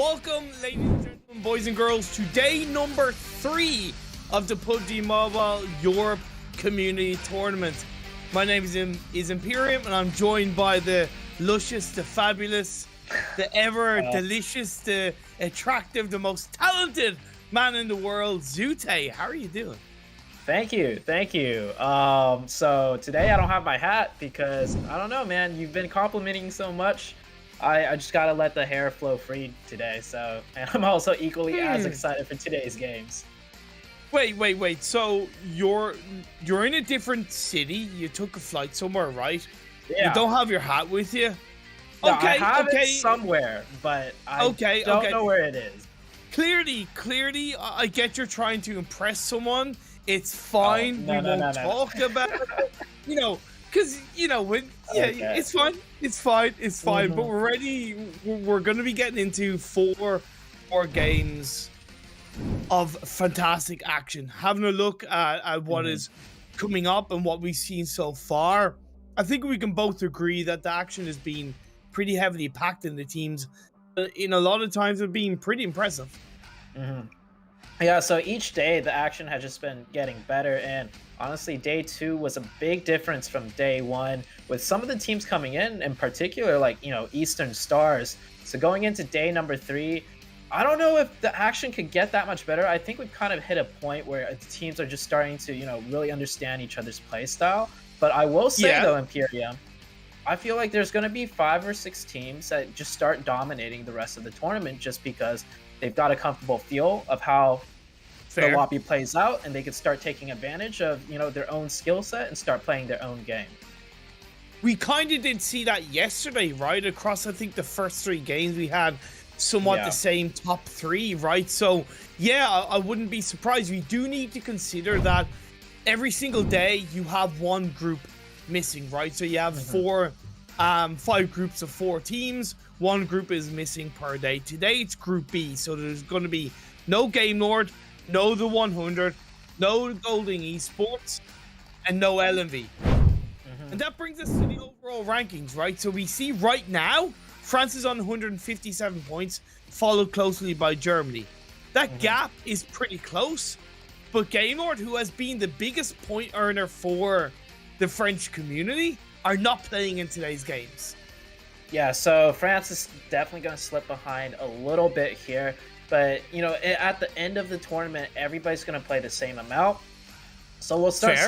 Welcome, ladies and gentlemen, boys and girls, to day number 3 of the PUBG Mobile Europe Community Tournament. My name is Imperium, and I'm joined by the luscious, the fabulous, the ever delicious, the attractive, the most talented man in the world, Zute. How are you doing? Thank you. So today I don't have my hat because I don't know, man. You've been complimenting so much. I just gotta let the hair flow free today. So, and I'm also equally as excited for today's games. Wait. So you're in a different city. You took a flight somewhere, right? Yeah. You don't have your hat with you. No, I have it somewhere, but I don't know where it is. Clearly, I get you're trying to impress someone. It's fine. We won't talk about it. Because it's fine. But we're ready. We're going to be getting into four games of fantastic action. Having a look at what is coming up and what we've seen so far. I think we can both agree that the action has been pretty heavily packed in the teams. In a lot of times, have been pretty impressive. Yeah, so each day the action has just been getting better, and honestly, day 2 was a big difference from day 1, with some of the teams coming in particular, like, Eastern Stars. So going into day number 3, I don't know if the action could get that much better. I think we've kind of hit a point where the teams are just starting to, really understand each other's play style. But I will say, though, Imperium, I feel like there's going to be 5 or 6 teams that just start dominating the rest of the tournament just because they've got a comfortable feel of how the lobby plays out, and they can start taking advantage of, their own skill set and start playing their own game. We kind of did see that yesterday, right? Across, I think, the first 3 games, we had somewhat the same top 3, right? So, yeah, I wouldn't be surprised. We do need to consider that every single day you have one group missing, right? So you have 5 groups of 4 teams. One group is missing per day. Today it's Group B, so there's going to be no Game Lord, no the 100, no Golden Esports, and no LMV. And that brings us to the overall rankings, right? So we see right now, France is on 157 points, followed closely by Germany. That gap is pretty close, but Game Lord, who has been the biggest point earner for the French community, are not playing in today's games. Yeah, so France is definitely going to slip behind a little bit here. But, at the end of the tournament, everybody's going to play the same amount. So we'll start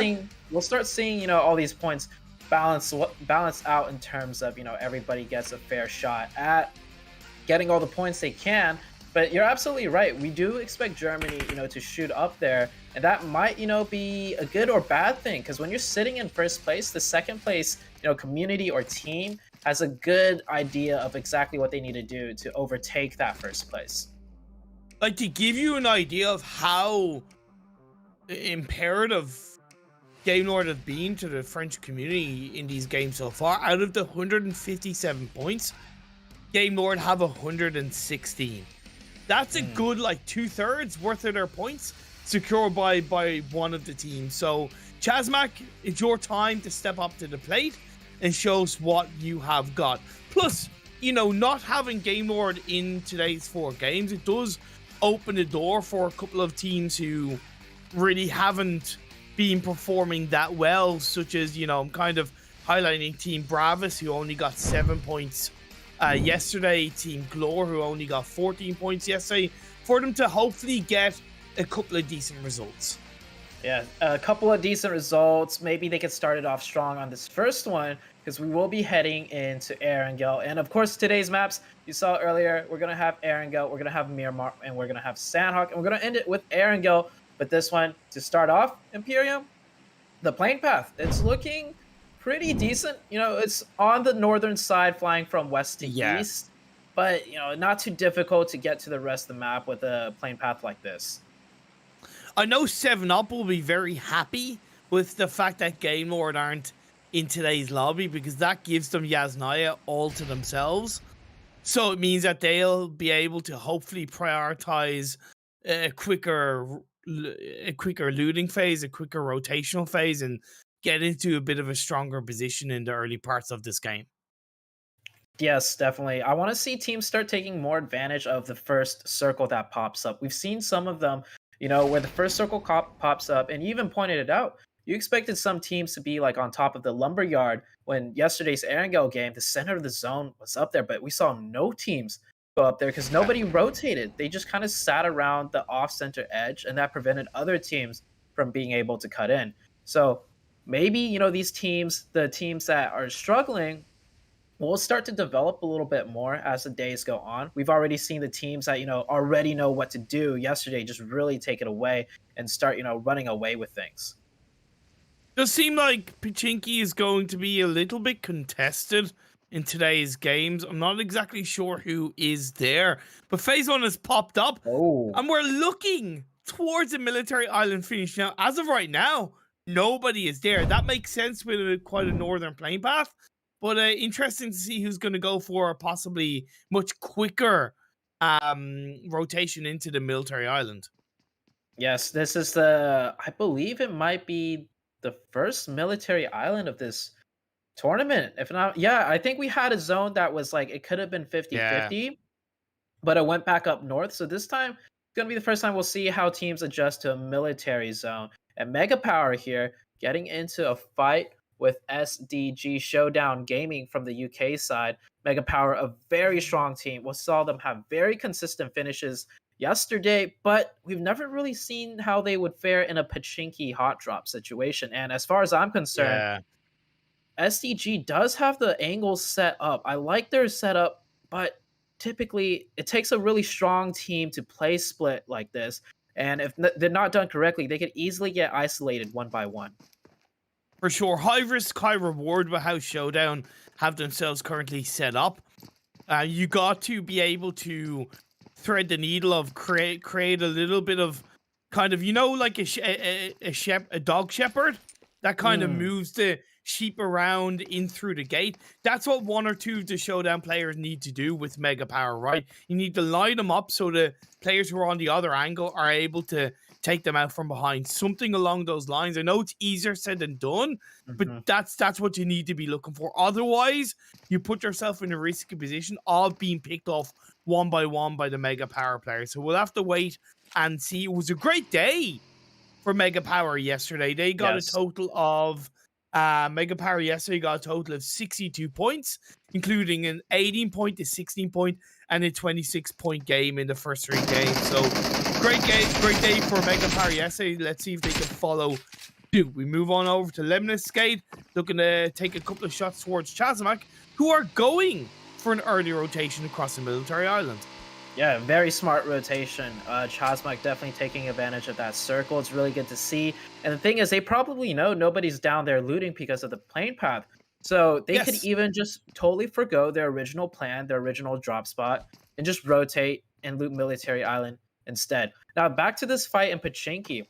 seeing, all these points balance out in terms of, everybody gets a fair shot at getting all the points they can. But you're absolutely right. We do expect Germany, to shoot up there. And that might, be a good or bad thing. Because when you're sitting in first place, the second place, community or team has a good idea of exactly what they need to do to overtake that first place. Like, to give you an idea of how imperative Game Lord have been to the French community in these games so far, out of the 157 points, Game Lord have 116. That's a good, 2/3 worth of their points secured by one of the teams. So, Chazmak, it's your time to step up to the plate and show us what you have got. Plus, not having Game Lord in today's 4 games, it does open the door for a couple of teams who really haven't been performing that well, such as, I'm kind of highlighting Team Bravis, who only got 7 points yesterday, Team Glore, who only got 14 points yesterday, for them to hopefully get a couple of decent results. Yeah, a couple of decent results. Maybe they could start it off strong on this first one, because we will be heading into Erangel. And of course, today's maps, you saw earlier, we're going to have Erangel, we're going to have Miramar, and we're going to have Sandhawk, and we're going to end it with Erangel. But this one, to start off, Imperium, the plane path, it's looking pretty decent. It's on the northern side, flying from west to east. But, not too difficult to get to the rest of the map with a plane path like this. I know 7up will be very happy with the fact that Game Lord aren't in today's lobby, because that gives them Yasnaya all to themselves. So it means that they'll be able to hopefully prioritize a quicker looting phase, a quicker rotational phase, and get into a bit of a stronger position in the early parts of this game. Yes, definitely. I want to see teams start taking more advantage of the first circle that pops up. We've seen some of them, where the first circle pops up, and you even pointed it out. You expected some teams to be like on top of the lumber yard when yesterday's Erangel game, the center of the zone was up there, but we saw no teams go up there because nobody rotated. They just kind of sat around the off center edge, and that prevented other teams from being able to cut in. So maybe, these teams, the teams that are struggling, will start to develop a little bit more as the days go on. We've already seen the teams that, already know what to do yesterday just really take it away and start, running away with things. Does seem like Pachinki is going to be a little bit contested in today's games. I'm not exactly sure who is there, but Phase 1 has popped up, and we're looking towards a military island finish. Now, as of right now, nobody is there. That makes sense with quite a northern plane path, but interesting to see who's going to go for a possibly much quicker rotation into the military island. Yes, this is I believe it might be the first military island of this tournament. If not, yeah, I think we had a zone that was like, it could have been 50-50, but it went back up north. So this time, it's going to be the first time we'll see how teams adjust to a military zone. And Mega Power here getting into a fight with SDG Showdown Gaming from the UK side. Mega Power, a very strong team. We saw them have very consistent finishes yesterday, but we've never really seen how they would fare in a Pachinki hot drop situation. And as far as I'm concerned, SDG does have the angles set up. I like their setup, but typically it takes a really strong team to play split like this. And if they're not done correctly, they could easily get isolated one by one. For sure. High risk, high reward with how Showdown have themselves currently set up. You got to be able to thread the needle of create a little bit of kind of, like a dog shepherd that kind of moves the sheep around in through the gate. That's what one or two of the Showdown players need to do with Mega Power, right? You need to line them up so the players who are on the other angle are able to take them out from behind. Something along those lines. I know it's easier said than done, but that's what you need to be looking for. Otherwise, you put yourself in a risky position of being picked off one by one by the Mega Power players. So we'll have to wait and see. It was a great day for Mega Power yesterday. They got a total of Mega Power yesterday got a total of 62 points, including an 18-point to 16-point and a 26-point game in the first 3 games. So great game, great day for Mega Power yesterday. Let's see if they can follow suit. We move on over to Lemnis Skate, looking to take a couple of shots towards Chazmak, who are going for an early rotation across the military island. Yeah, very smart rotation. Chazmak definitely taking advantage of that circle. It's really good to see. And the thing is, they probably know nobody's down there looting because of the plane path. So they could even just totally forgo their original plan, their original drop spot, and just rotate and loot Military Island instead. Now, back to this fight in Pachinki.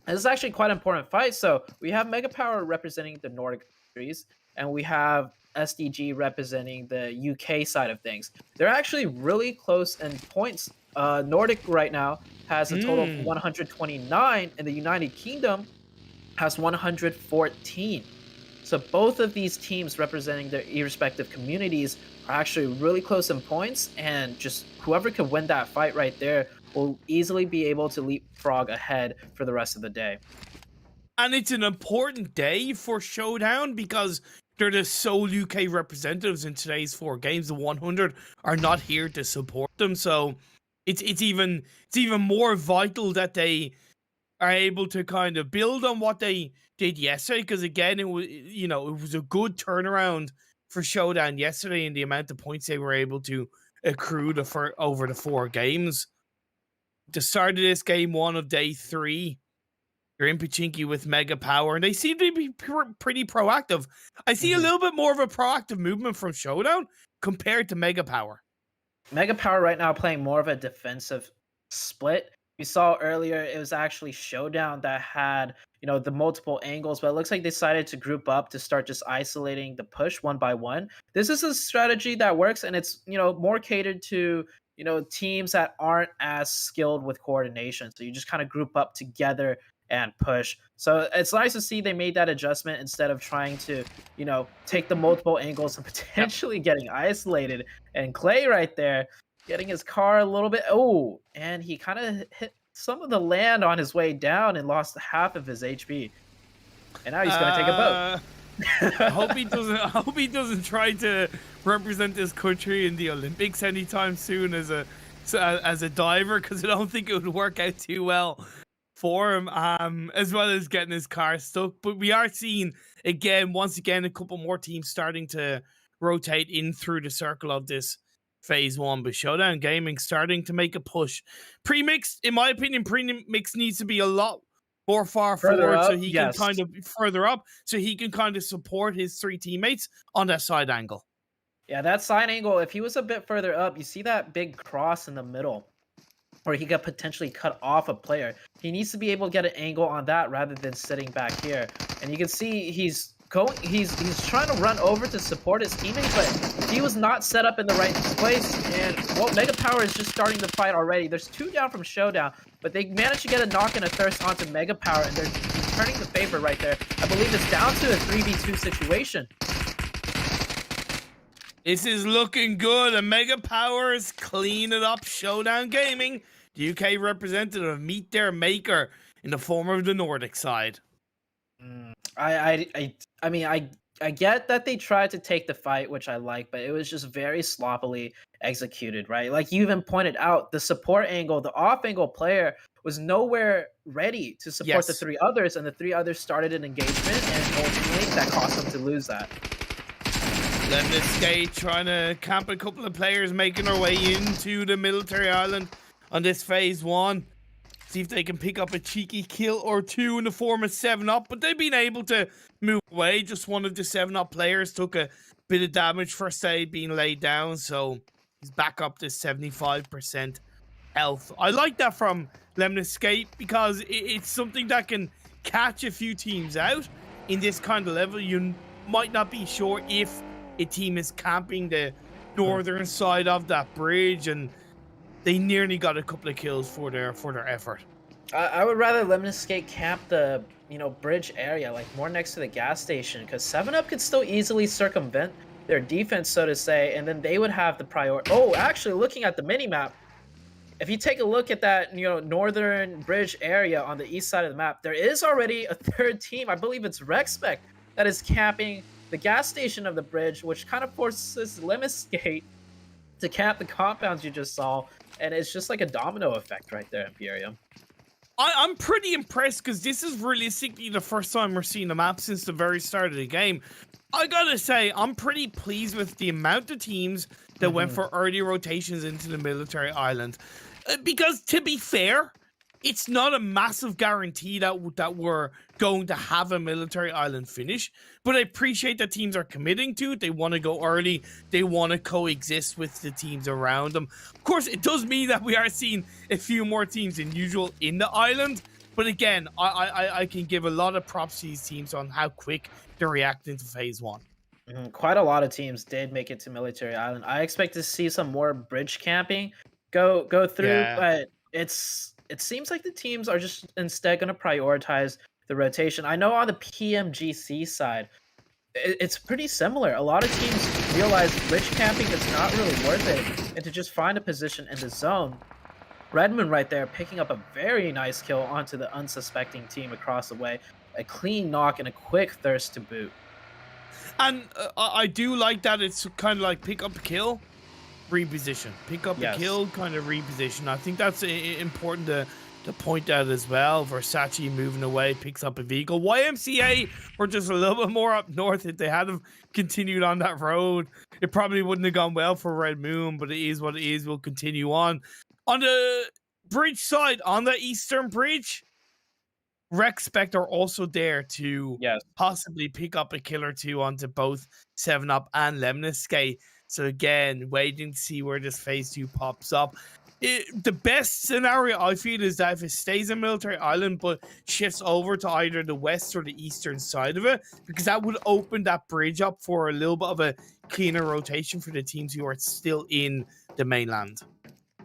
This is actually quite an important fight. So we have Mega Power representing the Nordic countries, and we have SDG representing the UK side of things. They're actually really close in points. Nordic right now has a total of 129, and the United Kingdom has 114. So both of these teams representing their respective communities are actually really close in points, and just whoever could win that fight right there will easily be able to leapfrog ahead for the rest of the day. And it's an important day for Showdown because they're the sole UK representatives in today's 4 games. The 100 are not here to support them, so it's even more vital that they are able to kind of build on what they did yesterday. Because again, it was it was a good turnaround for Showdown yesterday in the amount of points they were able to accrue over the 4 games. The start of this game 1 of day 3. You're in Pachinki with Mega Power, and they seem to be pretty proactive. I see a little bit more of a proactive movement from Showdown compared to Mega Power. Mega Power right now playing more of a defensive split. We saw earlier it was actually Showdown that had, the multiple angles, but it looks like they decided to group up to start just isolating the push one by one. This is a strategy that works, and it's, more catered to, teams that aren't as skilled with coordination. So you just kind of group up together and push. So it's nice to see they made that adjustment instead of trying to, you know, take the multiple angles and potentially getting isolated. And Clay right there, getting his car a little bit. Oh, and he kind of hit some of the land on his way down and lost half of his HP. And now he's going to take a boat. I hope he doesn't. I hope he doesn't try to represent this country in the Olympics anytime soon as a diver, because I don't think it would work out too well for him. As well as getting his car stuck. But we are seeing once again, a couple more teams starting to rotate in through the circle of this phase one. But Showdown Gaming starting to make a push. Premix, in my opinion, Premix needs to be a lot more far forward up, so he can kind of further up, so he can kind of support his three teammates on that side angle. Yeah, that side angle, if he was a bit further up, you see that big cross in the middle where he could potentially cut off a player. He needs to be able to get an angle on that rather than sitting back here. And you can see he's trying to run over to support his teammate, but he was not set up in the right place. And well, Mega Power is just starting the fight already. There's 2 down from Showdown, but they managed to get a knock and a thirst onto Mega Power, and they're turning the favor right there. I believe it's down to a 3v2 situation. This is looking good, and Mega Powers clean it up. Showdown Gaming, the UK representative, meet their maker in the form of the Nordic side. I mean, I get that they tried to take the fight, which I like, but it was just very sloppily executed, right? Like you even pointed out, the support angle, the off angle player was nowhere ready to support the 3 others, and the 3 others started an engagement, and ultimately that cost them to lose that. Lemniscape trying to camp a couple of players making their way into the military island on this phase one. See if they can pick up a cheeky kill or 2 in the form of 7-Up, but they've been able to move away. Just one of the 7-Up players took a bit of damage first aid being laid down, so he's back up to 75% health. I like that from Lemniscape because it's something that can catch a few teams out in this kind of level. You might not be sure if a team is camping the northern side of that bridge, and they nearly got a couple of kills for their effort. I would rather Lemniscape camp the bridge area, like more next to the gas station, because 7-Up could still easily circumvent their defense, so to say, and then they would have the priority. Oh, actually, looking at the mini-map, if you take a look at that northern bridge area on the east side of the map, there is already a 3rd team. I believe it's REXPECT that is camping the gas station of the bridge, which kind of forces Lemniscape to camp the compounds you just saw, and it's just like a domino effect right there, Imperium. I'm pretty impressed because this is realistically the first time we're seeing the map since the very start of the game. I gotta say, I'm pretty pleased with the amount of teams that went for early rotations into the military island. Because, to be fair, it's not a massive guarantee that we're going to have a military island finish, but I appreciate that teams are committing to it. They want to go early. They want to coexist with the teams around them. Of course, it does mean that we are seeing a few more teams than usual in the island, but again, I can give a lot of props to these teams on how quick they're reacting to phase one. Quite a lot of teams did make it to military island. I expect to see some more bridge camping go through, but it seems like the teams are just instead going to prioritize the rotation. I know on the PMGC side, it's pretty similar. A lot of teams realize bridge camping is not really worth it, and to just find a position in the zone. Redmond right there picking up a very nice kill onto the unsuspecting team across the way. A clean knock and a quick thirst to boot. And I do like that it's kind of like pick up a kill, reposition. Pick up a kill, kind of reposition. I think that's important to point out as well. Versace moving away, picks up a vehicle. YMCA were just a little bit more up north. If they had continued on that road, it probably wouldn't have gone well for Red Moon, but it is what it is. We'll continue on. On the bridge side, on the eastern bridge, REXPECT are also there to possibly pick up a kill or 2 onto both 7-Up and Lemniscape. So again, waiting to see where this phase 2 pops up. The best scenario I feel is that if it stays in military island but shifts over to either the west or the eastern side of it, because that would open that bridge up for a little bit of a cleaner rotation for the teams who are still in the mainland.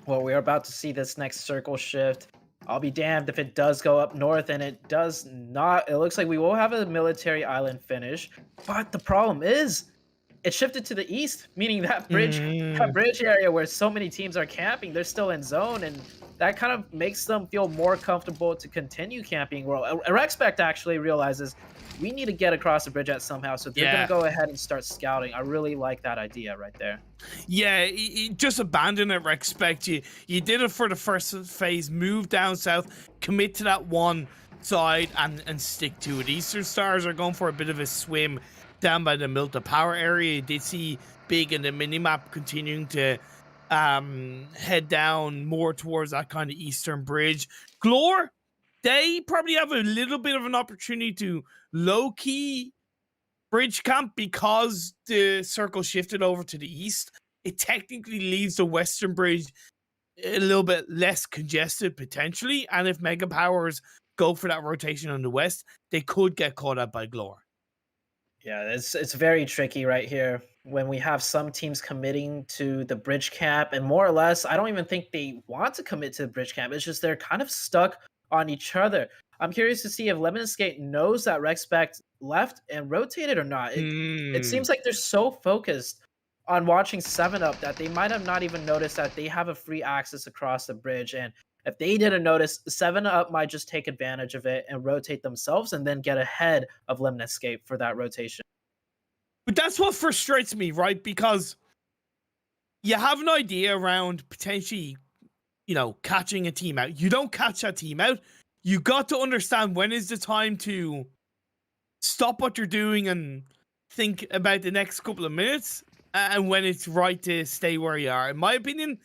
Well, we're about to see this next circle shift. I'll be damned if it does go up north, and it does not. It looks like we will have a military island finish, but the problem is it shifted to the east, meaning that bridge area where so many teams are camping, they're still in zone, and that kind of makes them feel more comfortable to continue camping. Well, Rexpect actually realizes we need to get across the bridge at somehow, so they're gonna go ahead and start scouting. I really like that idea right there. Yeah, just abandon it, Rexpect. You did it for the first phase, move down south, commit to that one side, and stick to it. Eastern Stars are going for a bit of a swim down by the Milta Power area. You did see Big in the minimap continuing to head down more towards that kind of eastern bridge. Glor, they probably have a little bit of an opportunity to low-key bridge camp because the circle shifted over to the east. It technically leaves the western bridge a little bit less congested potentially, and if Mega Powers go for that rotation on the west, they could get caught up by Glor. Yeah, it's very tricky right here when we have some teams committing to the bridge camp, and more or less, I don't even think they want to commit to the bridge camp. It's just they're kind of stuck on each other. I'm curious to see if Lemniscate knows that Rexpect left and rotated or not. It seems like they're so focused on watching 7-Up that they might have not even noticed that they have a free access across the bridge, and if they didn't notice, 7-Up might just take advantage of it and rotate themselves and then get ahead of Lemniscape for that rotation. But that's what frustrates me, right? Because you have an idea around potentially, you know, catching a team out. You don't catch that team out. You got to understand when is the time to stop what you're doing and think about the next couple of minutes, and when it's right to stay where you are. In my opinion,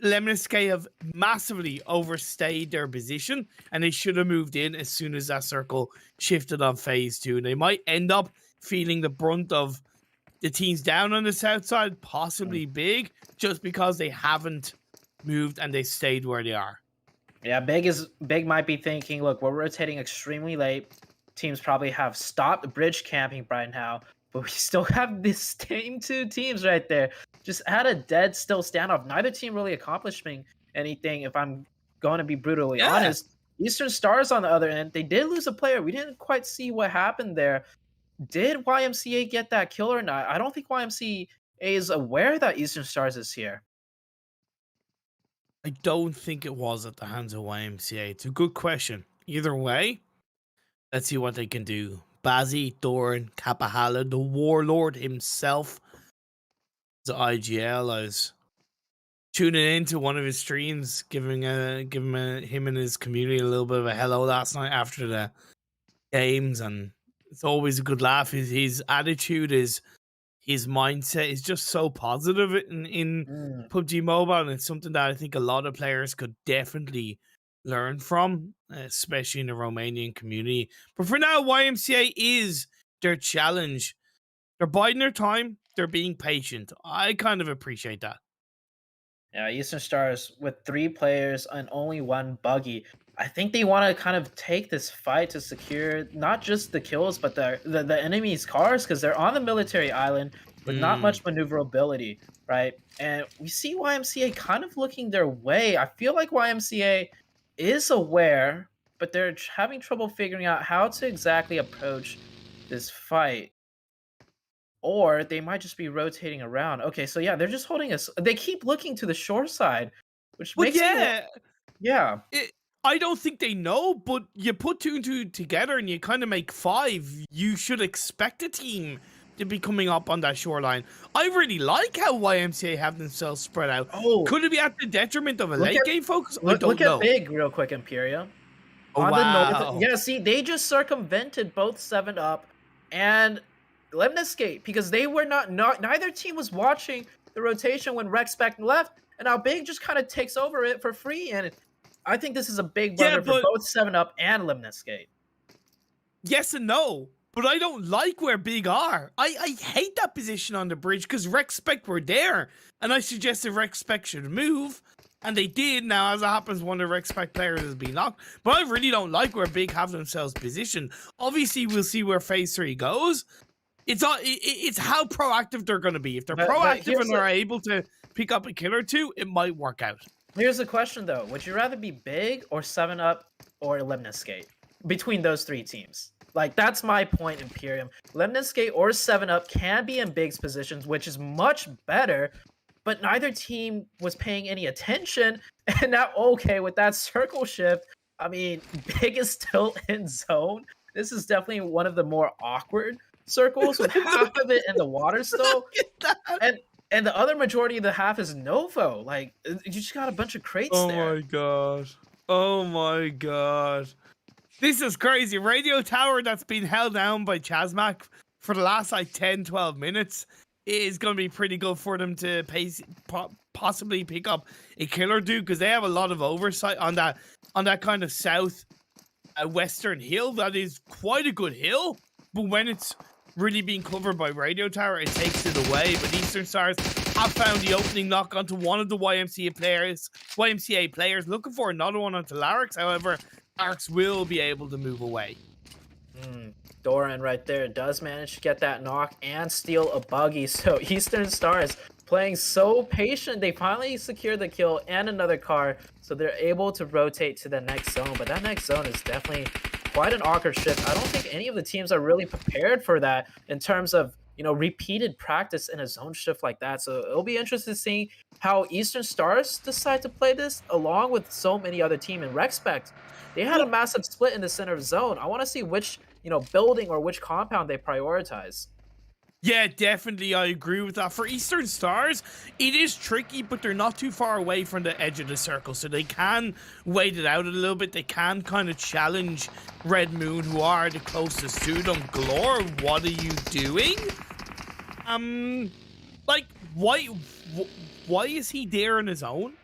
Lemniscate have massively overstayed their position, and they should have moved in as soon as that circle shifted on phase 2. And they might end up feeling the brunt of the teams down on the south side, possibly Big, just because they haven't moved and they stayed where they are. Yeah, Big might be thinking, look, we're rotating extremely late. Teams probably have stopped bridge camping right now, but we still have the same two teams right there. Just had a dead still standoff. Neither team really accomplishing anything, if I'm going to be brutally honest. Eastern Stars, on the other end, they did lose a player. We didn't quite see what happened there. Did YMCA get that kill or not? I don't think YMCA is aware that Eastern Stars is here. I don't think it was at the hands of YMCA. It's a good question. Either way, let's see what they can do. Bazzi, Doran, Kapahala, the Warlord himself. The IGL. I was tuning into one of his streams, giving him and his community a little bit of a hello last night after the games, and it's always a good laugh. His attitude is, his mindset is just so positive in PUBG Mobile, and it's something that I think a lot of players could definitely learn from, especially in the Romanian community. But for now, YMCA is their challenge. They're biding their time. They're being patient. I kind of appreciate that. Yeah, Eastern Stars with 3 players and only 1 buggy. I think they want to kind of take this fight to secure not just the kills, but the enemy's cars, because they're on the military island with not much maneuverability, right? And we see YMCA kind of looking their way. I feel like YMCA is aware, but they're having trouble figuring out how to exactly approach this fight. Or they might just be rotating around. Okay, so yeah, they're just holding us. They keep looking to the shore side, which makes I don't think they know, but you put 2 and 2 together and you kind of make 5. You should expect a team to be coming up on that shoreline. I really like how YMCA have themselves spread out. Oh, could it be at the detriment of a late game focus? I don't know. Look at Big real quick, Imperia. Oh, wow. Yeah, see, they just circumvented both 7-Up and Lemniscate, because they were neither team was watching the rotation when Rexpect left, and now Big just kind of takes over it for free. And I think this is a big blunder for both 7-Up and Lemniscate. Yes and no, but I don't like where Big are. I hate that position on the bridge, because Rexpect were there, and I suggested Rexpect should move, and they did. Now, as it happens, one of the Rexpect players has been knocked, but I really don't like where Big have themselves positioned. Obviously, we'll see where phase 3 goes. It's how proactive they're going to be. If they're proactive and they're able to pick up a kill or 2, it might work out. Here's the question though: would you rather be big or 7-Up or Lemniscate between those three teams? Like that's my point, Imperium. Lemniscate or 7-Up can be in Big's positions, which is much better. But neither team was paying any attention, and now okay with that circle shift. I mean, Big is still in zone. This is definitely one of the more awkward circles with half of it in the water still, and the other majority of the half is Novo. Like you just got a bunch of crates there. Oh my god. Oh my god. This is crazy. Radio tower that's been held down by Chazmac for the last like 10-12 minutes is going to be pretty good for them to possibly pick up a killer dude, because they have a lot of oversight on that kind of south western hill. That is quite a good hill, but when it's really being covered by radio tower, it takes it away. But Eastern Stars have found the opening knock onto one of the YMCA players, looking for another one onto Larix. However, Larix will be able to move away. Doran right there does manage to get that knock and steal a buggy. So Eastern Stars playing so patient. They finally secure the kill and another car, so they're able to rotate to the next zone. But that next zone is definitely quite an awkward shift. I don't think any of the teams are really prepared for that in terms of, you know, repeated practice in a zone shift like that. So it'll be interesting to see how Eastern Stars decide to play this along with so many other teams. In Respect, they had a massive split in the center of zone. I want to see which, you know, building or which compound they prioritize. Yeah, definitely. I agree with that. For Eastern Stars, it is tricky, but they're not too far away from the edge of the circle, so they can wait it out a little bit. They can kind of challenge Red Moon, who are the closest to them. Glor, what are you doing? Like, why is he there on his own?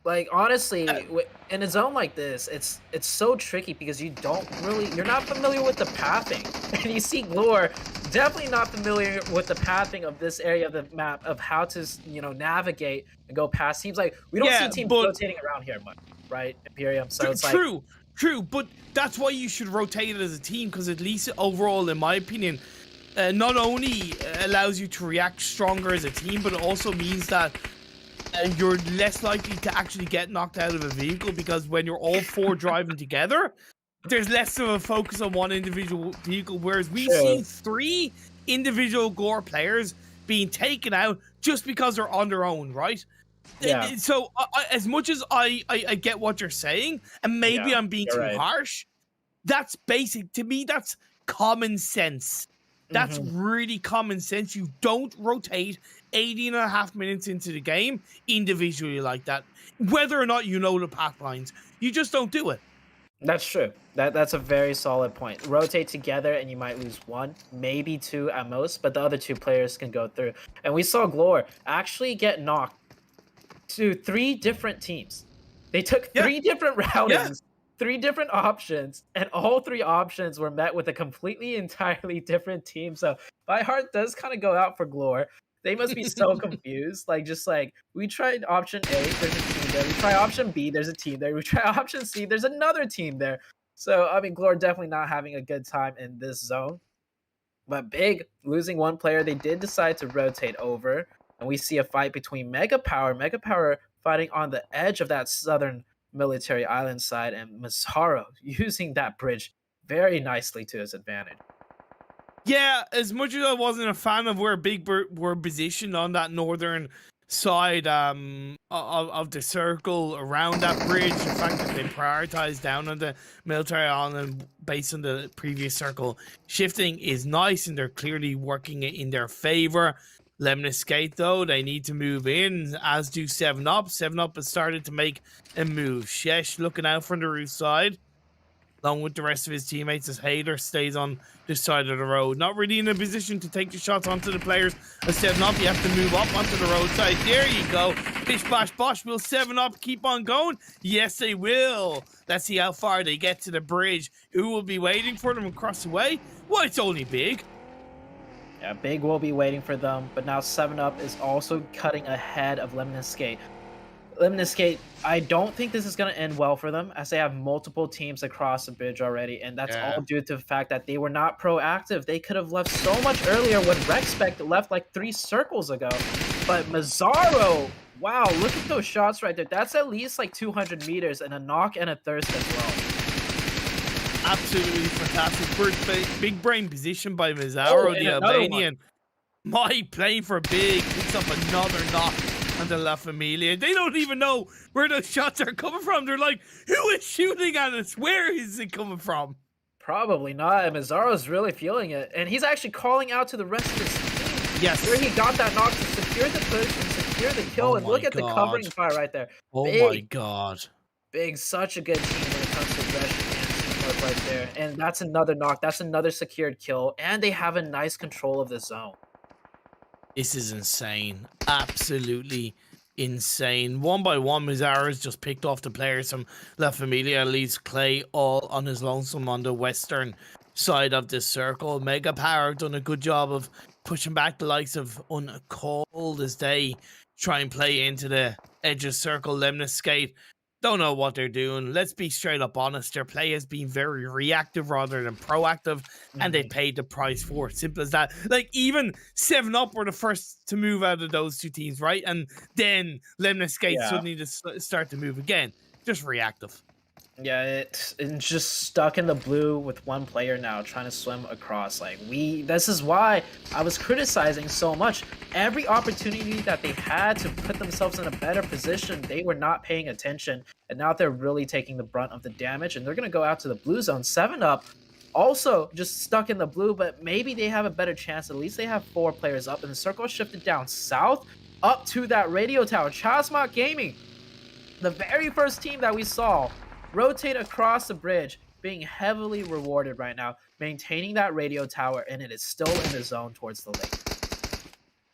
Like, honestly, in a zone like this, it's so tricky because you're not familiar with the pathing. And you see Glor definitely not familiar with the pathing of this area of the map, of how to, you know, navigate and go past. Seems like we don't see teams rotating around here much, right, Imperium? So it's true, but that's why you should rotate it as a team, because at least overall, in my opinion, not only allows you to react stronger as a team, but it also means that you're less likely to actually get knocked out of a vehicle, because when you're all four driving together, there's less of a focus on one individual vehicle, whereas we've seen 3 individual Glor players being taken out just because they're on their own, right? Yeah. So as much as I get what you're saying, and maybe I'm being too harsh, that's basic. To me, that's common sense. That's really common sense. You don't rotate 18.5 minutes into the game individually like that. Whether or not you know the path lines, you just don't do it. That's true. That's a very solid point. Rotate together and you might lose 1, maybe 2 at most, but the other 2 players can go through. And we saw Glor actually get knocked to 3 different teams. They took 3 different routings. 3 different options, and all 3 options were met with a completely entirely different team. So my heart does kind of go out for Glor. They must be so confused. Like, just like, we tried option A, there's a team there. We try option B, there's a team there. We try option C, there's another team there. So, I mean, Glor definitely not having a good time in this zone. But Big, losing 1 player, they did decide to rotate over. And we see a fight between Mega Power fighting on the edge of that southern military island side, and Mazzaro using that bridge very nicely to his advantage. Yeah, as much as I wasn't a fan of where Big were positioned on that northern side of the circle around that bridge, the fact that they prioritized down on the military island based on the previous circle shifting is nice, and they're clearly working it in their favor. Lemniscate, though, they need to move in, as do 7-Up. 7-Up has started to make a move. Shesh looking out from the roof side, along with the rest of his teammates, as Hader stays on this side of the road. Not really in a position to take the shots onto the players. As 7-Up, you have to move up onto the roadside. There you go. Bish, bash, bosh. Will 7-Up keep on going? Yes, they will. Let's see how far they get to the bridge. Who will be waiting for them across the way? Well, it's only Big. Yeah, Big will be waiting for them, but now 7-Up is also cutting ahead of Lemniscate. Lemniscate, I don't think this is going to end well for them, as they have multiple teams across the bridge already, and that's all due to the fact that they were not proactive. They could have left so much earlier when Respect left like 3 circles ago, but Mazzaro Wow, look at those shots right there. That's at least like 200 meters and a knock and a thirst as well. Absolutely fantastic. Big brain position by Mazzaro, the Albanian. My playing for big, picks up another knock on the La Familia. They don't even know where those shots are coming from. They're like, who is shooting at us? Where is it coming from? Probably not. And Mazzaro's really feeling it. And he's actually calling out to the rest of his team. Yes. Where he got that knock to secure the push and secure the kill. And look at the covering fire right there. Oh my god. Big, such a good team when it comes to aggression and teamwork right there. And that's another knock. That's another secured kill. And they have a nice control of the zone. This is insane. Absolutely insane. One by one, Mazzaro's just picked off the players from La Familia, leaves Clay all on his lonesome on the western side of the circle. Mega Power done a good job of pushing back the likes of Uncold as they try and play into the edge of circle. Lemnis Skate don't know what they're doing. Let's be straight up honest. Their play has been very reactive rather than proactive, and they paid the price for it. Simple as that. Like, even 7-Up were the first to move out of those two teams, right? And then Lemnis Skate suddenly just start to move again. Just reactive. Yeah, it's just stuck in the blue with one player now trying to swim across. Like, this is why I was criticizing so much. Every opportunity that they had to put themselves in a better position, they were not paying attention. And now they're really taking the brunt of the damage, and they're going to go out to the blue zone. 7-Up also just stuck in the blue, but maybe they have a better chance. At least they have 4 players up, and the circle shifted down south up to that radio tower. Chasmok Gaming, the very first team that we saw rotate across the bridge, being heavily rewarded right now, maintaining that radio tower, and it is still in the zone towards the lake.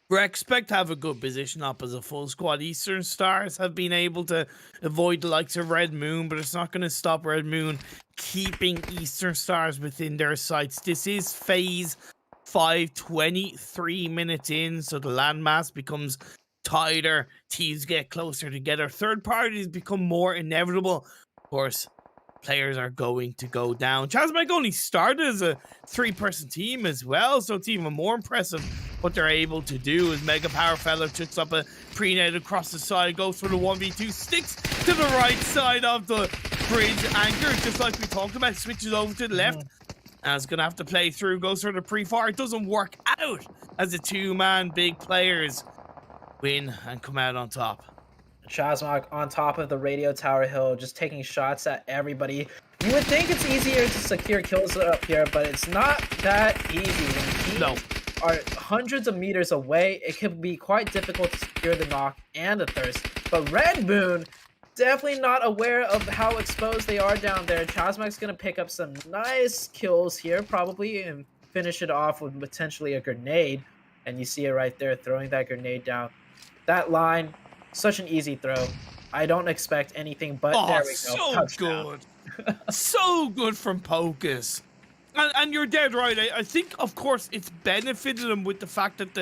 We expect to have a good position up as a full squad. Eastern Stars have been able to avoid the likes of Red Moon, but it's not going to stop Red Moon keeping Eastern Stars within their sights. This is phase 5, 23 minutes in, so the landmass becomes tighter. Teams get closer together. Third parties become more inevitable. Of course, players are going to go down. Chasmok only started as a 3-person team as well, so it's even more impressive what they're able to do. As Mega Power Fellow chucks up a pre-net across the side, goes for the 1v2, sticks to the right side of the bridge anchor, just like we talked about, switches over to the left, and is going to have to play through, goes for the pre-fire. It doesn't work out as the 2-man big players win and come out on top. Chasmok on top of the radio tower hill, just taking shots at everybody. You would think it's easier to secure kills up here, but it's not that easy. When teams are hundreds of meters away, it can be quite difficult to secure the knock and the thirst. But Red Moon, definitely not aware of how exposed they are down there. Chasmok's going to pick up some nice kills here, probably, and finish it off with potentially a grenade. And you see it right there, throwing that grenade down. That line, such an easy throw. I don't expect anything but there we go. So Touchdown. good. So good from Pocus. And you're dead right. I think, of course, it's benefited them with the fact that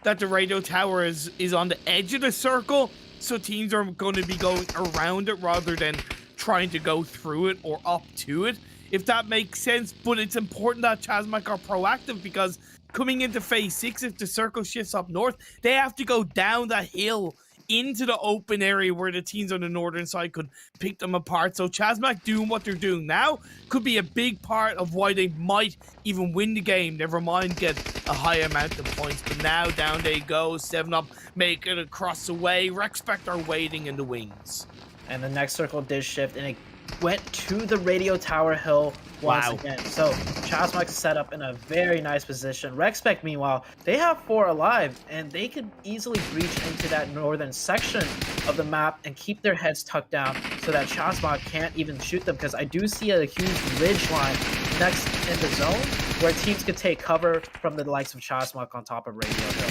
the radio tower is on the edge of the circle, so teams are going to be going around it rather than trying to go through it or up to it, if that makes sense. But it's important that Chasmok are proactive, because coming into phase 6, if the circle shifts up north, they have to go down that hill into the open area where the teams on the northern side could pick them apart. So Chasmok doing what they're doing now could be a big part of why they might even win the game, never mind get a high amount of points. But now down they go, 7-Up make it across the way. REXPECT are waiting in the wings. And the next circle did shift, and it went to the radio tower hill once again. So Chasmok set up in a very nice position. REXPECT, meanwhile, they have 4 alive, and they could easily breach into that northern section of the map and keep their heads tucked down so that Chasmok can't even shoot them, because I do see a huge ridge line next in the zone where teams could take cover from the likes of Chasmok on top of Radio Hill.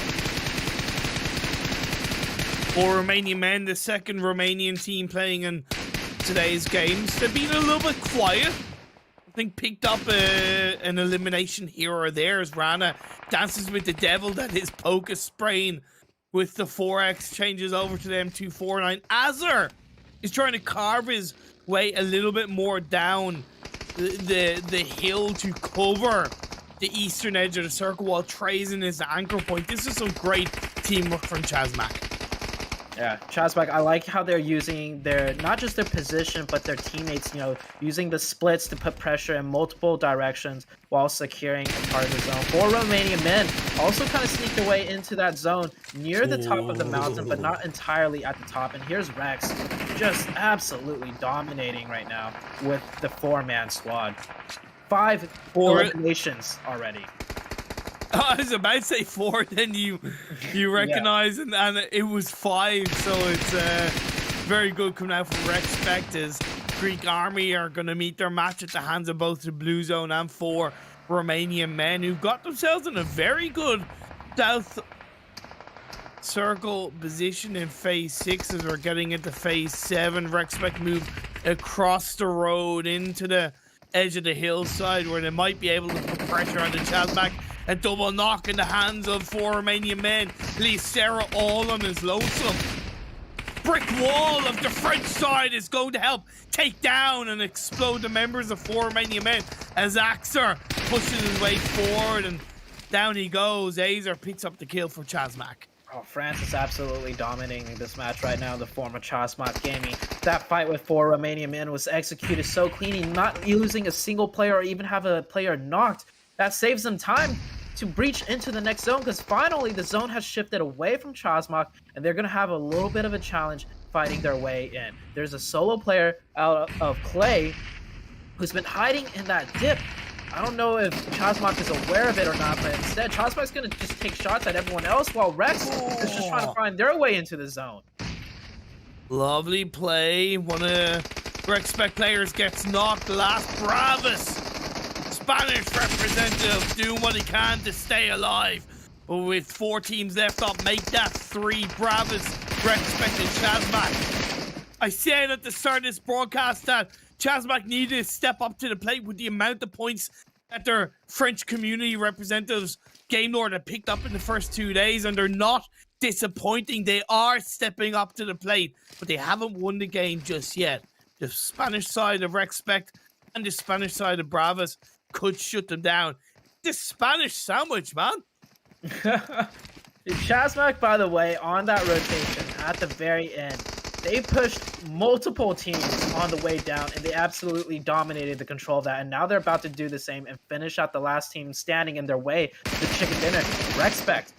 For Romanian men, the second Romanian team playing in today's games, they've been a little bit quiet. I think picked up an elimination here or there as Rana dances with the devil that is Pocus, spraying with the 4x, changes over to them 249. Azar is trying to carve his way a little bit more down the hill to cover the eastern edge of the circle while Trey's in his anchor point. This is some great teamwork from Chasmok. Yeah, Chazbak, I like how they're using their, not just their position, but their teammates, using the splits to put pressure in multiple directions while securing a part of the zone. 4 Romanian men also kind of sneak their way into that zone near the top of the mountain, but not entirely at the top. And here's Rex just absolutely dominating right now with the 4-man squad. 5 eliminations already. I was about to say 4, then you recognize, and it was 5, so it's very good coming out from REXPECT, as Greek Army are going to meet their match at the hands of both the Blue Zone and 4 Romanian men, who've got themselves in a very good South Circle position in Phase 6 as we're getting into Phase 7. REXPECT move across the road into the edge of the hillside where they might be able to put pressure on the Chazbak. A double knock in the hands of 4 Romanian men. Leaves Sarah all on his lonesome. Brick wall of the French side is going to help take down and explode the members of 4 Romanian men as Axer pushes his way forward, and down he goes. Azer picks up the kill for Chazbak. Oh, France is absolutely dominating this match right now, the former Chazbak Gaming. That fight with 4 Romanian men was executed so clean, not losing a single player or even have a player knocked. That saves them time to breach into the next zone, because finally the zone has shifted away from Chazbak, and they're going to have a little bit of a challenge fighting their way in. There's a solo player out of Clay who's been hiding in that dip. I don't know if Chazbak is aware of it or not, but instead Chazbak's going to just take shots at everyone else while Rex is just trying to find their way into the zone. Lovely play. One of REXPECT players gets knocked. Last Bravas, Spanish representative, doing what he can to stay alive. But with 4 teams left up, make that 3 Bravas, REXPECT and Chazbak. I said at the start of this broadcast that Chazbak needed to step up to the plate with the amount of points that their French community representatives Game Lord had picked up in the first 2 days, and they're not disappointing. They are stepping up to the plate, but they haven't won the game just yet. The Spanish side of REXPECT and the Spanish side of Bravas could shut them down. This Spanish sandwich, man. Chazbak, by the way, on that rotation at the very end, they pushed multiple teams on the way down, and they absolutely dominated the control of that. And now they're about to do the same and finish out the last team standing in their way, the chicken dinner. REXPECT,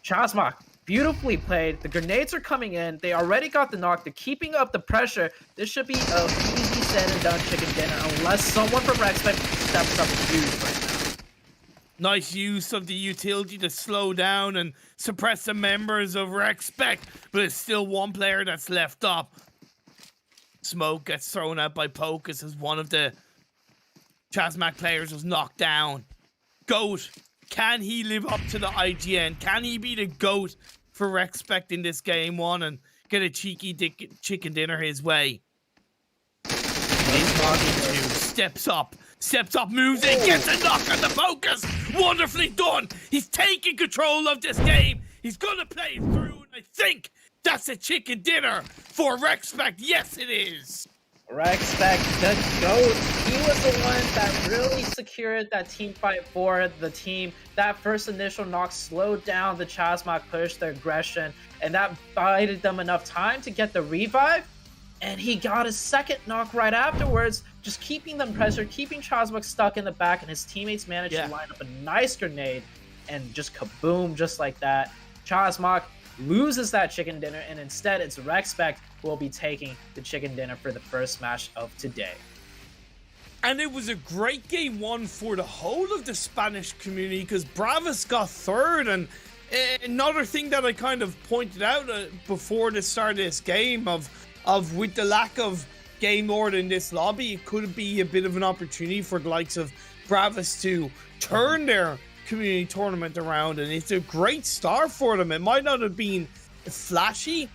Chazbak, beautifully played. The grenades are coming in. They already got the knock. They're keeping up the pressure. This should be a easy said and done chicken dinner unless someone from REXPECT steps up huge right now. Nice use of the utility to slow down and suppress the members of REXPECT, but it's still 1 player that's left up. Smoke gets thrown out by Pocus as one of the Chazbak players was knocked down. GOAT, can he live up to the IGN? Can he be the GOAT for REXPECT in this game 1 and get a cheeky chicken dinner his way? He's knocking 2, steps up, moves in, gets a knock on the Pocus. Wonderfully done. He's taking control of this game. He's gonna play it through, and I think that's a chicken dinner for REXPECT. Yes, it is. REXPECT, the GOAT. He was the one that really secured that team fight for the team. That first initial knock slowed down the Chazbak push, their aggression, and that bided them enough time to get the revive. And he got a second knock right afterwards, just keeping them pressured, keeping Chazbak stuck in the back, and his teammates managed to line up a nice grenade and just kaboom, just like that. Chazbak loses that chicken dinner, and instead it's REXPECT who will be taking the chicken dinner for the first match of today. And it was a great game 1 for the whole of the Spanish community, because Bravas got 3rd, and another thing that I kind of pointed out before the start of this game of with the lack of game lord in this lobby, it could be a bit of an opportunity for the likes of Bravas to turn their community tournament around, and it's a great start for them. It might not have been flashy.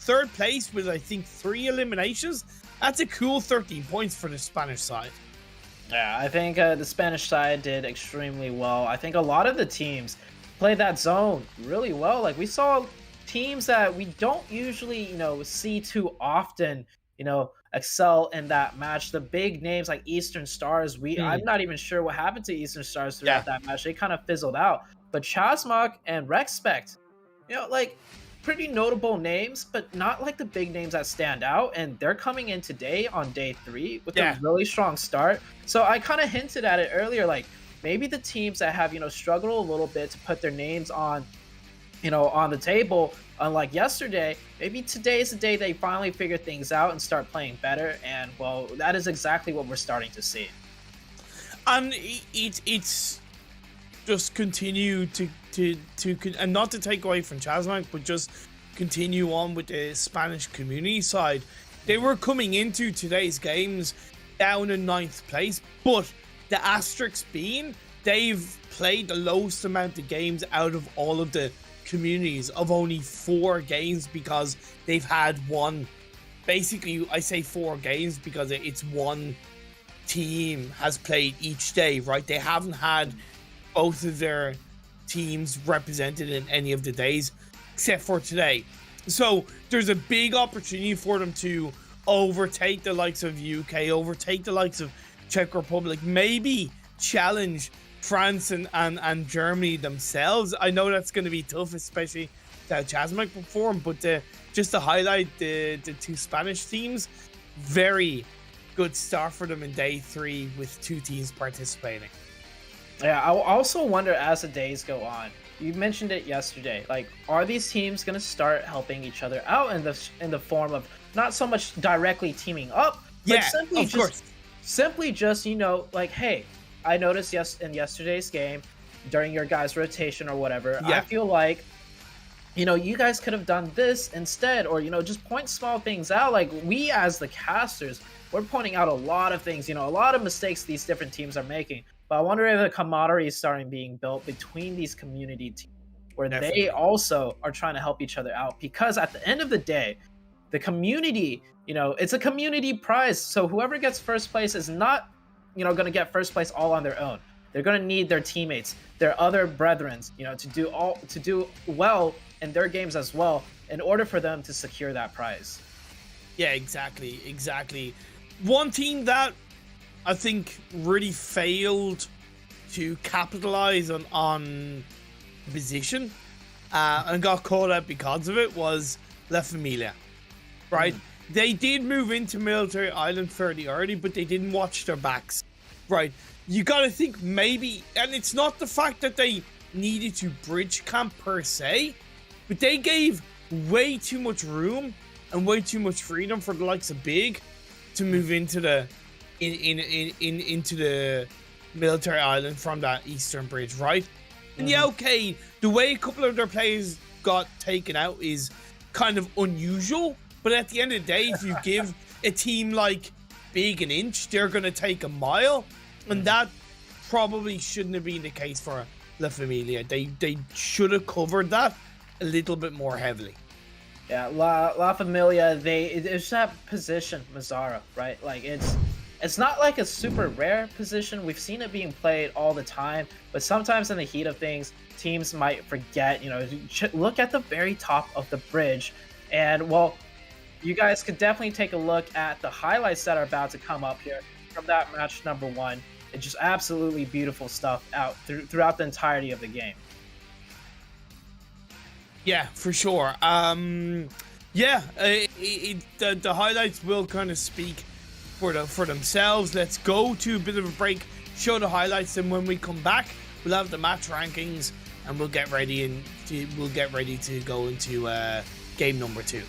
3rd place with, I think, 3 eliminations. That's a cool 13 points for the Spanish side. Yeah, I think the Spanish side did extremely well. I think a lot of the teams played that zone really well. Like, we saw teams that we don't usually, see too often, excel in that match. The big names like Eastern Stars, I'm not even sure what happened to Eastern Stars throughout that match. They kind of fizzled out. But Chazbak and REXPECT, pretty notable names, but not like the big names that stand out. And they're coming in today on day 3 with a really strong start. So I kind of hinted at it earlier, like maybe the teams that have, struggled a little bit to put their names on, on the table, unlike yesterday, maybe today is the day they finally figure things out and start playing better. And well, that is exactly what we're starting to see. And it's just continue to and not to take away from Chasmank, but just continue on with the Spanish community side. They were coming into today's games down in 9th place, but the asterisk being they've played the lowest amount of games out of all of the communities of only 4 games, because they've had one, basically I say 4 games because it's one team has played each day, right? They haven't had both of their teams represented in any of the days except for today. So there's a big opportunity for them to overtake the likes of UK, overtake the likes of Czech Republic, maybe challenge France and Germany themselves. I know that's going to be tough, especially how Chasmank perform, but just to highlight the 2 Spanish teams, very good start for them in day 3 with 2 teams participating. Yeah, I also wonder as the days go on. You mentioned it yesterday. Like, are these teams going to start helping each other out in the form of not so much directly teaming up, but simply just like, hey, I noticed in yesterday's game during your guys' rotation or whatever, I feel like you guys could have done this instead, or just point small things out. Like, we as the casters, we're pointing out a lot of things, a lot of mistakes these different teams are making. But I wonder if a camaraderie is starting being built between these community teams, where they also are trying to help each other out. Because at the end of the day, the community, it's a community prize. So whoever gets first place is not, going to get first place all on their own. They're going to need their teammates, their other brethren, to do well in their games as well, in order for them to secure that prize. Yeah, exactly. One team that I think really failed to capitalize on position and got caught out because of it was La Familia, right? They did move into Military Island fairly early, but they didn't watch their backs, right? You got to think maybe, and it's not the fact that they needed to bridge camp per se, but they gave way too much room and way too much freedom for the likes of Big to move into the into the Military Island from that eastern bridge, right? And yeah, okay, the way a couple of their players got taken out is kind of unusual, but at the end of the day, if you give a team like Big an inch, they're going to take a mile, and that probably shouldn't have been the case for La Familia. They should have covered that a little bit more heavily. Yeah, La Familia, it's that position, Mazzara, right? Like, it's not like a super rare position. We've seen it being played all the time, but sometimes in the heat of things, teams might forget, look at the very top of the bridge. And, well, you guys could definitely take a look at the highlights that are about to come up here from that match number 1. It's just absolutely beautiful stuff throughout the entirety of the game. Yeah, for sure. The highlights will kind of speak for themselves. Let's go to a bit of a break, show the highlights, and when we come back, we'll have the match rankings, and we'll get ready to go into game number 2.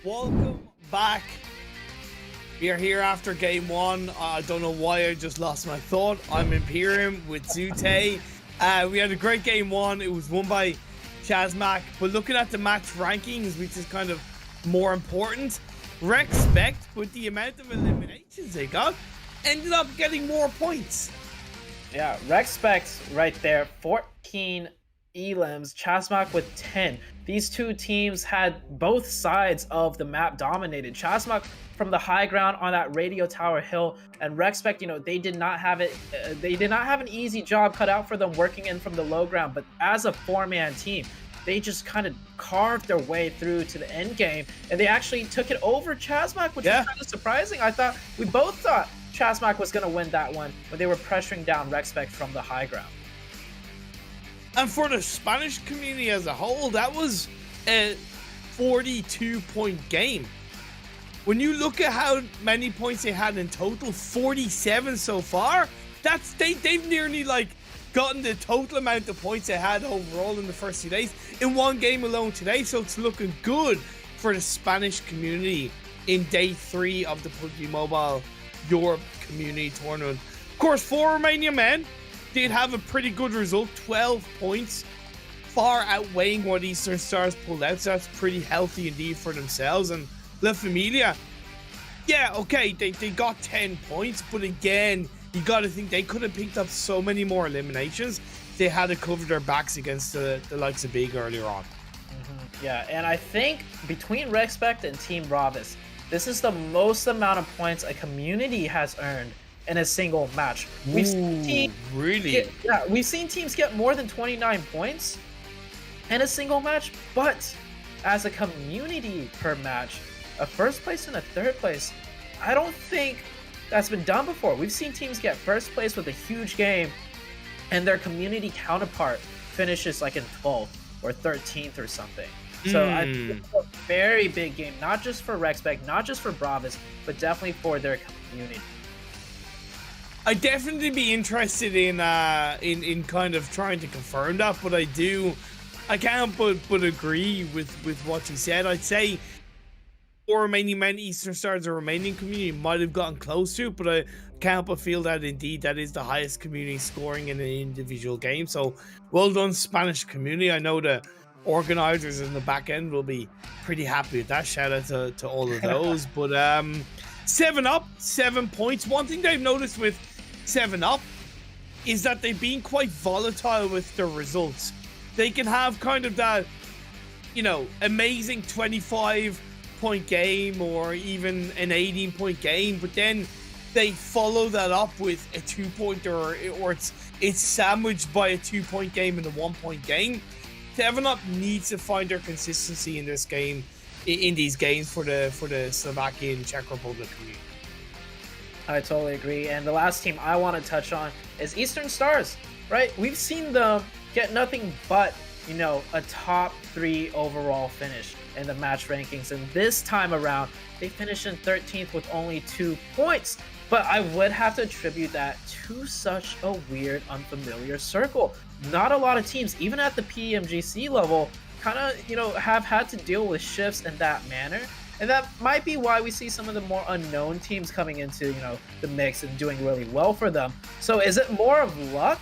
Welcome back. We are here after game one. I don't know why I just lost my thought. I'm Imperium with Zute. We had a great game one. It was won by Chazmac. But looking at the match rankings, which is kind of more important, REXPECT, with the amount of eliminations they got, ended up getting more points. Yeah, REXPECT right there, 14 elims, Chazmac with 10. These two teams had both sides of the map dominated. Chazmac from the high ground on that radio tower hill, and REXPECT, you know, they did not have it. They did not have an easy job cut out for them working in from the low ground. But as a four-man team, they just kind of carved their way through to the end game, and they actually took it over Chazmac, which was kind of surprising. We both thought Chazmac was going to win that one when they were pressuring down REXPECT from the high ground. And for the Spanish community as a whole, that was a 42-point game. When you look at how many points they had in total, 47 so far, they've nearly like gotten the total amount of points they had overall in the first 2 days in one game alone today. So it's looking good for the Spanish community in day 3 of the PUBG Mobile Europe Community Tournament. Of course, for Romanian men, did have a pretty good result, 12 points, far outweighing what Eastern Stars pulled out, so that's pretty healthy indeed for themselves. And La Familia, yeah, okay, they got 10 points, but again, you got to think they could have picked up so many more eliminations. They had to cover their backs against the likes of Big earlier on. Yeah, and I think between REXPECT and Team Ravis, this is the most amount of points a community has earned in a single match. We've seen teams get more than 29 points in a single match, but as a community per match, a first place and a third place, I don't think that's been done before. We've seen teams get first place with a huge game, and their community counterpart finishes like in 12th or 13th or something. So I think it's a very big game, not just for REXPECT, not just for Bravis, but definitely for their community. I'd definitely be interested in kind of trying to confirm that, but I can't but agree with what you said. I'd say for Romanian men, Eastern Stars, the Romanian community might have gotten close to it, but I can't but feel that indeed that is the highest community scoring in an individual game. So well done, Spanish community. I know the organizers in the back end will be pretty happy with that. Shout out to all of those. But 7UP, 7 points. One thing they've noticed with 7UP is that they've been quite volatile with their results. They can have kind of that, you know, amazing 25-point game or even an 18-point game, but then they follow that up with a 2-pointer or it's sandwiched by a 2-point game and a 1-point game. 7UP needs to find their consistency in this game, in these games for the Slovakian Czech Republic community. I totally agree. And the last team I want to touch on is Eastern Stars, right? We've seen them get nothing but, you know, a top 3 overall finish in the match rankings. And this time around, they finished in 13th with only 2 points. But I would have to attribute that to such a weird, unfamiliar circle. Not a lot of teams, even at the PMGC level, kind of, you know, have had to deal with shifts in that manner. And that might be why we see some of the more unknown teams coming into, you know, the mix and doing really well for them. So is it more of luck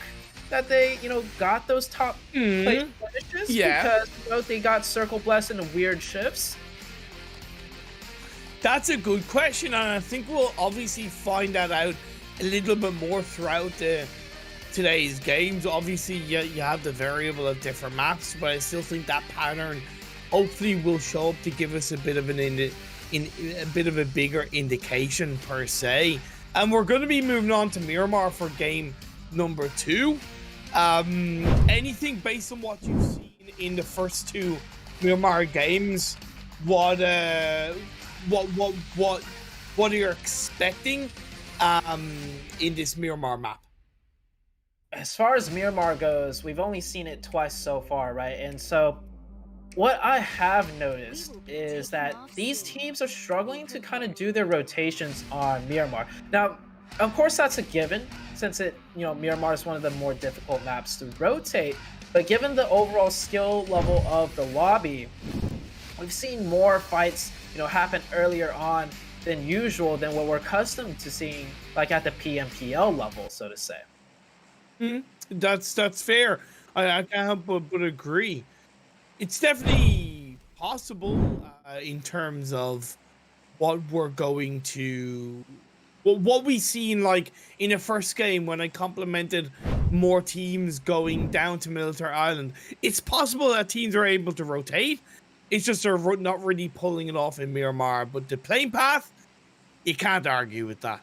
that they, you know, got those top place finishes? Yeah. Because, you know, they got circle blessed in weird shifts? That's a good question, and I think we'll obviously find that out a little bit more throughout today's games. Obviously, you have the variable of different maps, but I still think that pattern hopefully will show up to give us a bit of a bigger indication per se. And we're going to be moving on to Miramar for game number 2. Anything based on what you've seen in the first 2 Miramar games? What are you expecting in this Miramar map? As far as Miramar goes, we've only seen it twice so far, right? And so what I have noticed is that these teams are struggling to kind of do their rotations on Miramar. Now, of course, that's a given since Miramar is one of the more difficult maps to rotate. But given the overall skill level of the lobby, we've seen more fights happen earlier on than usual, than what we're accustomed to seeing, like at the PMPL level, so to say. That's fair. I can't help but agree. It's definitely possible in terms of what we're going to, what we seen like in the first game when I complimented more teams going down to Military Island. It's possible that teams are able to rotate. It's just they're not really pulling it off in Miramar. But the playing path, you can't argue with that.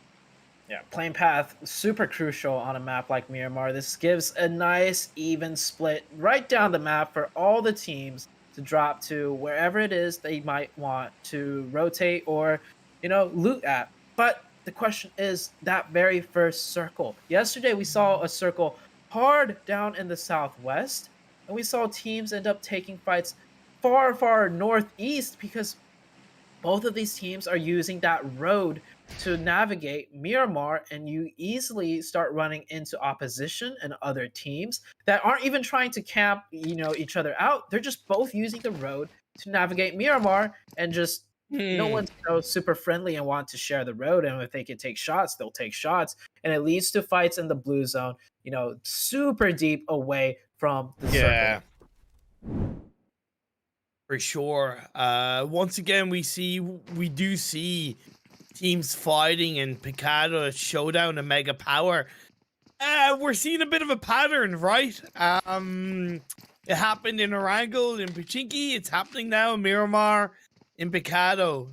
Yeah, playing path, super crucial on a map like Miramar. This gives a nice even split right down the map for all the teams to drop to wherever it is they might want to rotate or, loot at. But the question is that very first circle. Yesterday we saw a circle hard down in the southwest, and we saw teams end up taking fights far, far northeast because both of these teams are using that road to navigate Miramar, and you easily start running into opposition and other teams that aren't even trying to camp, each other out. They're just both using the road to navigate Miramar, and just no one's super friendly and want to share the road. And if they can take shots, they'll take shots, and it leads to fights in the blue zone, super deep away from the circle. For sure. Once again, we do see teams fighting in Picado, Showdown, and Mega Power. We're seeing a bit of a pattern, right? It happened in Erangel, in Pachinki. It's happening now in Miramar, in Picado.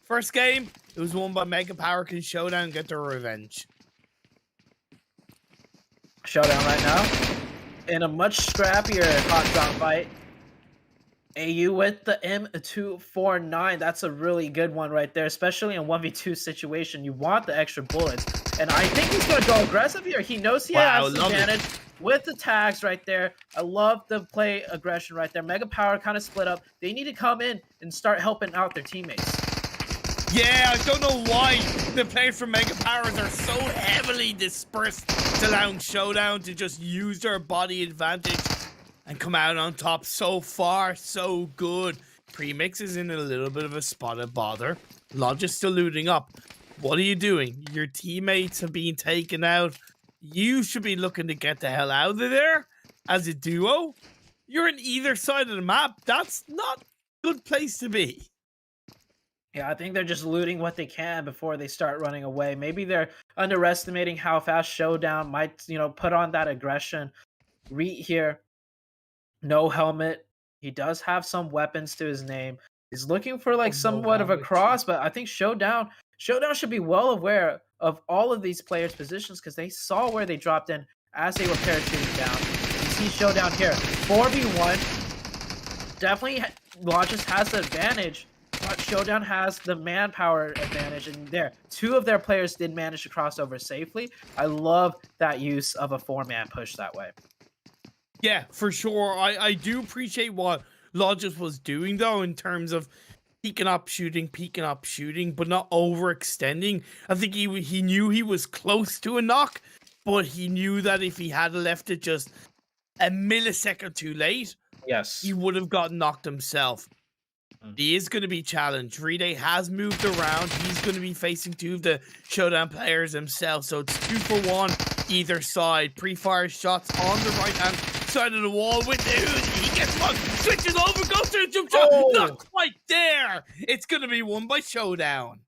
First game, it was won by Mega Power. Can Showdown get their revenge? Showdown right now in a much scrappier hot drop fight. AU with the M249. That's a really good one right there, especially in 1v2 situation. You want the extra bullets. And I think he's going to go aggressive here. He knows he has the advantage with the tags right there. I love the play aggression right there. Mega Power kind of split up. They need to come in and start helping out their teammates. Yeah, I don't know why the players from Mega Powers are so heavily dispersed to allow Showdown to just use their body advantage and come out on top. So far, so good. Premix is in a little bit of a spot of bother. Lodge is still looting up. What are you doing? Your teammates have been taken out. You should be looking to get the hell out of there as a duo. You're on either side of the map. That's not a good place to be. Yeah, I think they're just looting what they can before they start running away. Maybe they're underestimating how fast Showdown might, put on that aggression. Reet here, no helmet. He does have some weapons to his name. He's looking for like somewhat of a cross, but I think Showdown should be well aware of all of these players' positions because they saw where they dropped in as they were parachuting down. You see Showdown here, 4v1. Definitely Logis has the advantage, but Showdown has the manpower advantage, and two of their players did manage to cross over safely. I love that use of a 4-man push that way. Yeah, for sure. I do appreciate what Logis was doing, though, in terms of peeking up, shooting, but not overextending. I think he knew he was close to a knock, but he knew that if he had left it just a millisecond too late, yes, he would have gotten knocked himself. He is going to be challenged. Ride has moved around. He's going to be facing two of the Showdown players himself. So it's 2 for 1 either side. Pre-fire shots on the right-hand side of the wall with Uzi. He gets one, switches over, goes to the jump shot. Not quite there. It's going to be won by Showdown.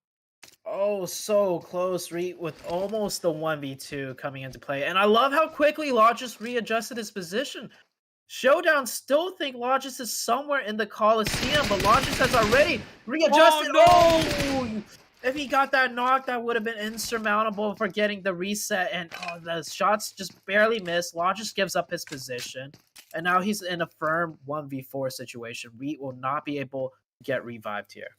Oh, so close, Reet, with almost the 1v2 coming into play. And I love how quickly Logis readjusted his position. Showdown still think Logis is somewhere in the Coliseum, but Logis has already readjusted. Oh, no! If he got that knock, that would have been insurmountable for getting the reset, and the shots just barely missed. Logis gives up his position, and now he's in a firm 1v4 situation. Reet will not be able to get revived here.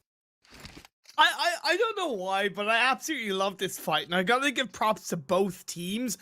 I don't know why, but I absolutely love this fight, and I gotta give props to both teams.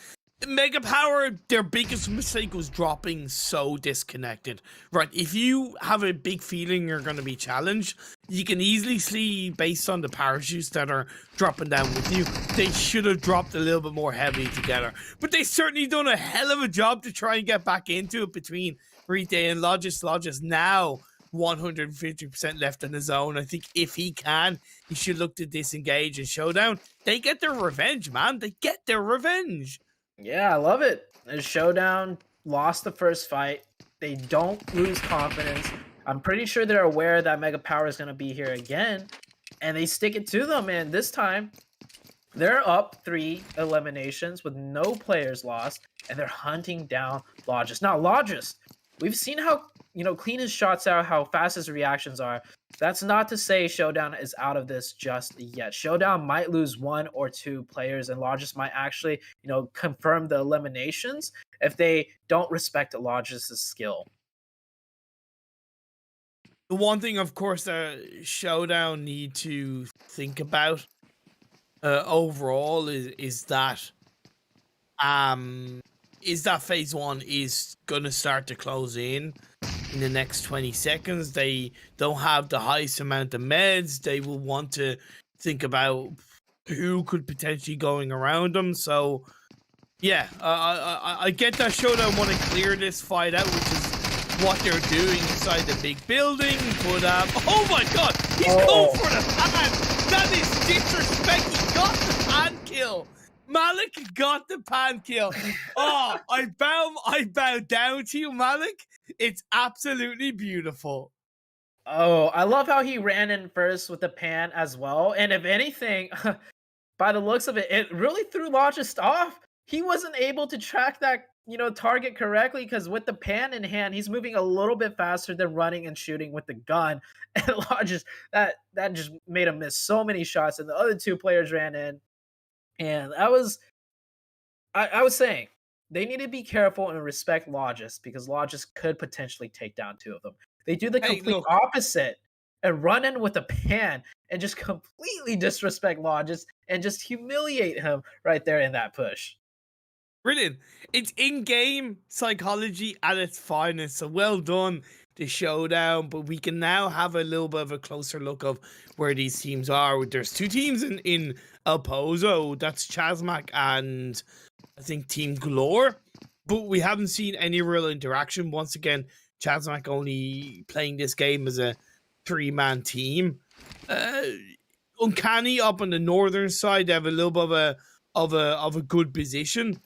Mega Power, their biggest mistake was dropping so disconnected. Right, if you have a big feeling you're going to be challenged, you can easily see, based on the parachutes that are dropping down with you, they should have dropped a little bit more heavily together. But they certainly done a hell of a job to try and get back into it between Rite and Logis. Logis now 150% left in the zone. I think if he can, he should look to disengage in Showdown. They get their revenge, man. They get their revenge. Yeah, I love it. Showdown lost the first fight. They don't lose confidence. I'm pretty sure they're aware that Mega Power is going to be here again, and they stick it to them. And this time, they're up 3 eliminations with no players lost, and they're hunting down Logis. Now, Logis, we've seen how clean his shots are, how fast his reactions are. That's not to say Showdown is out of this just yet. Showdown might lose 1 or 2 players, and Logis might actually, confirm the eliminations if they don't respect Logis' skill. The one thing, of course, Showdown need to think about overall is that phase 1 is gonna start to close in the next 20 seconds. They don't have the highest amount of meds. They will want to think about who could potentially going around them. So yeah, I get that Showdown want to clear this fight out, which is what they're doing inside the big building. But oh my god, he's going for the pan. That is disrespect. He got the pan kill. Malik got the pan kill. Oh, I bow down to you, Malik. It's absolutely beautiful. Oh, I love how he ran in first with the pan as well. And if anything, by the looks of it, it really threw Logis off. He wasn't able to track that, target correctly, because with the pan in hand, he's moving a little bit faster than running and shooting with the gun. And Logis, that just made him miss so many shots. And the other 2 players ran in. And I was saying, they need to be careful and respect Logis, because Logis could potentially take down 2 of them. They do the complete opposite and run in with a pan and just completely disrespect Logis and just humiliate him right there in that push. Brilliant. It's in-game psychology at its finest. So well done, the Showdown. But we can now have a little bit of a closer look of where these teams are. There's 2 teams in El Pozo. That's Chasmac and I think Team Galore. But we haven't seen any real interaction. Once again, Chasmac only playing this game as a 3-man team. Uncanny up on the northern side. They have a little bit of a good position.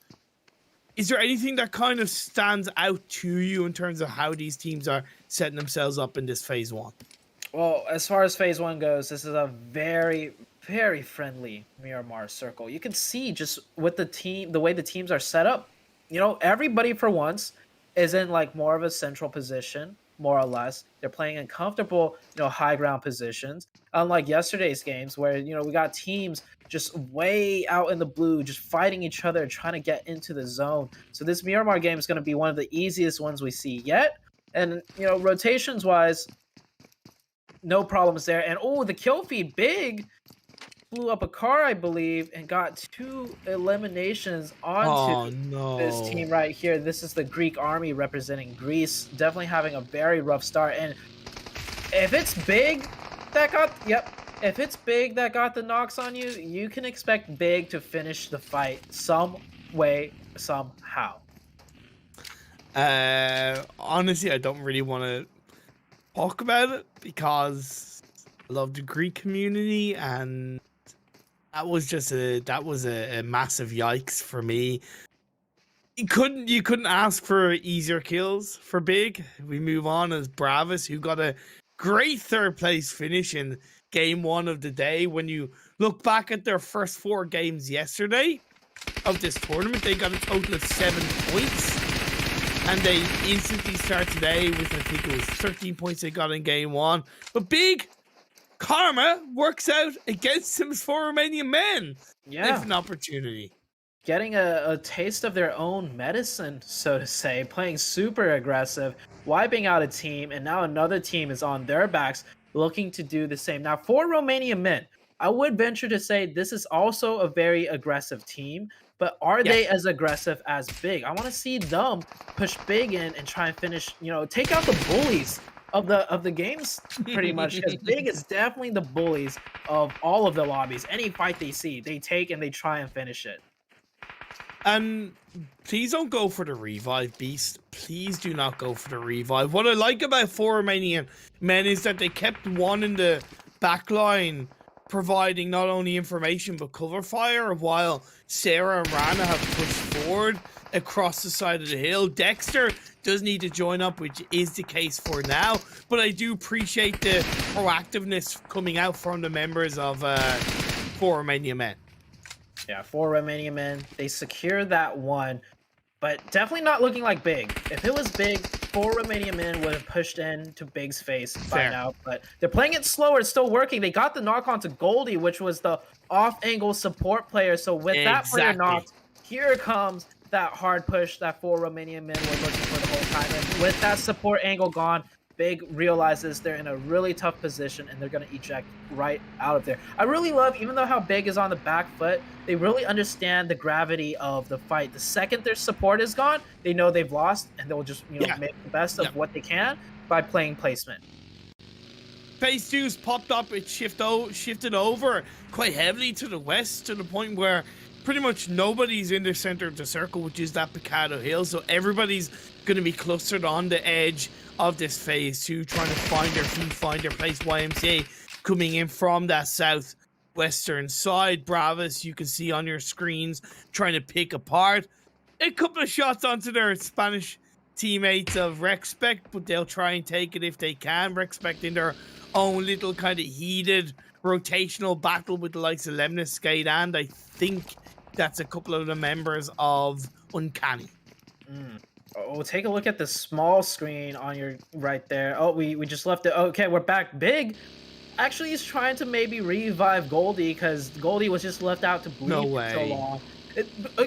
Is there anything that kind of stands out to you in terms of how these teams are setting themselves up in this phase 1? Well, as far as phase 1 goes, this is a very, very friendly Miramar circle. You can see just with the way the teams are set up, everybody for once is in like more of a central position, more or less. They're playing in comfortable, high ground positions. Unlike yesterday's games where, we got teams just way out in the blue, just fighting each other, trying to get into the zone. So this Miramar game is going to be one of the easiest ones we see yet. And, rotations-wise, no problems there. And, the kill feed, Big, blew up a car, I believe, and got 2 eliminations onto this team right here. This is the Greek army representing Greece. Definitely having a very rough start. And if it's Big that got... If it's Big that got the knocks on you, you can expect Big to finish the fight some way, somehow. Honestly, I don't really want to talk about it because I love the Greek community, and that was just a massive yikes for me. You couldn't ask for easier kills for Big. We move on as Bravas, who got a great 3rd place finish in game 1 of the day. When you look back at their first 4 games yesterday of this tournament, they got a total of 7 points, and they instantly start today with, I think it was 13 points they got in game 1. But Big karma works out against them for Romanian men. Yeah, if an opportunity. Getting a taste of their own medicine, so to say, playing super aggressive, wiping out a team, and now another team is on their backs looking to do the same. Now, for Romanian men, I would venture to say this is also a very aggressive team, but are they as aggressive as Big? I want to see them push Big in and try and finish, take out the bullies of the games, pretty much, because Big is definitely the bullies of all of the lobbies. Any fight they see, they take and they try and finish it. And please don't go for the revive, Beast. Please do not go for the revive. What I like about 4 Romanian men is that they kept one in the back line, providing not only information but cover fire, while Sarah and Rana have pushed forward across the side of the hill. Dexter does need to join up, which is the case for now, but I do appreciate the proactiveness coming out from the members of 4 Romanian men. Yeah, 4 Romanian men. They secure that one, but definitely not looking like Big. If it was Big, 4 Romanian men would have pushed into Big's face by now, but they're playing it slower. It's still working. They got the knock onto Goldie, which was the off-angle support player. So with that player knocked, here comes that hard push that 4 Romanian men were looking for the whole time. And with that support angle gone, Big realizes they're in a really tough position and they're going to eject right out of there. I really love, even though how Big is on the back foot, they really understand the gravity of the fight. The second their support is gone, they know they've lost and they'll just make the best of what they can by playing placement. Phase 2's popped up, it shifted over quite heavily to the west, to the point where pretty much nobody's in the center of the circle, which is that Picado Hill, so everybody's going to be clustered on the edge of this phase 2, trying to find their feet, find their place. YMCA coming in from that southwestern side. Bravas, you can see on your screens, trying to pick apart a couple of shots onto their Spanish teammates of REXPECT, but they'll try and take it if they can. REXPECT in their own little kind of heated rotational battle with the likes of Lemnis, Skate, and I think that's a couple of the members of Uncanny. Oh, take a look at the small screen on your right there. Oh, we just left it. Okay, we're back. Big actually is trying to maybe revive Goldie because Goldie was just left out to bleed for so long.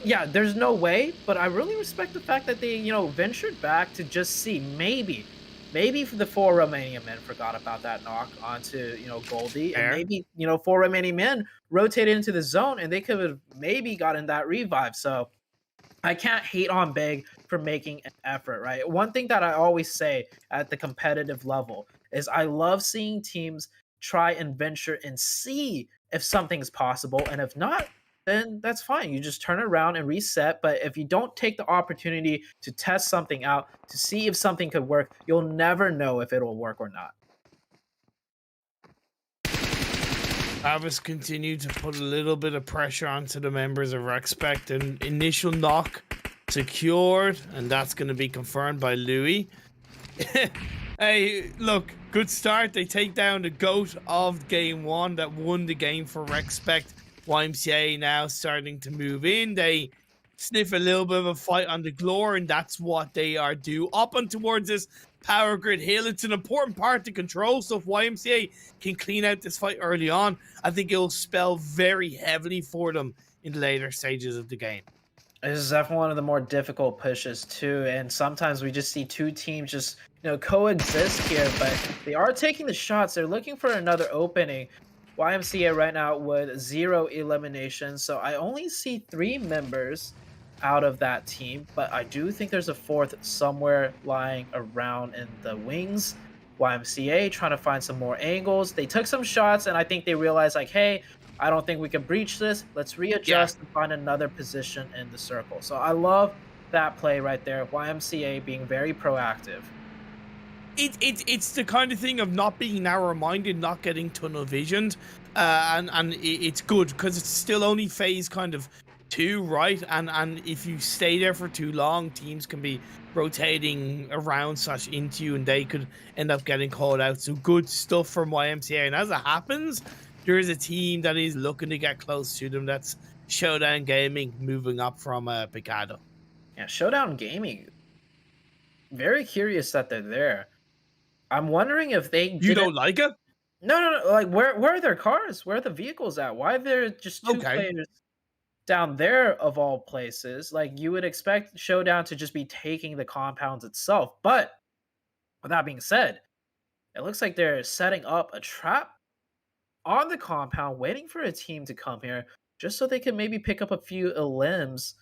Yeah, there's no way, but I really respect the fact that they, ventured back to just see maybe the 4 Romanian men forgot about that knock onto, Goldie, and maybe, 4 Romanian men rotated into the zone and they could have maybe gotten that revive. So I can't hate on Big for making an effort, right? One thing that I always say at the competitive level is I love seeing teams try and venture and see if something's possible, and if not, then that's fine. You just turn around and reset. But if you don't take the opportunity to test something out, to see if something could work, you'll never know if it'll work or not. Travis continued to put a little bit of pressure onto the members of REXPECT. An initial knock secured, and that's going to be confirmed by Louis. Hey, look, good start. They take down the GOAT of game 1 that won the game for REXPECT. YMCA now starting to move in. They sniff a little bit of a fight on the Glore, and that's what they are due. Up and towards this power grid hill. It's an important part to control, so if YMCA can clean out this fight early on, I think it'll spell very heavily for them in the later stages of the game. This is definitely one of the more difficult pushes too, and sometimes we just see two teams just coexist here, but they are taking the shots. They're looking for another opening. YMCA right now with 0 eliminations, so I only see 3 members out of that team, but I do think there's a 4th somewhere lying around in the wings. YMCA trying to find some more angles. They took some shots, and I think they realized, like, hey, I don't think we can breach this. Let's readjust and find another position in the circle. So I love that play right there. YMCA being very proactive. It's the kind of thing of not being narrow-minded, not getting tunnel visioned, and it's good because it's still only phase kind of 2, right? And if you stay there for too long, teams can be rotating around / into you, and they could end up getting called out. So good stuff from YMCA, and as it happens, there is a team that is looking to get close to them. That's Showdown Gaming, moving up from Picado. Yeah, Showdown Gaming. Very curious that they're there. I'm wondering if they You don't like it? No. Like, where are their cars? Where are the vehicles at? Why are there just 2 players down there of all places? Like, you would expect Showdown to just be taking the compounds itself. But with that being said, it looks like they're setting up a trap on the compound, waiting for a team to come here just so they can maybe pick up a few limbs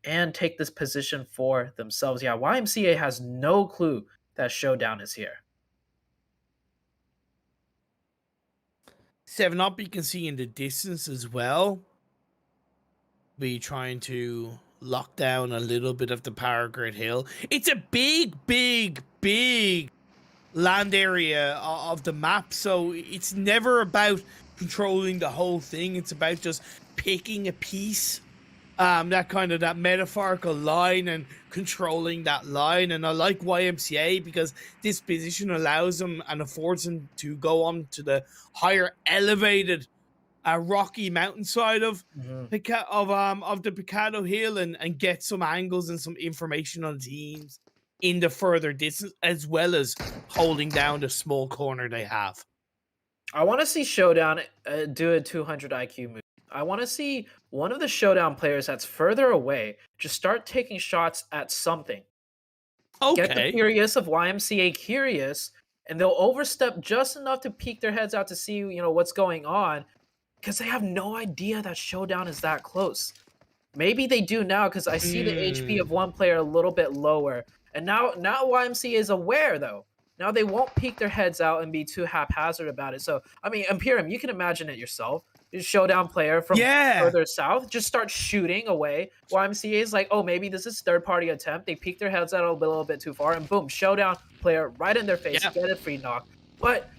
and take this position for themselves. Yeah, YMCA has no clue that Showdown is here. 7 Up, you can see in the distance as well. Be trying to lock down a little bit of the Power Grid Hill. It's a big, big, big land area of the map, so it's never about controlling the whole thing. It's about just picking a piece, that metaphorical line, and controlling that line. And I like YMCA because this position allows them and affords them to go on to the higher elevated rocky mountainside of the Picado Hill and get some angles and some information on teams in the further distance, as well as holding down the small corner they have. I want to see Showdown do a 200 IQ move. I want to see one of the Showdown players that's further away just start taking shots at something. Okay. Get the Curious of YMCA curious, and they'll overstep just enough to peek their heads out to see, what's going on, because they have no idea that Showdown is that close. Maybe they do now, because I see the HP of one player a little bit lower. And now YMCA is aware, though. Now they won't peek their heads out and be too haphazard about it. So, I mean, Imperium, you can imagine it yourself. Showdown player from further south just start shooting away. YMCA is like, oh, maybe this is third-party attempt. They peek their heads out a little bit too far, and boom, Showdown player right in their face, get a free knock. But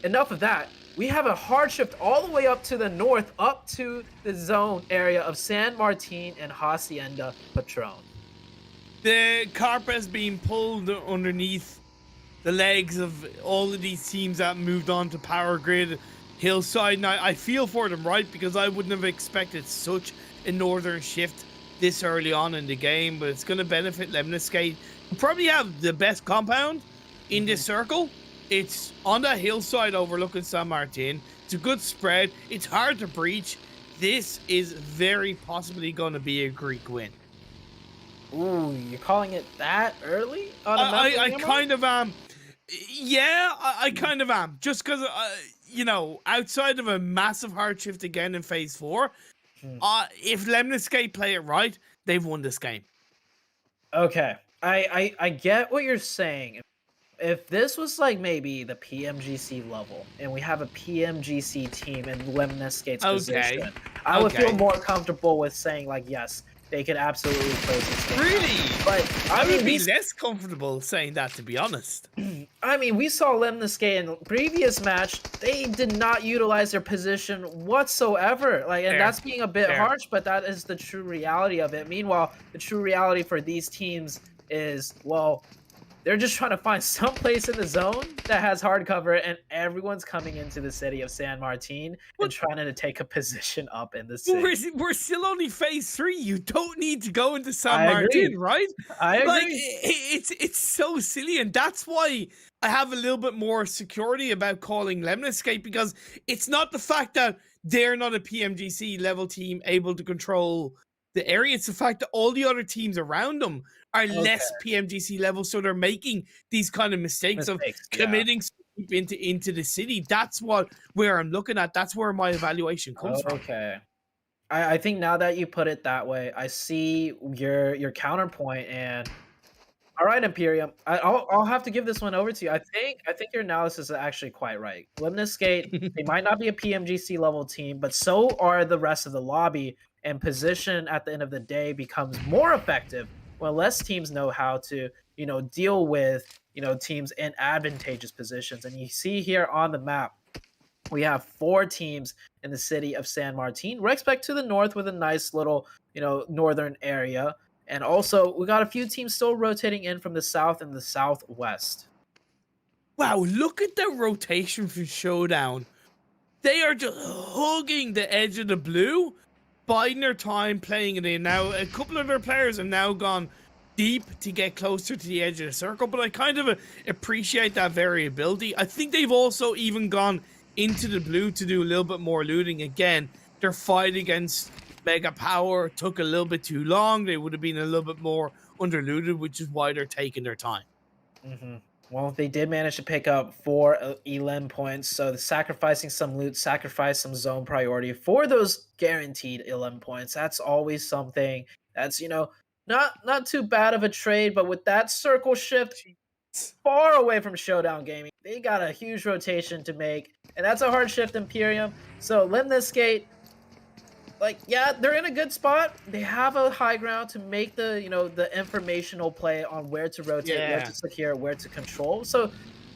enough of that. We have a hard shift all the way up to the north, up to the zone area of San Martin and Hacienda Patron. The carpet's being pulled underneath the legs of all of these teams that moved on to Power Grid Hillside. And I feel for them, right? Because I wouldn't have expected such a northern shift this early on in the game, but it's going to benefit Lemniscate, who probably have the best compound in this circle. It's on that hillside overlooking San Martin. It's a good spread. It's hard to breach. This is very possibly going to be a Greek win. Ooh, you're calling it that early? I kind of am. Yeah, I kind of am. Just because, outside of a massive hard shift again in Phase 4, if Lemniscate play it right, they've won this game. Okay. I get what you're saying. If this was like maybe the PMGC level, and we have a PMGC team in Lemniscate's position, I would feel more comfortable with saying like, yes, they could absolutely close this game. Really? But I would be less comfortable saying that, to be honest. I mean, we saw Lemniscate in the previous match. They did not utilize their position whatsoever. And that's being a bit harsh, but that is the true reality of it. Meanwhile, the true reality for these teams is, well, they're just trying to find some place in the zone that has hard cover, and everyone's coming into the city of San Martin and trying to take a position up in the city. We're still only Phase 3. You don't need to go into San Martin, right? I agree. Like, it's so silly, and that's why I have a little bit more security about calling Lemniscate, because it's not the fact that they're not a PMGC level team able to control the area. It's the fact that all the other teams around them are less PMGC level, so they're making these kind of mistakes of committing into the city. That's where I'm looking at. That's where my evaluation comes from. Okay. I think now that you put it that way, I see your counterpoint. And all right, Imperium, I'll have to give this one over to you. I think your analysis is actually quite right. Lemniscate, they might not be a PMGC level team, but so are the rest of the lobby. And position at the end of the day becomes more effective when less teams know how to, deal with, teams in advantageous positions. And you see here on the map, we have 4 teams in the city of San Martin. Rexpect to the north with a nice little, northern area. And also, we got a few teams still rotating in from the south and the southwest. Wow, look at the rotation for Showdown. They are just hugging the edge of the blue, biding their time playing it in. Now, a couple of their players have now gone deep to get closer to the edge of the circle, but I kind of appreciate that variability. I think they've also even gone into the blue to do a little bit more looting. Again, their fight against Mega Power took a little bit too long. They would have been a little bit more underlooted, which is why they're taking their time. Well, they did manage to pick up 4 ELEM points, so sacrificing some loot, sacrifice some zone priority for those guaranteed ELEM points. That's always something that's, not too bad of a trade, but with that circle shift far away from Showdown Gaming, they got a huge rotation to make, and that's a hard shift, Imperium. So Lemniscate, like, yeah, they're in a good spot. They have a high ground to make the, the informational play on where to rotate, where Yeah. to secure, where to control. So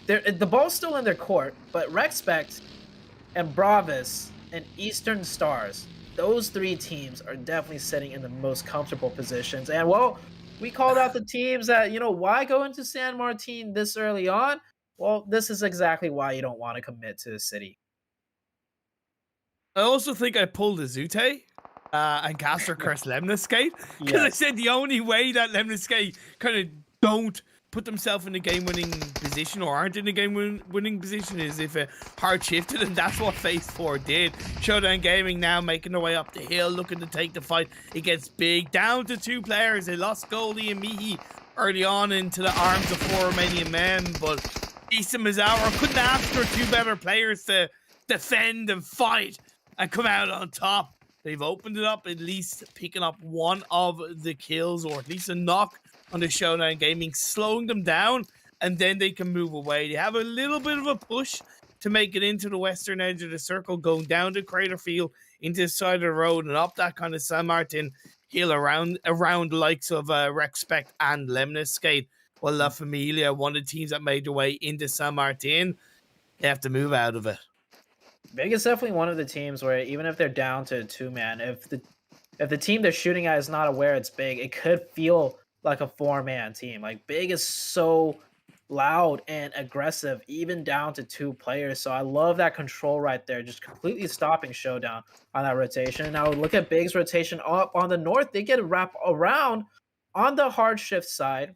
the ball's still in their court, but Respect and Bravas and Eastern Stars, those three teams are definitely sitting in the most comfortable positions. And well, we called out the teams that, why go into San Martin this early on? Well, this is exactly why you don't want to commit to the city. I also think I pulled a Zute and Caster Curse Lemniscate, because I said the only way that Lemniscate kind of don't put themselves in a game-winning position or aren't in a game-winning position is if it hard shifted, and that's what Phase 4 did. Showdown Gaming now making their way up the hill, looking to take the fight. It gets big, down to 2 players. They lost Goldie and Mihi early on into the arms of 4 Romanian men, but Issa Mazawa couldn't ask for 2 better players to defend and fight and come out on top. They've opened it up, at least picking up one of the kills, or at least a knock on the Showdown Gaming, slowing them down, and then they can move away. They have a little bit of a push to make it into the western edge of the circle, going down the Crater Field into the side of the road and up that kind of San Martin hill around the likes of Respect and Lemniscate. Well, La Familia, one of the teams that made their way into San Martin, they have to move out of it. Big is definitely one of the teams where even if they're down to a 2-man, if the team they're shooting at is not aware it's Big, it could feel like a 4-man team. Like, Big is so loud and aggressive, even down to 2 players. So I love that control right there, just completely stopping Showdown on that rotation. And now look at Big's rotation up on the north. They get a wrap around on the hard shift side.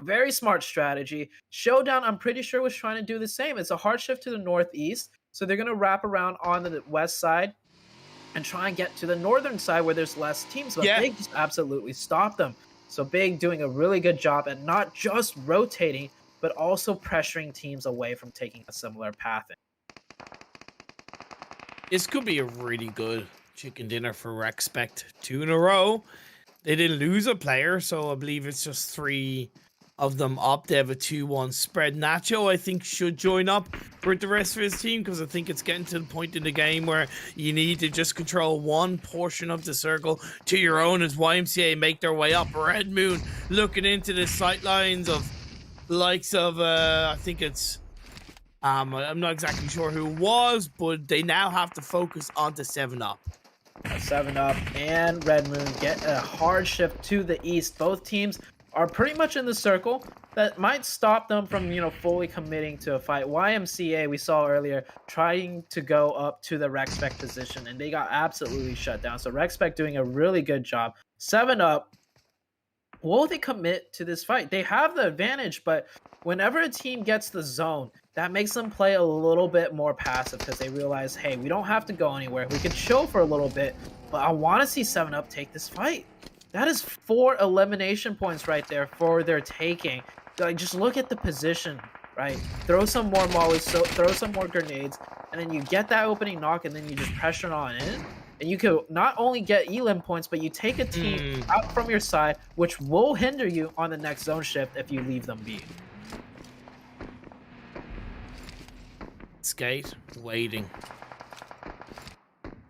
Very smart strategy. Showdown, I'm pretty sure, was trying to do the same. It's a hard shift to the northeast. So they're going to wrap around on the west side and try and get to the northern side where there's less teams. But Big just absolutely stopped them. So Big doing a really good job at not just rotating, but also pressuring teams away from taking a similar path. This could be a really good chicken dinner for Respect. 2 in a row. They didn't lose a player, so I believe it's just 3 of them up. They have a 2-1 spread. Nacho, I think, should join up with the rest of his team, because I think it's getting to the point in the game where you need to just control one portion of the circle to your own as YMCA make their way up. Red Moon looking into the sight lines of the likes of, I think it's, I'm not exactly sure who it was, but they now have to focus on the 7-Up. 7-Up and Red Moon get a hard shift to the east. Both teams are pretty much in the circle. That might stop them from, fully committing to a fight. YMCA, we saw earlier, trying to go up to the Respect position, and they got absolutely shut down. So Respect doing a really good job. 7-Up, will they commit to this fight? They have the advantage, but whenever a team gets the zone, that makes them play a little bit more passive, because they realize, hey, we don't have to go anywhere. We can chill for a little bit, but I want to see 7-Up take this fight. That is 4 elimination points right there for their taking. Like, just look at the position, right? Throw some more mollies, throw some more grenades, and then you get that opening knock, and then you just pressure on in. And you can not only get elim points, but you take a team out from your side, which will hinder you on the next zone shift if you leave them be. Skate, waiting.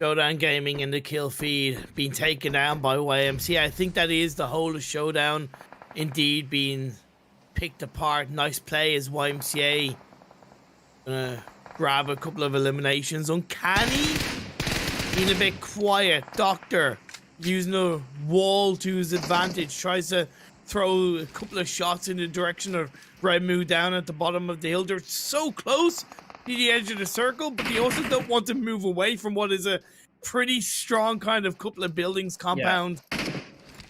Showdown Gaming in the kill feed being taken down by YMCA. I think that is the whole of Showdown indeed being picked apart. Nice play as YMCA grab a couple of eliminations. Uncanny being a bit quiet. Doctor using a wall to his advantage, tries to throw a couple of shots in the direction of Red Moon down at the bottom of the hill. They're so close to the edge of the circle, but they also don't want to move away from what is a pretty strong kind of couple of buildings compound.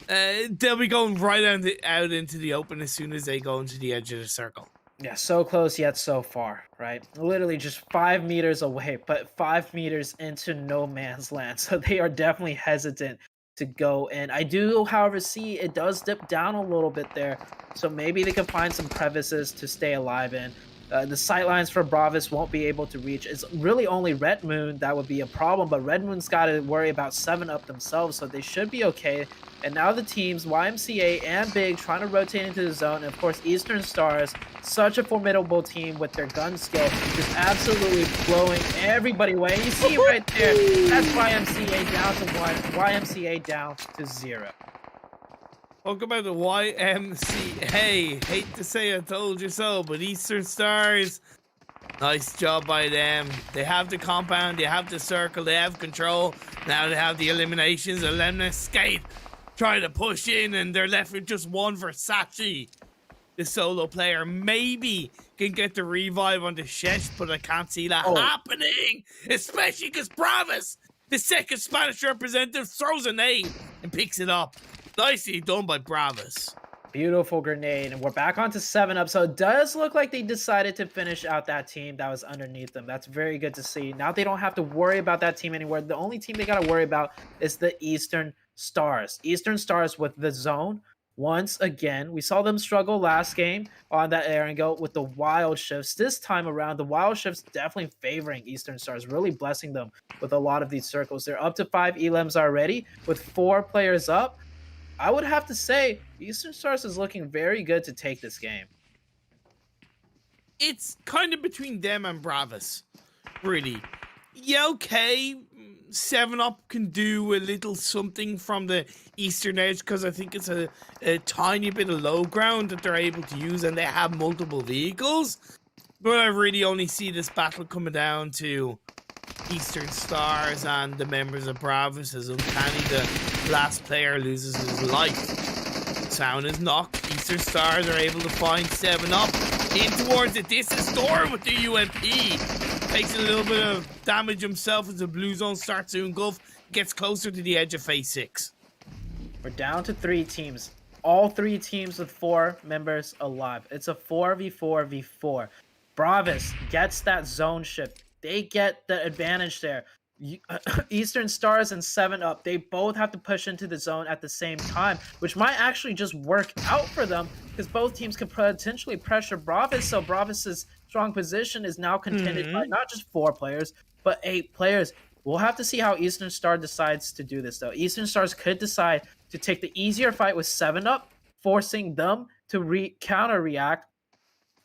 They'll be going right out into the open as soon as they go into the edge of the circle. Yeah, so close yet so far, right? Literally just 5 meters away, but 5 meters into no man's land. So they are definitely hesitant to go in. I do, however, see it does dip down a little bit there. So maybe they can find some crevices to stay alive in. The sightlines for Bravos won't be able to reach. It's really only Red Moon that would be a problem, but Red Moon's got to worry about 7-up themselves, so they should be okay. And now the teams, YMCA and Big, trying to rotate into the zone. And of course, Eastern Stars, such a formidable team with their gun skill, just absolutely blowing everybody away. You see right there, that's YMCA down to 1, YMCA down to 0. Talk about the YMCA. Hate to say I told you so, but Eastern Stars, nice job by them. They have the compound, they have the circle, they have control. Now they have the eliminations. Lemna Skate trying to push in, and they're left with just one Versace. The solo player maybe can get the revive on the Shesh, but I can't see that happening. Especially because Bravos, the second Spanish representative, throws a nade and picks it up. Nicely done by Bravos. Beautiful grenade, and we're back onto 7-up. So it does look like they decided to finish out that team that was underneath them. That's very good to see. Now they don't have to worry about that team anymore. The only team they got to worry about is the Eastern Stars. Eastern Stars with the zone. Once again, we saw them struggle last game on that air and go with the wild shifts. This time around, the wild shifts definitely favoring Eastern Stars, really blessing them with a lot of these circles. They're up to 5 elims already with 4 players up. I would have to say Eastern Stars is looking very good to take this game. It's kind of between them and Bravos, really. Yeah, okay, 7-up can do a little something from the eastern edge because I think it's a tiny bit of low ground that they're able to use, and they have multiple vehicles. But I really only see this battle coming down to Eastern Stars and the members of Bravos, as uncanny the last player loses his life. Sound is knocked. Eastern Stars are able to find 7-up in towards it. This is Storm with the UMP. Takes a little bit of damage himself as the blue zone starts to engulf. Gets closer to the edge of phase 6. We're down to 3 teams. All 3 teams with 4 members alive. It's a 4v4v4. Bravos gets that zone shift. They get the advantage there. Eastern Stars and 7-up, they both have to push into the zone at the same time, which might actually just work out for them because both teams could potentially pressure Bravos. So Bravos's strong position is now contended by not just 4 players, but 8 players. We'll have to see how Eastern Star decides to do this, though. Eastern Stars could decide to take the easier fight with 7-up, forcing them to counter-react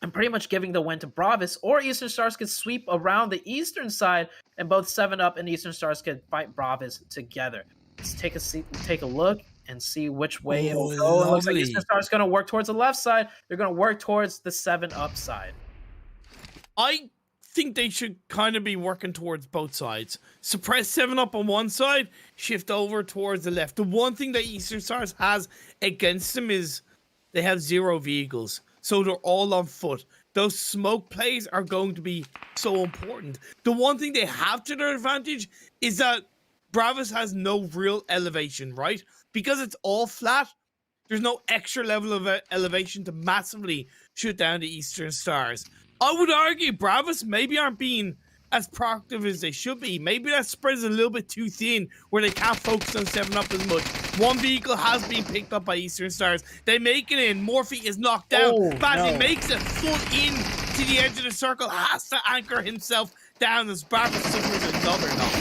and pretty much giving the win to Bravos, or Eastern Stars could sweep around the eastern side and both 7-up and Eastern Stars could fight Bravos together. Let's take a look and see which way it'll go. It looks like Eastern Stars going to work towards the left side. They're going to work towards the 7-up side. I think they should kind of be working towards both sides. Suppress 7-up on one side, shift over towards the left. The one thing that Eastern Stars has against them is they have 0 vehicles. So they're all on foot. Those smoke plays are going to be so important. The one thing they have to their advantage is that Bravos has no real elevation, right? Because it's all flat, there's no extra level of elevation to massively shoot down the Eastern Stars. I would argue Bravos maybe aren't being as proactive as they should be. Maybe that spread is a little bit too thin where they can't focus on 7-up as much. One vehicle has been picked up by Eastern Stars. They make it in. Morphe is knocked down. Bazzi makes it full in to the edge of the circle. Has to anchor himself down as Bravos suffers another knock.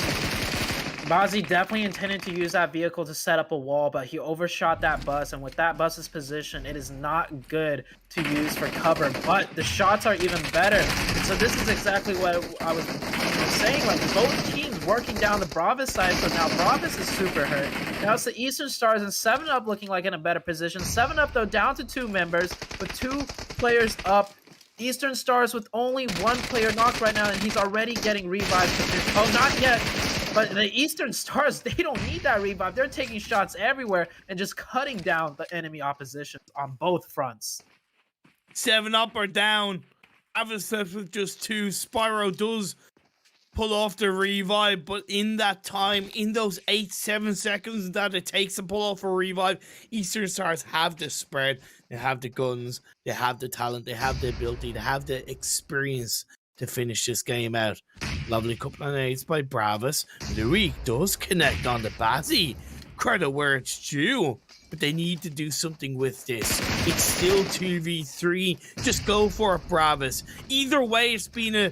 Bazzi definitely intended to use that vehicle to set up a wall, but he overshot that bus, and with that bus's position, it is not good to use for cover, but the shots are even better. So this is exactly what I was saying, like both teams working down the Bravos side, so now Bravos is super hurt. Now it's the Eastern Stars and 7-up looking like in a better position. 7-up though down to 2 members with 2 players up. Eastern Stars with only 1 player knocked right now, and he's already getting revived. Oh, not yet. But the Eastern Stars, they don't need that revive. They're taking shots everywhere and just cutting down the enemy opposition on both fronts. 7-up are down. Bravos with just 2. Spyro does pull off the revive, but in that time, in those 8-7 seconds that it takes to pull off a revive, Eastern Stars have the spread. They have the guns. They have the talent. They have the ability. They have the experience to finish this game out. Lovely couple of nades by Bravos. Louis does connect on the Bazzi. Credit where it's due. but they need to do something with this. It's still 2v3. Just go for it, Bravos. Either way, it's been a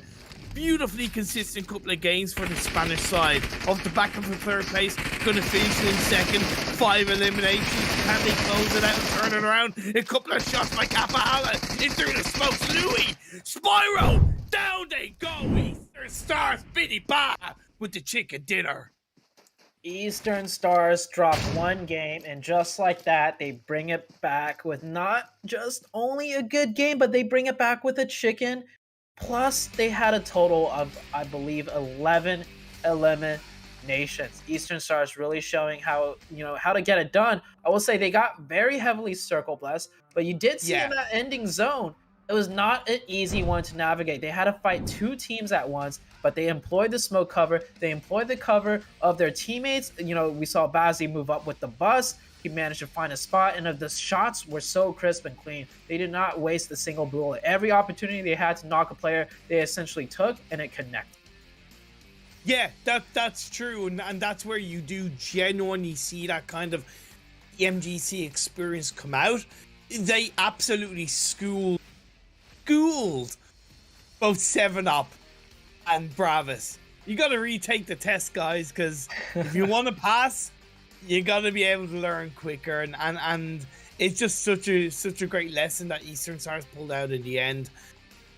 beautifully consistent couple of games for the Spanish side. Off the back of a third place, going to finish in second. 5 eliminations. Can they close it out and turn it around? A couple of shots by Capahala in through the smokes. Louis, Spyro, down they go. Eastern Stars, Biddy Ba with the chicken dinner. Eastern Stars drop one game, and just like that, they bring it back with not just only a good game, but they bring it back with a chicken. Plus, they had a total of, I believe, 11 eliminations. Eastern Stars really showing how, how to get it done. I will say they got very heavily circle blessed, but you did see in that ending zone, it was not an easy one to navigate. They had to fight 2 teams at once, but they employed the smoke cover. They employed the cover of their teammates. We saw Bazzi move up with the bus. He managed to find a spot, and the shots were so crisp and clean. They did not waste a single bullet. Every opportunity they had to knock a player, they essentially took, and it connected. Yeah, that's true, and that's where you do genuinely see that kind of MGC experience come out. They absolutely schooled both 7UP and Bravos. You got to retake the test, guys, because if you want to pass, you got to be able to learn quicker, and it's just such a great lesson that Eastern Stars pulled out in the end.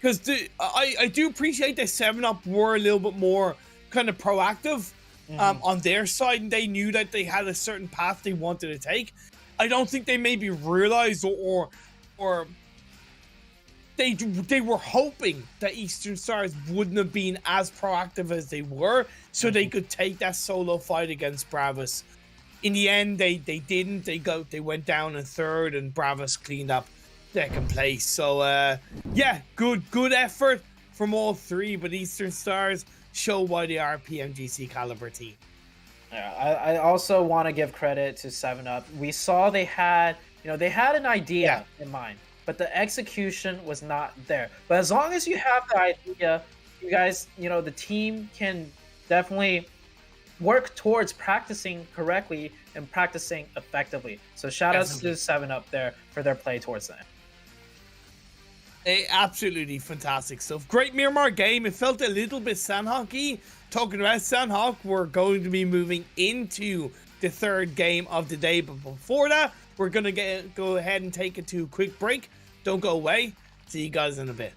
Because I do appreciate that 7UP were a little bit more kind of proactive on their side, and they knew that they had a certain path they wanted to take. I don't think they maybe realized or they were hoping that Eastern Stars wouldn't have been as proactive as they were, so they could take that solo fight against Bravos. In the end, they didn't. They went down in third, and Bravos cleaned up second place. So yeah, good effort from all three. But Eastern Stars show why they are a PMGC caliber team. Yeah, I also want to give credit to 7UP. We saw they had an idea in mind, but the execution was not there. But as long as you have the idea, you guys, the team can definitely work towards practicing correctly and practicing effectively. So shout outs to 7UP there for their play towards that. Absolutely fantastic stuff. Great Miramar game. It felt a little bit Sanhok-y. Talking about Sanhok, we're going to be moving into the third game of the day. But before that, we're going to go ahead and take it to a quick break. Don't go away. See you guys in a bit.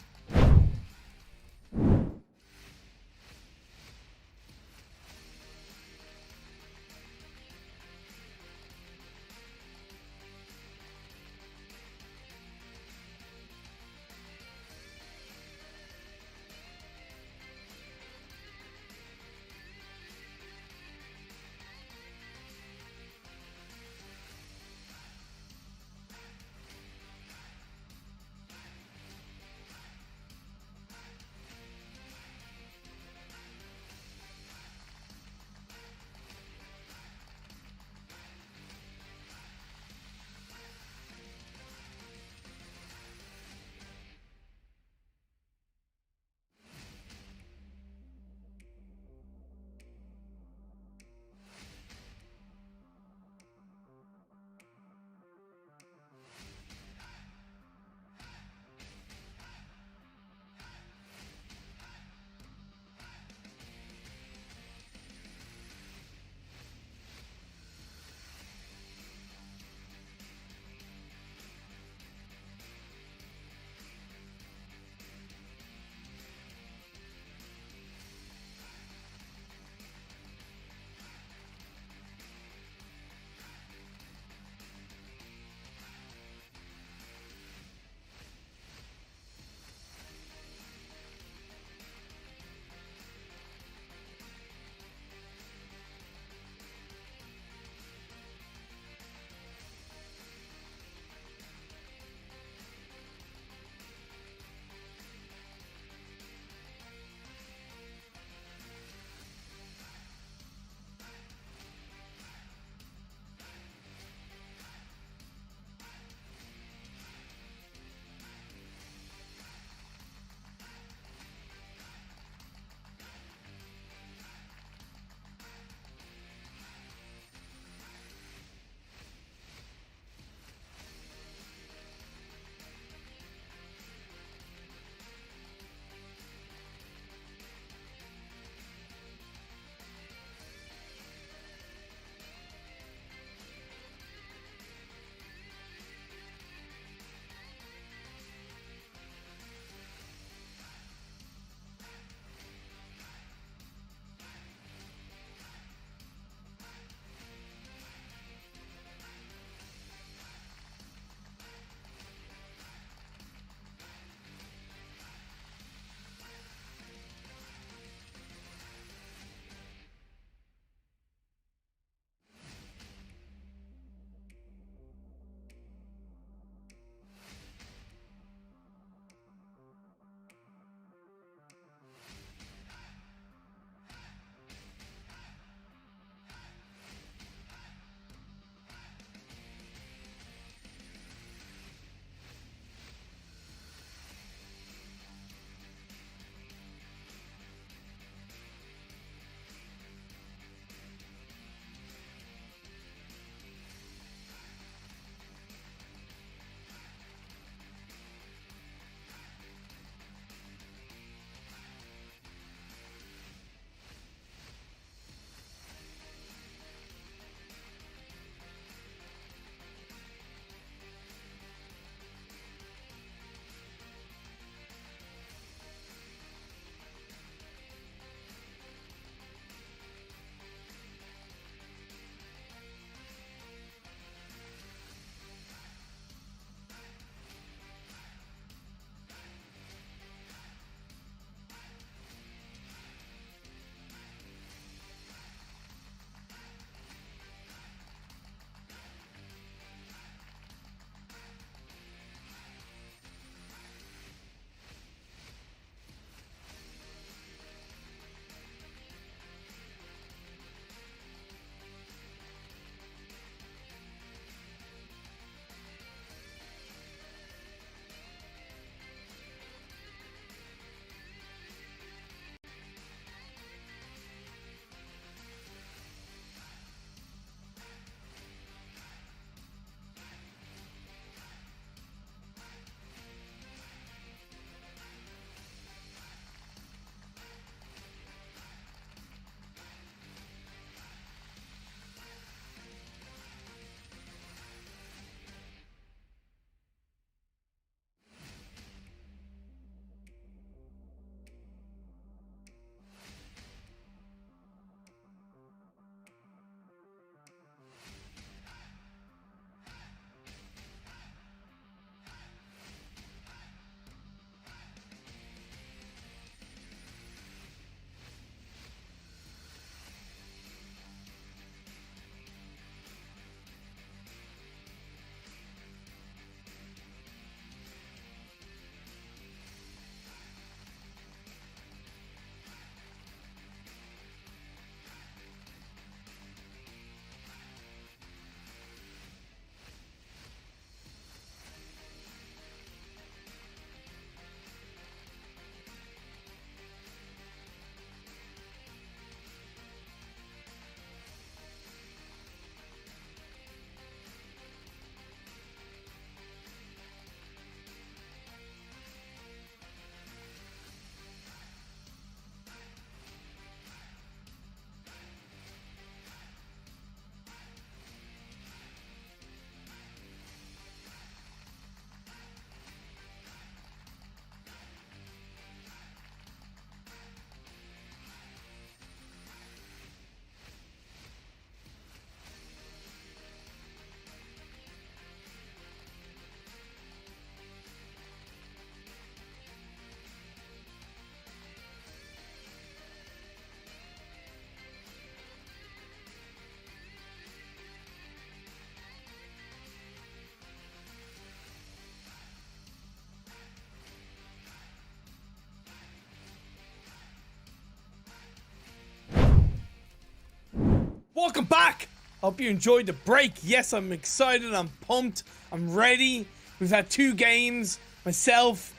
Welcome back! Hope you enjoyed the break. Yes, I'm excited, I'm pumped, I'm ready. We've had 2 games, myself,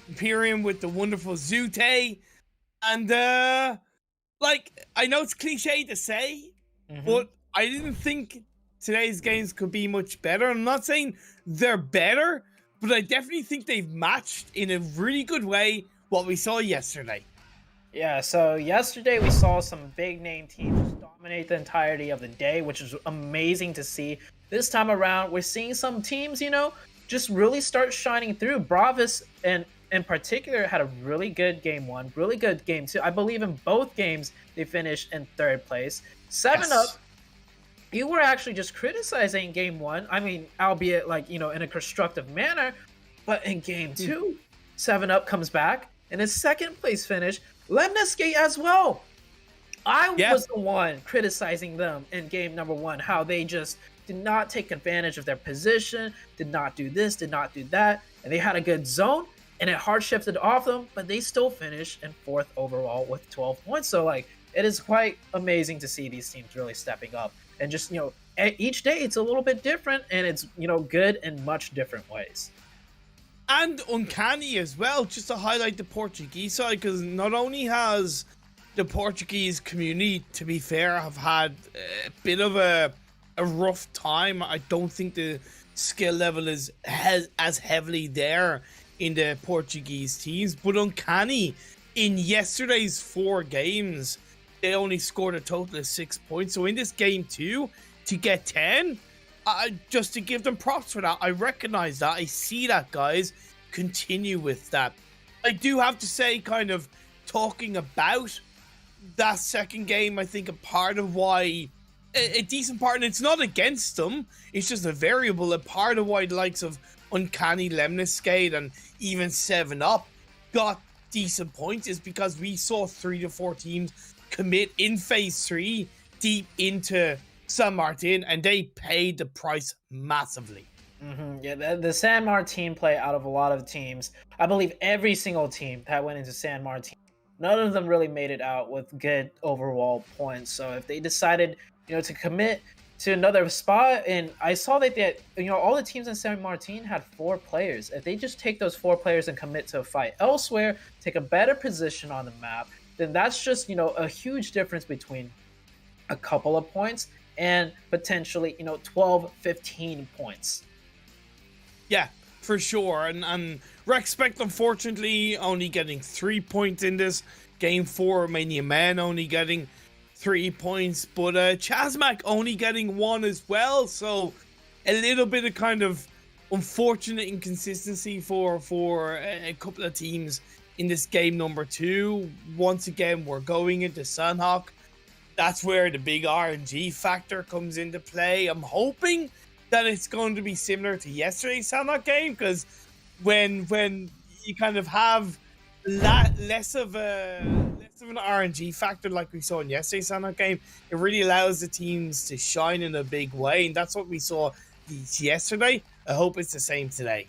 Imperium with the wonderful Zute, and like, I know it's cliche to say, but I didn't think today's games could be much better. I'm not saying they're better, but I definitely think they've matched in a really good way what we saw yesterday. Yeah, so yesterday we saw some big name teams dominate the entirety of the day, which is amazing to see. This time around, we're seeing some teams, you know, just really start shining through. Bravis, and in particular, had a really good game 1, really good game 2. I believe in both games they finished in 3rd place. 7UP, you were actually just criticizing game 1. I mean, albeit like, you know, in a constructive manner, but in game 2, 7UP comes back and his 2nd place finish. Lemniscate as well. I was the one criticizing them in game number 1, how they just did not take advantage of their position, did not do this, did not do that, and they had a good zone, and it hard shifted off them, but they still finished in 4th overall with 12 points. So like, it is quite amazing to see these teams really stepping up, and just, you know, each day it's a little bit different, and it's, you know, good in much different ways. And uncanny as well, just to highlight the Portuguese side, because not only has the Portuguese community, to be fair, have had a bit of a rough time. I don't think the skill level is as heavily there in the Portuguese teams, but uncanny, in yesterday's 4 games, they only scored a total of 6 points. So in this game 2, to get 10, just to give them props for that. I recognize that. I see that, guys. Continue with that. I do have to say, kind of talking about that 2nd game, I think a part of why, a decent part, and it's not against them, it's just a variable, a part of why the likes of Uncanny, Lemniscate, and even 7UP got decent points is because we saw 3 to 4 teams commit in phase 3 deep into San Martin, and they paid the price massively. Yeah, the San Martin play, out of a lot of teams, I believe every single team that went into San Martin, none of them really made it out with good overall points. So if they decided, you know, to commit to another spot, and I saw that they, you know, all the teams in San Martin had 4 players. If they just take those 4 players and commit to a fight elsewhere, take a better position on the map, then that's just, you know, a huge difference between a couple of points and potentially, you know, 12, 15 points. Yeah, for sure. And Respect, unfortunately, only getting 3 points in this game 4. Romania Men only getting 3 points, but Chasmac only getting 1 as well. So a little bit of kind of unfortunate inconsistency for a couple of teams in this game number 2. Once again, we're going into Sunhawk. That's where the big RNG factor comes into play. I'm hoping that it's going to be similar to yesterday's Sunhawk game, because when you kind of have less of an RNG factor like we saw in yesterday's Sunhawk game, it really allows the teams to shine in a big way, and that's what we saw yesterday. I hope it's the same today.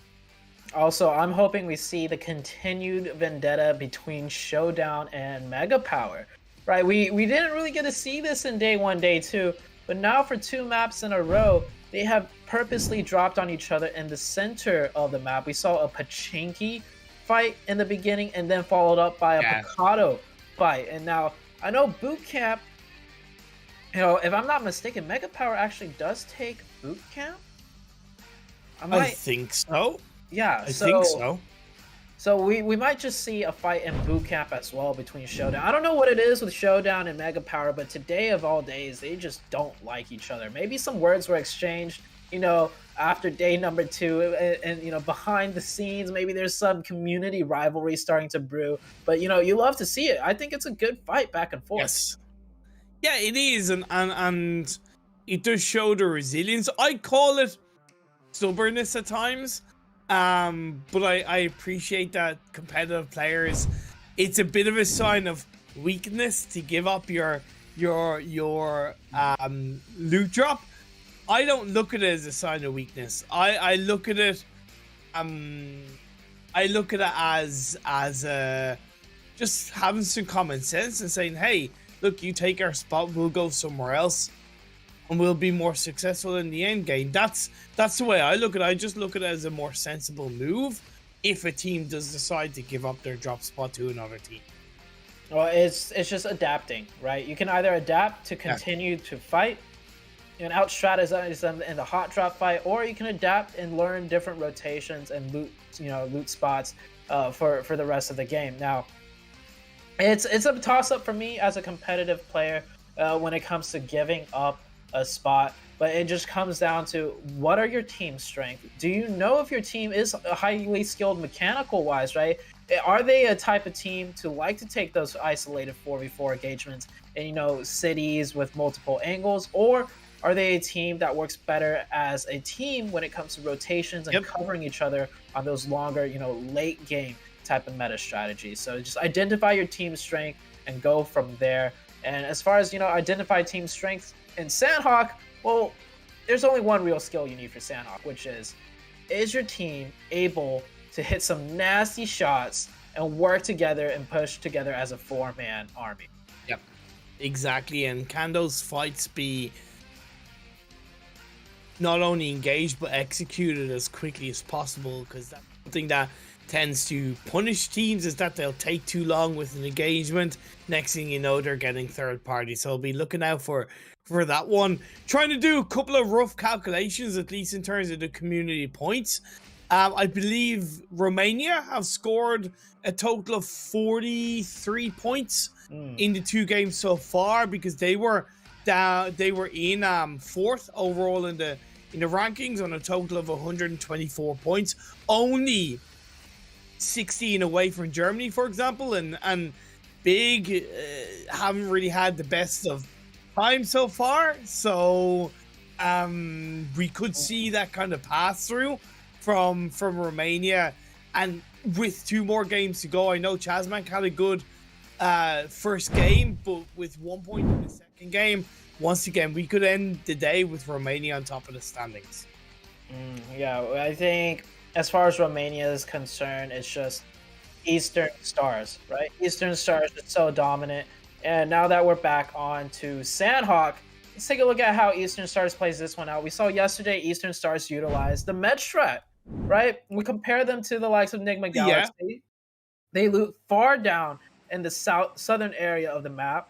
Also, I'm hoping we see the continued vendetta between Showdown and Mega Power. Right, we didn't really get to see this in day 1, day 2, but now for 2 maps in a row, they have purposely dropped on each other in the center of the map. We saw a Pachinki fight in the beginning, and then followed up by a Picado fight. And now, I know Boot Camp, you know, if I'm not mistaken, Mega Power actually does take Boot Camp? I think so. Yeah, I think so. So we might just see a fight in Boot Camp as well between Showdown. I don't know what it is with Showdown and Mega Power, but today of all days, they just don't like each other. Maybe some words were exchanged, you know, after day number 2, and you know, behind the scenes, maybe there's some community rivalry starting to brew. But you know, you love to see it. I think it's a good fight back and forth. Yes. Yeah, it is, and it does show the resilience. I call it stubbornness at times. But I appreciate that competitive players, it's a bit of a sign of weakness to give up your loot drop. I don't look at it as a sign of weakness. I look at it as just having some common sense and saying, hey, look, you take our spot, we'll go somewhere else. and we'll be more successful in the end game. That's the way I look at it. I just look at it as a more sensible move if a team does decide to give up their drop spot to another team. Well, it's just adapting, right? You can either adapt to continue to fight and out-strategize them in the hot drop fight, or you can adapt and learn different rotations and loot spots for the rest of the game. Now, it's a toss-up for me as a competitive player when it comes to giving up a spot, but it just comes down to what are your team strengths? Do you know if your team is highly skilled mechanical wise, right? Are they a type of team to like to take those isolated 4v4 engagements in cities with multiple angles, or are they a team that works better as a team when it comes to rotations and covering each other on those longer, late game type of meta strategies? So just identify your team strength and go from there. And as far as, identify team strengths in Sandhawk, well, there's only one real skill you need for Sandhawk, which is your team able to hit some nasty shots and work together and push together as a 4-man army? Yep, exactly. And can those fights be not only engaged but executed as quickly as possible? Because that's something that tends to punish teams, is that they'll take too long with an engagement. Next thing you know, they're getting third party. So I'll be looking out for that one. Trying to do a couple of rough calculations, at least in terms of the community points. I believe Romania have scored a total of 43 points in the 2 games so far, because they were in fourth overall in the rankings on a total of 124 points, only 16 away from Germany, for example, and Big haven't really had the best of time so far. So we could see that kind of pass through from Romania. And with 2 more games to go, I know Chazman had a good first game, but with 1 point in the second game, once again, we could end the day with Romania on top of the standings. Yeah, I think as far as Romania is concerned, it's just Eastern Stars, right? Eastern Stars is so dominant. And now that we're back on to Sandhawk, let's take a look at how Eastern Stars plays this one out. We saw yesterday Eastern Stars utilize the med strat, right? We compare them to the likes of Nigma Galaxy. Yeah. They loot far down in the southern area of the map,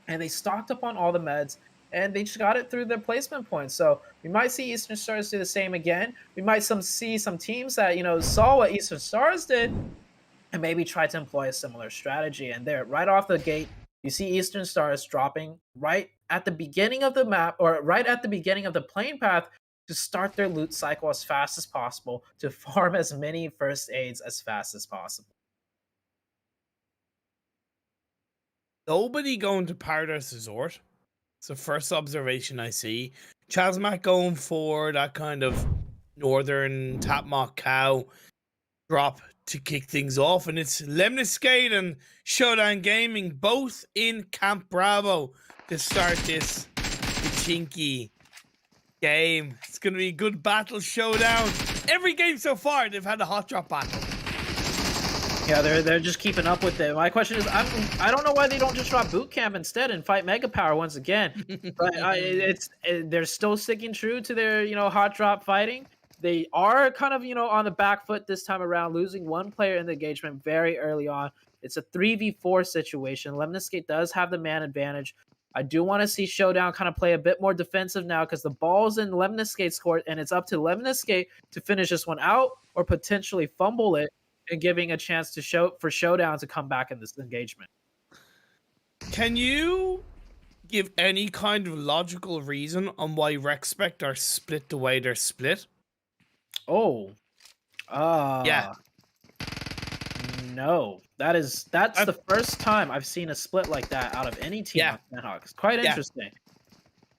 and they stocked up on all the meds, and they just got it through their placement points. So we might see Eastern Stars do the same again. We might see some teams that, saw what Eastern Stars did and maybe try to employ a similar strategy. And there, right off the gate, you see Eastern Stars dropping right at the beginning of the map, or right at the beginning of the playing path, to start their loot cycle as fast as possible, to farm as many first aids as fast as possible. Nobody going to Paradise Resort. It's the first observation I see. Chazmak going for that kind of northern Tapmock cow drop to kick things off. And it's Lemniscate and Showdown Gaming both in Camp Bravo to start this chinky game. It's going to be a good battle showdown. Every game so far, they've had a hot drop battle. Yeah, they're just keeping up with it. My question is, I don't know why they don't just drop boot camp instead and fight Mega Power once again. But they're still sticking true to their hot drop fighting. They are kind of on the back foot this time around, losing 1 player in the engagement very early on. It's a 3v4 situation. Lemniscate does have the man advantage. I do want to see Showdown kind of play a bit more defensive now, because the ball's in Lemniscate's court, and it's up to Lemniscate to finish this one out or potentially fumble it, and giving a chance to Showdown to come back in this engagement. Can you give any kind of logical reason on why REXPECT are split the way they're split? Oh. Yeah. No. That's the first time I've seen a split like that out of any team on Sandhawk. It's quite interesting.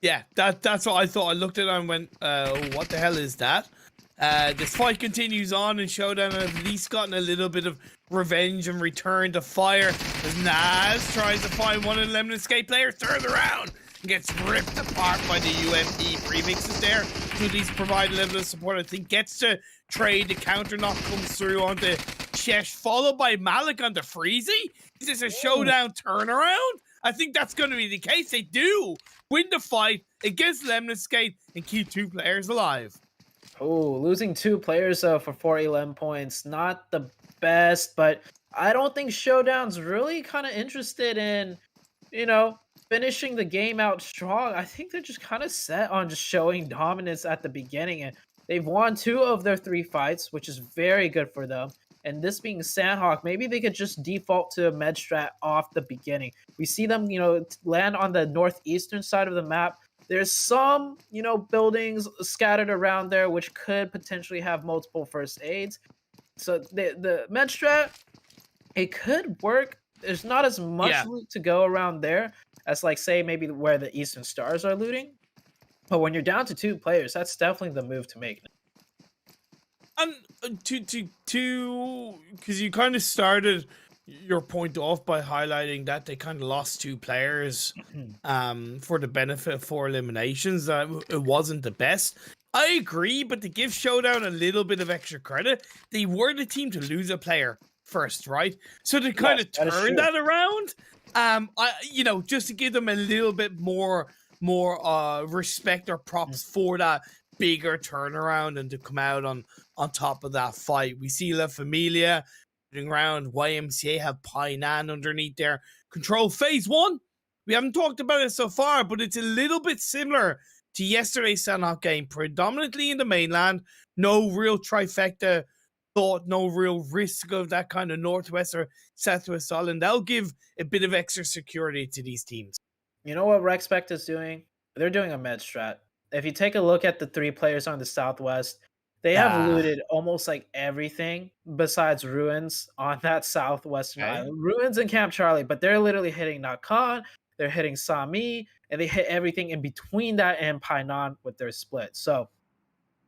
Yeah, that's what I thought. I looked at it and went, what the hell is that? This fight continues on, and Showdown have at least gotten a little bit of revenge and return to fire as Naz tries to find one of the Lemniscate players, turns around and gets ripped apart by the UMP premixes there. To at least provide a little of support. I think gets to trade, the counter knock comes through onto Chesh, followed by Malik onto Freezy. Is this a Showdown turnaround? I think that's going to be the case. They do win the fight against Lemniscate and keep 2 players alive. Oh, losing 2 players for 4 points, not the best, but I don't think Showdown's really kind of interested in, you know, finishing the game out strong. I think they're just kind of set on just showing dominance at the beginning, and they've won 2 of their 3 fights, which is very good for them. And this being Sandhawk, maybe they could just default to a med strat off the beginning. We see them, you know, land on the northeastern side of the map. There's some, you know, buildings scattered around there which could potentially have multiple first aids. So the med strat, it could work. There's not as much loot to go around there as, like, say, maybe where the Eastern Stars are looting. But when you're down to 2 players, that's definitely the move to make. And because you kind of started your point off by highlighting that they kind of lost 2 players for the benefit of 4 eliminations, that it wasn't the best. I agree, but to give Showdown a little bit of extra credit, they were the team to lose a player first, right? So to kind of turn that around, you know, just to give them a little bit more respect or props for that bigger turnaround and to come out on top of that fight. We see La Familia around, YMCA have Painan underneath there. Control phase 1. We haven't talked about it so far, but it's a little bit similar to yesterday's Sandhawk game, predominantly in the mainland. No real trifecta thought, no real risk of that kind of northwest or southwest island. That'll give a bit of extra security to these teams. You know what REXPECT is doing? They're doing a med strat. If you take a look at the 3 players on the southwest, they have looted almost like everything besides Ruins on that southwestern island. Ruins and Camp Charlie, but they're literally hitting Nakan, they're hitting Sami, and they hit everything in between that and Painan with their split. So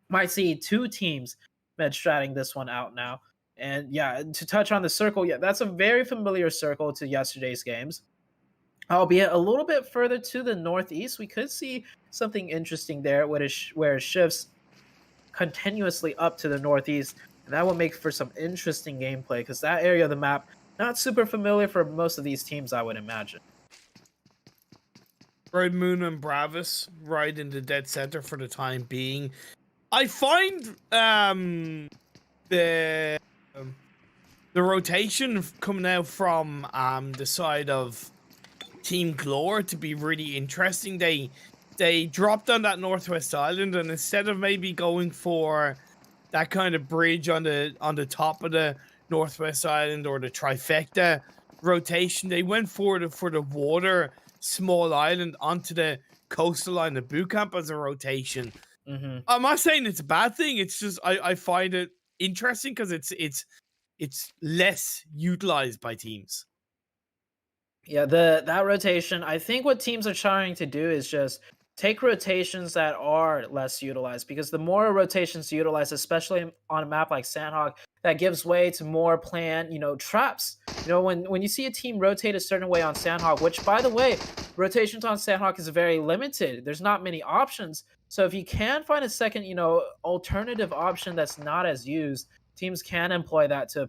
might see 2 teams med stratting this one out now. And yeah, to touch on the circle, yeah, that's a very familiar circle to yesterday's games. Albeit a little bit further to the northeast, we could see something interesting there where it shifts continuously up to the northeast, and that will make for some interesting gameplay because that area of the map not super familiar for most of these teams, I would imagine. Red Moon and Bravis right in the dead center for the time being. I find the rotation coming out from the side of Team Glore to be really interesting. They dropped on that northwest island, and instead of maybe going for that kind of bridge on the top of the northwest island or the trifecta rotation, they went for the water small island onto the coastal line of boot camp as a rotation. I'm not saying it's a bad thing. It's just I find it interesting because it's less utilized by teams. Yeah, that rotation, I think what teams are trying to do is just take rotations that are less utilized, because the more rotations utilized, especially on a map like Sandhawk, that gives way to more planned, you know, traps. You know, when you see a team rotate a certain way on Sandhawk, which, by the way, rotations on Sandhawk is very limited. There's not many options. So if you can find a second, you know, alternative option that's not as used, teams can employ that to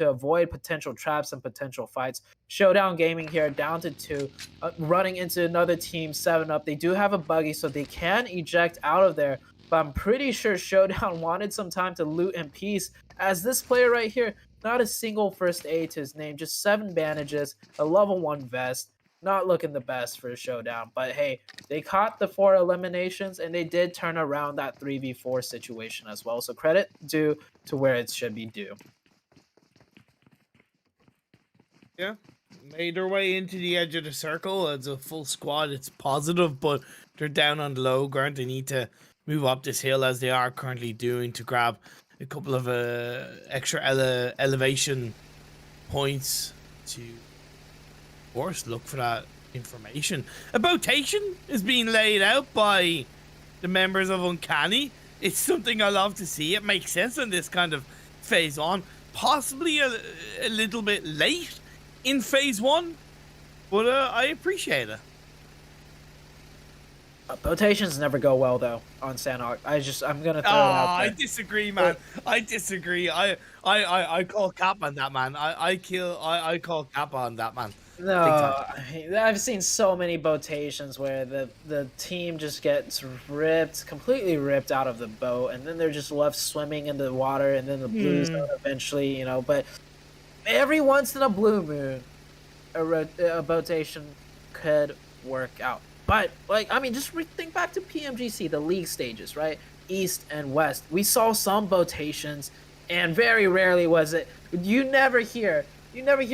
avoid potential traps and potential fights. Showdown Gaming here down to 2, running into another team 7-up. They do have a buggy, so they can eject out of there, but I'm pretty sure Showdown wanted some time to loot in peace, as this player right here, not a single first aid to his name, just 7 bandages, a level 1 vest. Not looking the best for Showdown, but hey, they caught the 4 eliminations, and they did turn around that 3v4 situation as well, so credit due to where it should be due. Yeah, made their way into the edge of the circle as a full squad. It's positive, but they're down on the low ground. They need to move up this hill, as they are currently doing, to grab a couple of extra elevation points to, of course, look for that information. A botation is being laid out by the members of Uncanny. It's something I love to see. It makes sense in this kind of phase on. Possibly a little bit late in phase 1, but I appreciate it. Botations never go well though on Sandhawk. I'm gonna throw it out there. I disagree, man. I disagree. I call cap on that, man. I call cap on that, man. No, I've seen so many botations where the team just gets completely ripped out of the boat, and then they're just left swimming in the water, and then the blue zone eventually, But every once in a blue moon, a botation could work out. But just think back to PMGC, the league stages, right? East and West. We saw some botations, and very rarely was it. You never hear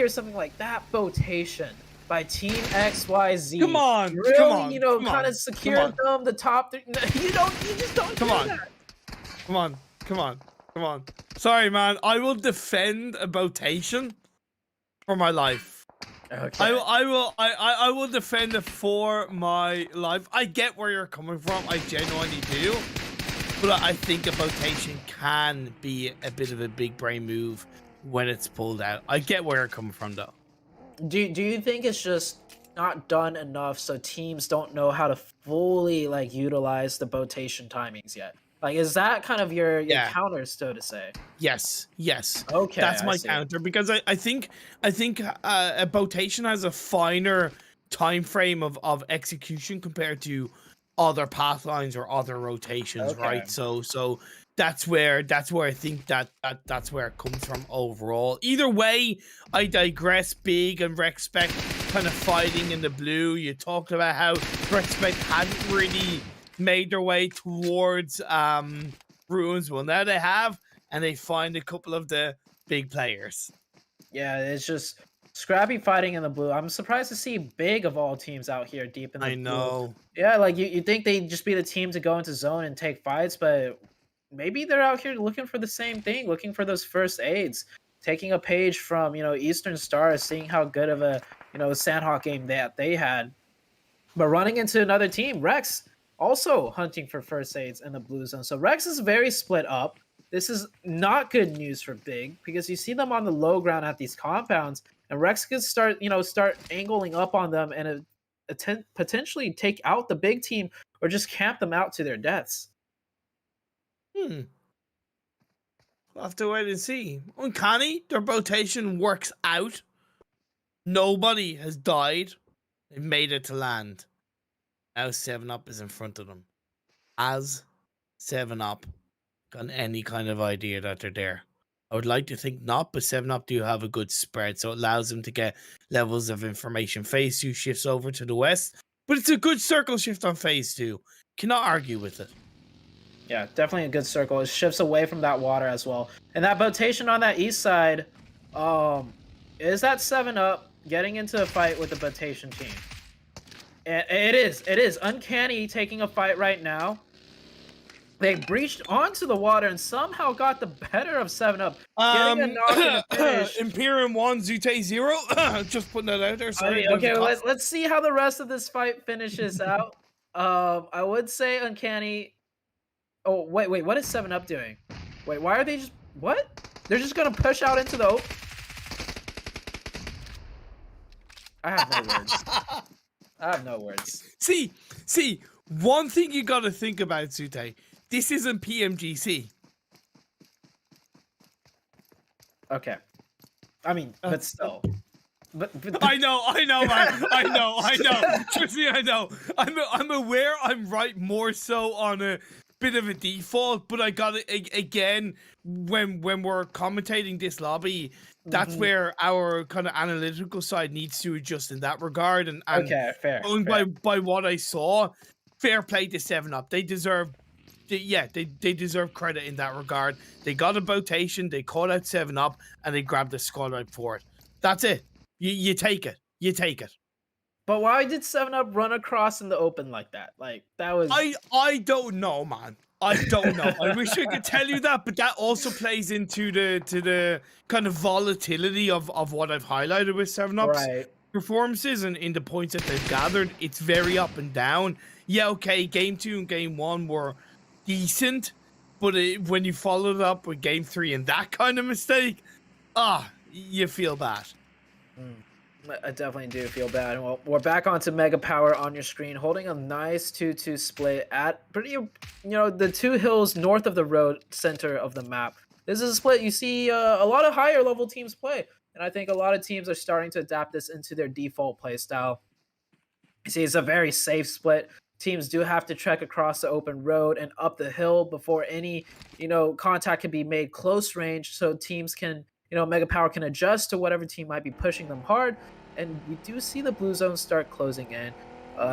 something like that botation by Team XYZ. Come on, really, come on, kind of secured them the top three. You just don't. Come on, come on. Sorry, man. I will defend a botation for my life. Okay. I will defend it for my life. I get where you're coming from. I genuinely do. But I think a botation can be a bit of a big brain move when it's pulled out. I get where you're coming from, though. Do you think it's just not done enough so teams don't know how to fully utilize the botation timings yet? Is that kind of your counter, so to say? Yes. Okay, that's my counter, because I think a botation has a finer time frame of execution compared to other path lines or other rotations, right? So that's where I think that's where it comes from overall. Either way, I digress. Big and Respect kind of fighting in the blue. You talked about how Respect hadn't really made their way towards ruins. Well, now they have, and they find a couple of the big players. Yeah, it's just scrappy fighting in the blue. I'm surprised to see Big of all teams out here deep in the blue. I know. Yeah, you think they'd just be the team to go into zone and take fights, but maybe they're out here looking for the same thing, looking for those first aids, taking a page from, Eastern Stars, seeing how good of a, Sandhawk game that they had. But running into another team, Rex, also hunting for first aids in the blue zone. So Rex is very split up. This is not good news for Big, because you see them on the low ground at these compounds, and Rex could start angling up on them and potentially take out the big team or just camp them out to their deaths. We'll have to wait and see. Uncanny, their botation works out. Nobody has died. They've made it to land. Now 7-Up is in front of them. Has 7-Up got any kind of idea that they're there? I would like to think not, but 7-Up do have a good spread, so it allows them to get levels of information. Phase 2 shifts over to the west, but it's a good circle shift on Phase 2. Cannot argue with it. Yeah, definitely a good circle. It shifts away from that water as well. And that botation on that east side, is that 7-Up getting into a fight with the botation team? And it is. Uncanny taking a fight right now. They breached onto the water and somehow got the better of 7-Up. Getting a knock and a finish. Imperium 1, Zute 0. Just putting that out there. Sorry. Okay, let's see how the rest of this fight finishes out. I would say Uncanny. Oh, wait, what is 7-Up doing? Wait, why are they just... What? They're just gonna push out into the... I have no words. See, one thing you gotta think about, Zute. This isn't PMGC. Okay. I mean, but still. But I know, man. I know. Trust me, I know. I'm aware I'm right more so on a bit of a default, but I got it again when we're commentating this lobby. That's where our kind of analytical side needs to adjust in that regard. And okay, fair. By what I saw, fair play to 7-Up. They deserve, they deserve credit in that regard. They got a botation, they called out 7-Up, and they grabbed the squad right for it. That's it. You take it. You take it. But why did 7-Up run across in the open like that? Like, that was... I don't know, man. I don't know. I wish I could tell you that, but that also plays into the kind of volatility of what I've highlighted with 7-Up's performances and in the points that they've gathered. It's very up and down. Yeah, okay, Game 2 and Game 1 were decent, but when you followed it up with Game 3 and that kind of mistake, you feel bad. I definitely do feel bad. Well, we're back onto Mega Power on your screen, holding a nice 2-2 split at pretty, the two hills north of the road, center of the map. This is a split you see a lot of higher level teams play. And I think a lot of teams are starting to adapt this into their default play style. You see, it's a very safe split. Teams do have to trek across the open road and up the hill before any, contact can be made close range, so teams can, Mega Power can adjust to whatever team might be pushing them hard. And we do see the blue zone start closing in.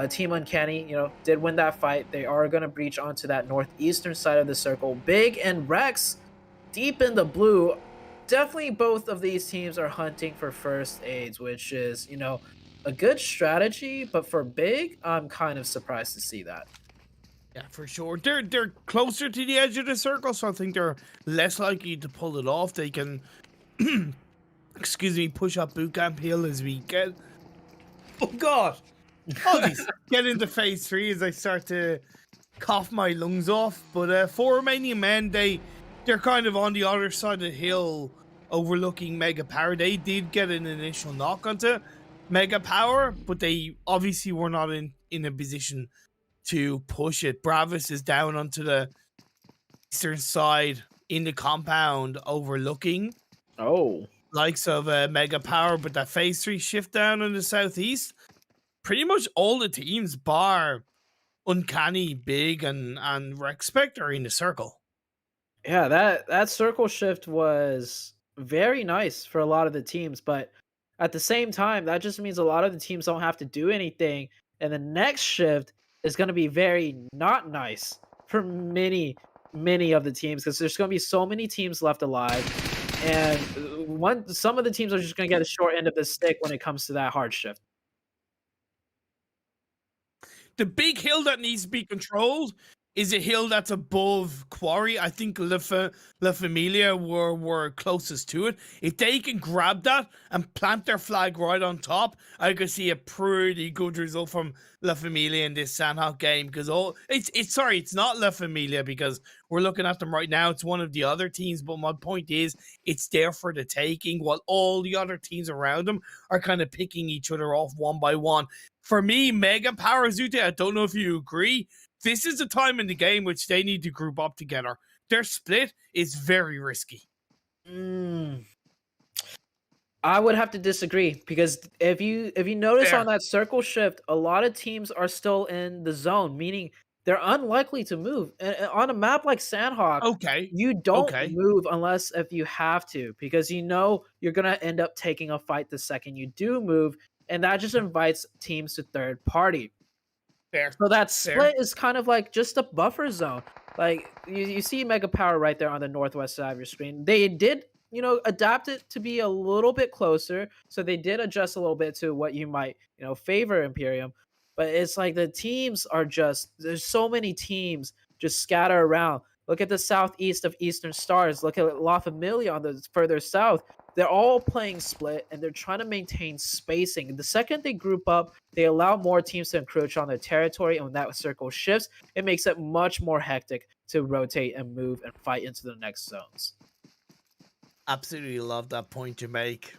Team Uncanny, did win that fight. They are going to breach onto that northeastern side of the circle. Big and Rex deep in the blue. Definitely both of these teams are hunting for first aids, which is, a good strategy, but for Big, I'm kind of surprised to see that. Yeah, for sure. They're closer to the edge of the circle, so I think they're less likely to pull it off. They can, excuse me, push up bootcamp hill as we get. Oh God! Oh, geez. Get into phase 3 as I start to cough my lungs off. But for Romanian men, they're kind of on the other side of the hill, overlooking Mega Power. They did get an initial knock onto Mega Power, but they obviously were not in a position to push it. Bravis is down onto the eastern side in the compound, overlooking likes of Mega Power, but that phase 3 shift down in the southeast, pretty much all the teams bar Uncanny, Big, and Respect are in the circle. Yeah, that circle shift was very nice for a lot of the teams, but at the same time, that just means a lot of the teams don't have to do anything, and the next shift is going to be very not nice for many of the teams, because there's going to be so many teams left alive, and some of the teams are just going to get a short end of the stick when it comes to that hard shift. The big hill that needs to be controlled is a hill that's above Quarry. I think La Familia were closest to it. If they can grab that and plant their flag right on top, I could see a pretty good result from La Familia in this Sandhawk game. Because it's not La Familia, because we're looking at them right now. It's one of the other teams. But my point is, it's there for the taking, while all the other teams around them are kind of picking each other off one by one. For me, Mega Power Zute, I don't know if you agree, this is the time in the game which they need to group up together. Their split is very risky. I would have to disagree, because if you notice on that circle shift, a lot of teams are still in the zone, meaning they're unlikely to move. And on a map like Sandhawk, you don't move unless if you have to, because you're going to end up taking a fight the second you do move, and that just invites teams to third party. So that split is kind of like just a buffer zone. Like you see Mega Power right there on the northwest side of your screen. They did, adapt it to be a little bit closer. So they did adjust a little bit to what you might, favor Imperium. But it's like the teams are there's so many teams just scatter around. Look at the southeast of Eastern Stars. Look at La Familia on the further south. They're all playing split, and they're trying to maintain spacing. The second they group up, they allow more teams to encroach on their territory, and when that circle shifts, it makes it much more hectic to rotate and move and fight into the next zones. Absolutely love that point you make.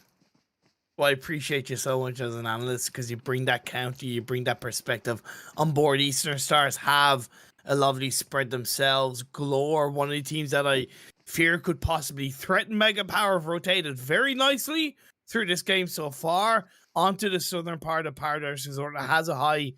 Well, I appreciate you so much as an analyst, because you bring that counter, you bring that perspective on board. Eastern Stars have a lovely spread themselves. Galore, one of the teams that I fear could possibly threaten Mega Power, have rotated very nicely through this game so far onto the southern part of Paradise Resort. It has a high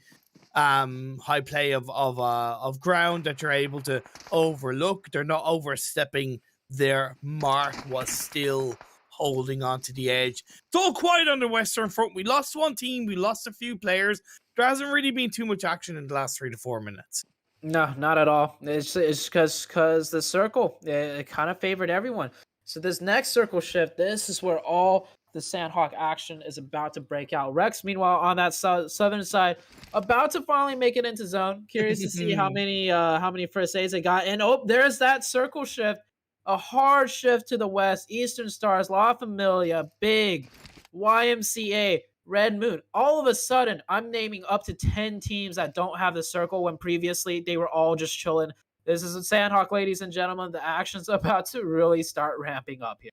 play of ground that you're able to overlook. They're not overstepping their mark, was still holding on to the edge. It's all quiet on the Western Front. We lost one team, we lost a few players. There hasn't really been too much action in the last 3 to 4 minutes. No, not at all. It's because the circle, it kind of favored everyone. So this next circle shift, this is where all the Sandhawk action is about to break out. Rex, meanwhile, on that southern side, about to finally make it into zone. Curious to see how many first aids they got. And there's that circle shift. A hard shift to the west. Eastern Stars, La Familia, Big, YMCA, Red Moon. All of a sudden, I'm naming up to 10 teams that don't have the circle, when previously they were all just chilling. This is a Sandhawk, ladies and gentlemen. The action's about to really start ramping up here.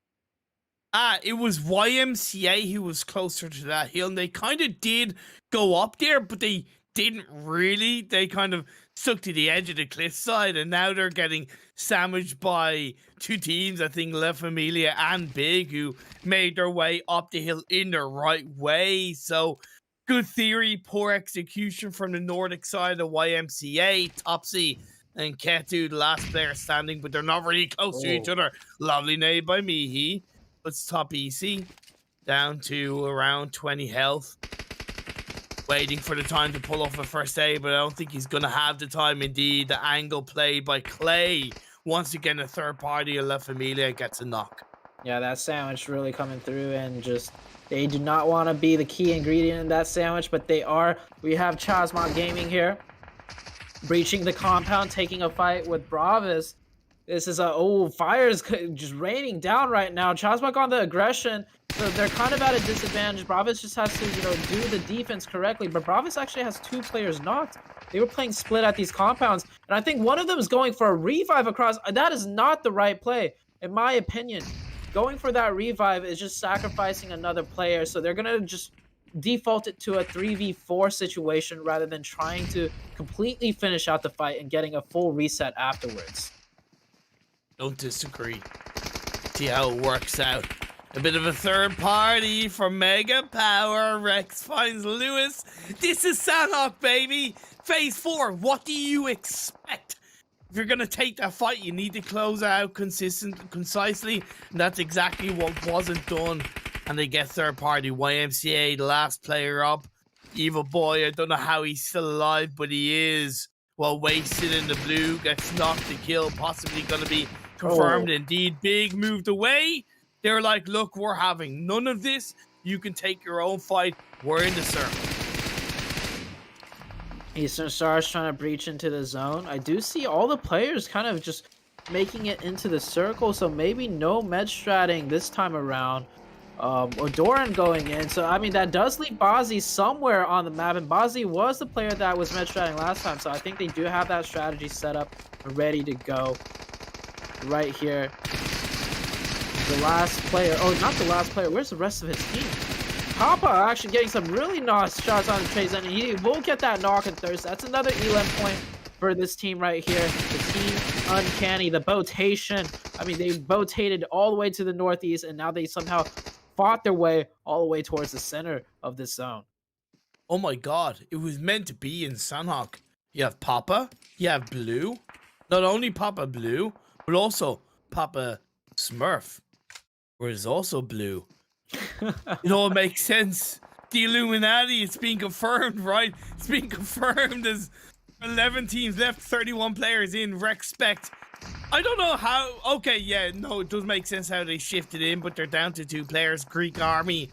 It was YMCA who was closer to that hill, and they kind of did go up there, but they didn't really. They kind of stuck to the edge of the cliffside, and now they're getting sandwiched by two teams, I think La Familia and Big, who made their way up the hill in the right way. So good theory, poor execution from the Nordic side of YMCA. Topsy and Ketu, the last player standing, but they're not really close to each other. Lovely nade by Mihi. It's top easy. Down to around 20 health. Waiting for the time to pull off a first aid, but I don't think he's going to have the time. Indeed, the angle played by Clay. Once again, a third party of La Familia gets a knock. Yeah, that sandwich really coming through, and just they do not want to be the key ingredient in that sandwich, but they are. We have Chasmont Gaming here, breaching the compound, taking a fight with Bravis. This is fire is just raining down right now. Chasmont on the aggression, so they're kind of at a disadvantage. Bravis just has to, do the defense correctly, but Bravis actually has 2 players knocked. They were playing split at these compounds, and I think one of them is going for a revive across. That is not the right play, in my opinion. Going for that revive is just sacrificing another player, so they're gonna just default it to a 3v4 situation rather than trying to completely finish out the fight and getting a full reset afterwards. Don't disagree. See how it works out. A bit of a third party for Mega Power. Rex finds Lewis. This is Sanhok, baby. Phase 4. What do you expect? If you're going to take that fight, you need to close out concisely. And that's exactly what wasn't done. And they get third party. YMCA, the last player up. Evil Boy, I don't know how he's still alive, but he is. Well, wasted in the blue. Gets knocked to kill. Possibly going to be confirmed. Indeed, Big moved away. They're like, look, we're having none of this. You can take your own fight. We're in the circle. Eastern Stars trying to breach into the zone. I do see all the players kind of just making it into the circle, so maybe no med stratting this time around. Or Doran going in. So, I mean, that does leave Bazzi somewhere on the map, and Bazzi was the player that was med stratting last time, so I think they do have that strategy set up and ready to go right here. The last player. Oh, not the last player. Where's the rest of his team? Papa actually getting some really nice shots on the chase, and he will get that knock and thirst. That's another elim point for this team right here. The team Uncanny, the botation. I mean, they botated all the way to the northeast, and now they somehow fought their way all the way towards the center of this zone. Oh my god, it was meant to be in Sanhok. You have Papa, you have Blue. Not only Papa Blue, but also Papa Smurf, where is also Blue. It all makes sense. The Illuminati, it's being confirmed, right? It's being confirmed. There's 11 teams left, 31 players in Respect. I don't know how. Okay, yeah, no, it does make sense how they shifted in, but they're down to 2 players. Greek Army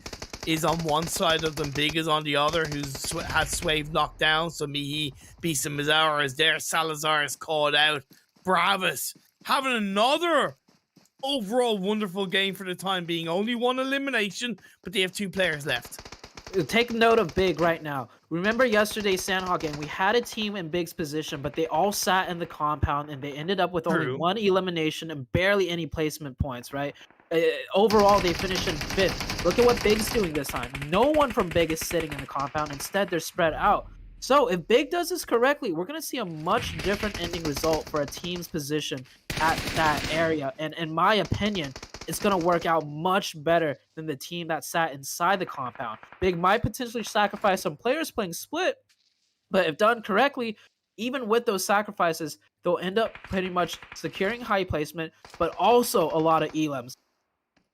is on one side of them, Big is on the other, who's has Swave knocked down. So Mihi, Bisa Mazara is there. Salazar is called out. Bravis having another overall wonderful game for the time being. Only 1 elimination, but they have 2 players left. Take note of Big right now. Remember yesterday's Sandhawk game, we had a team in Big's position, but they all sat in the compound and they ended up with only 1 elimination and barely any placement points, right? Overall, they finished in 5th. Look at what Big's doing this time. No one from Big is sitting in the compound. Instead, they're spread out. So if Big does this correctly, we're going to see a much different ending result for a team's position at that area. And in my opinion, it's going to work out much better than the team that sat inside the compound. Big might potentially sacrifice some players playing split, but if done correctly, even with those sacrifices, they'll end up pretty much securing high placement, but also a lot of elims.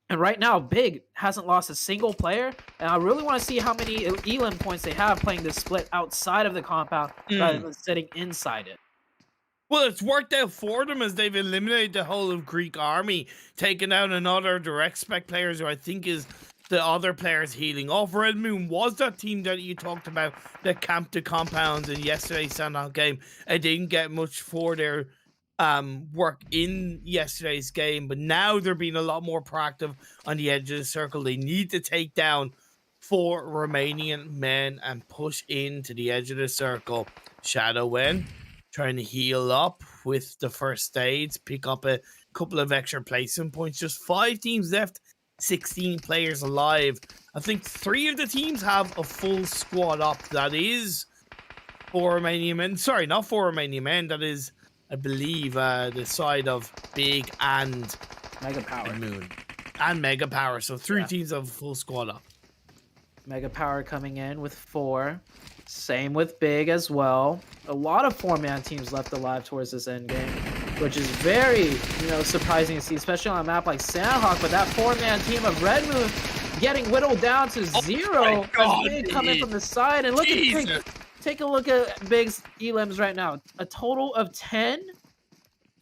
And right now, Big hasn't lost a single player, and I really want to see how many elim points they have playing this split outside of the compound rather than sitting inside it. Well, it's worked out for them as they've eliminated the whole of Greek Army, taking out another direct spec players who I think is the other players healing off. Red Moon was that team that you talked about that camped the compounds in yesterday's Sandhawk game. I didn't get much for their work in yesterday's game, but now they're being a lot more proactive on the edge of the circle. They need to take down 4 Romanian men and push into the edge of the circle. Shadow Wen trying to heal up with the first aids, pick up a couple of extra placement points. Just 5 teams left, 16 players alive. I think 3 of the teams have a full squad up. That is 4 Romanian men. Sorry, not 4 Romanian men. That is, I believe, the side of Big and Mega Power. Moon. And Mega Power. So 3 teams of full squad up. Mega Power coming in with 4. Same with Big as well. A lot of 4-man teams left alive towards this end game, which is very, surprising to see, especially on a map like Sandhawk. But that 4-man team of Red Moon getting whittled down to 0 as Big coming from the side. And look at take a look at Big's elims right now. A total of 10.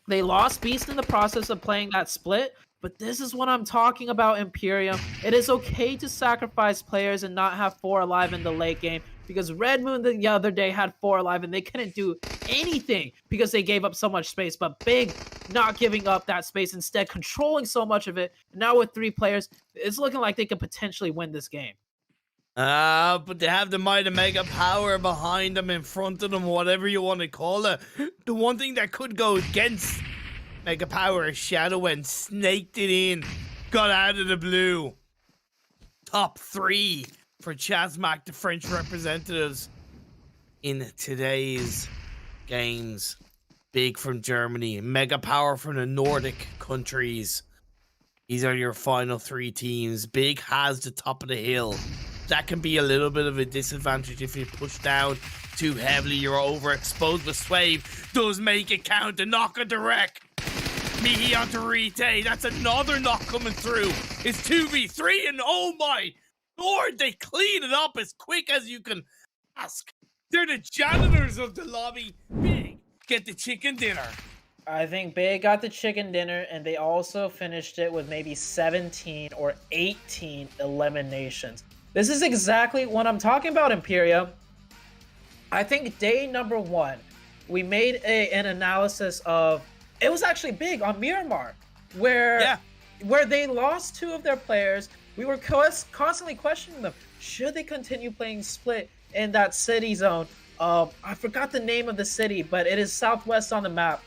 They lost Beast in the process of playing that split. But this is what I'm talking about, Imperium. It is okay to sacrifice players and not have 4 alive in the late game, because Red Moon the other day had 4 alive and they couldn't do anything because they gave up so much space. But Big not giving up that space, instead controlling so much of it. Now with 3 players, it's looking like they could potentially win this game. But they have the might of Mega Power behind them, in front of them, whatever you want to call it. The one thing that could go against Mega Power is Shadow went, snaked it in, got out of the blue. Top 3 for Chazmak, the French representatives in today's games. Big from Germany, Mega Power from the Nordic countries. These are your final 3 teams. Big has the top of the hill. That can be a little bit of a disadvantage if you push down too heavily. You're overexposed, but Swave does make it count. The knock on direct. Mihi onto Rite. That's another knock coming through. It's 2v3, and oh my lord, they clean it up as quick as you can ask. They're the janitors of the lobby. Big, get the chicken dinner. I think Big got the chicken dinner, and they also finished it with maybe 17 or 18 eliminations. This is exactly what I'm talking about, Imperium. I think day number 1, we made an analysis of, it was actually Big on Miramar, where they lost 2 of their players. We were constantly questioning them. Should they continue playing split in that city zone? I forgot the name of the city, but it is southwest on the map.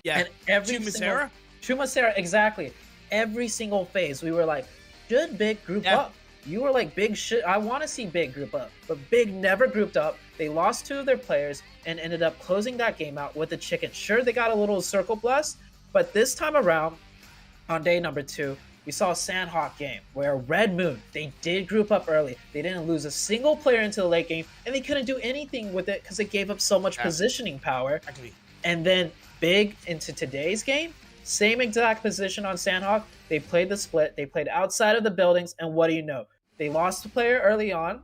Yeah, and every Chumacera, exactly. Every single phase, we were like, should Big group up? You were like, Big should. I want to see Big group up, but Big never grouped up. They lost 2 of their players and ended up closing that game out with the chicken. Sure, they got a little circle blast, but this time around, on day number 2, we saw a Sandhawk game where Red Moon, they did group up early. They didn't lose a single player into the late game, and they couldn't do anything with it because it gave up so much positioning power. Exactly. And then Big into today's game, same exact position on Sandhawk. They played the split. They played outside of the buildings, and what do you know? They lost a player early on,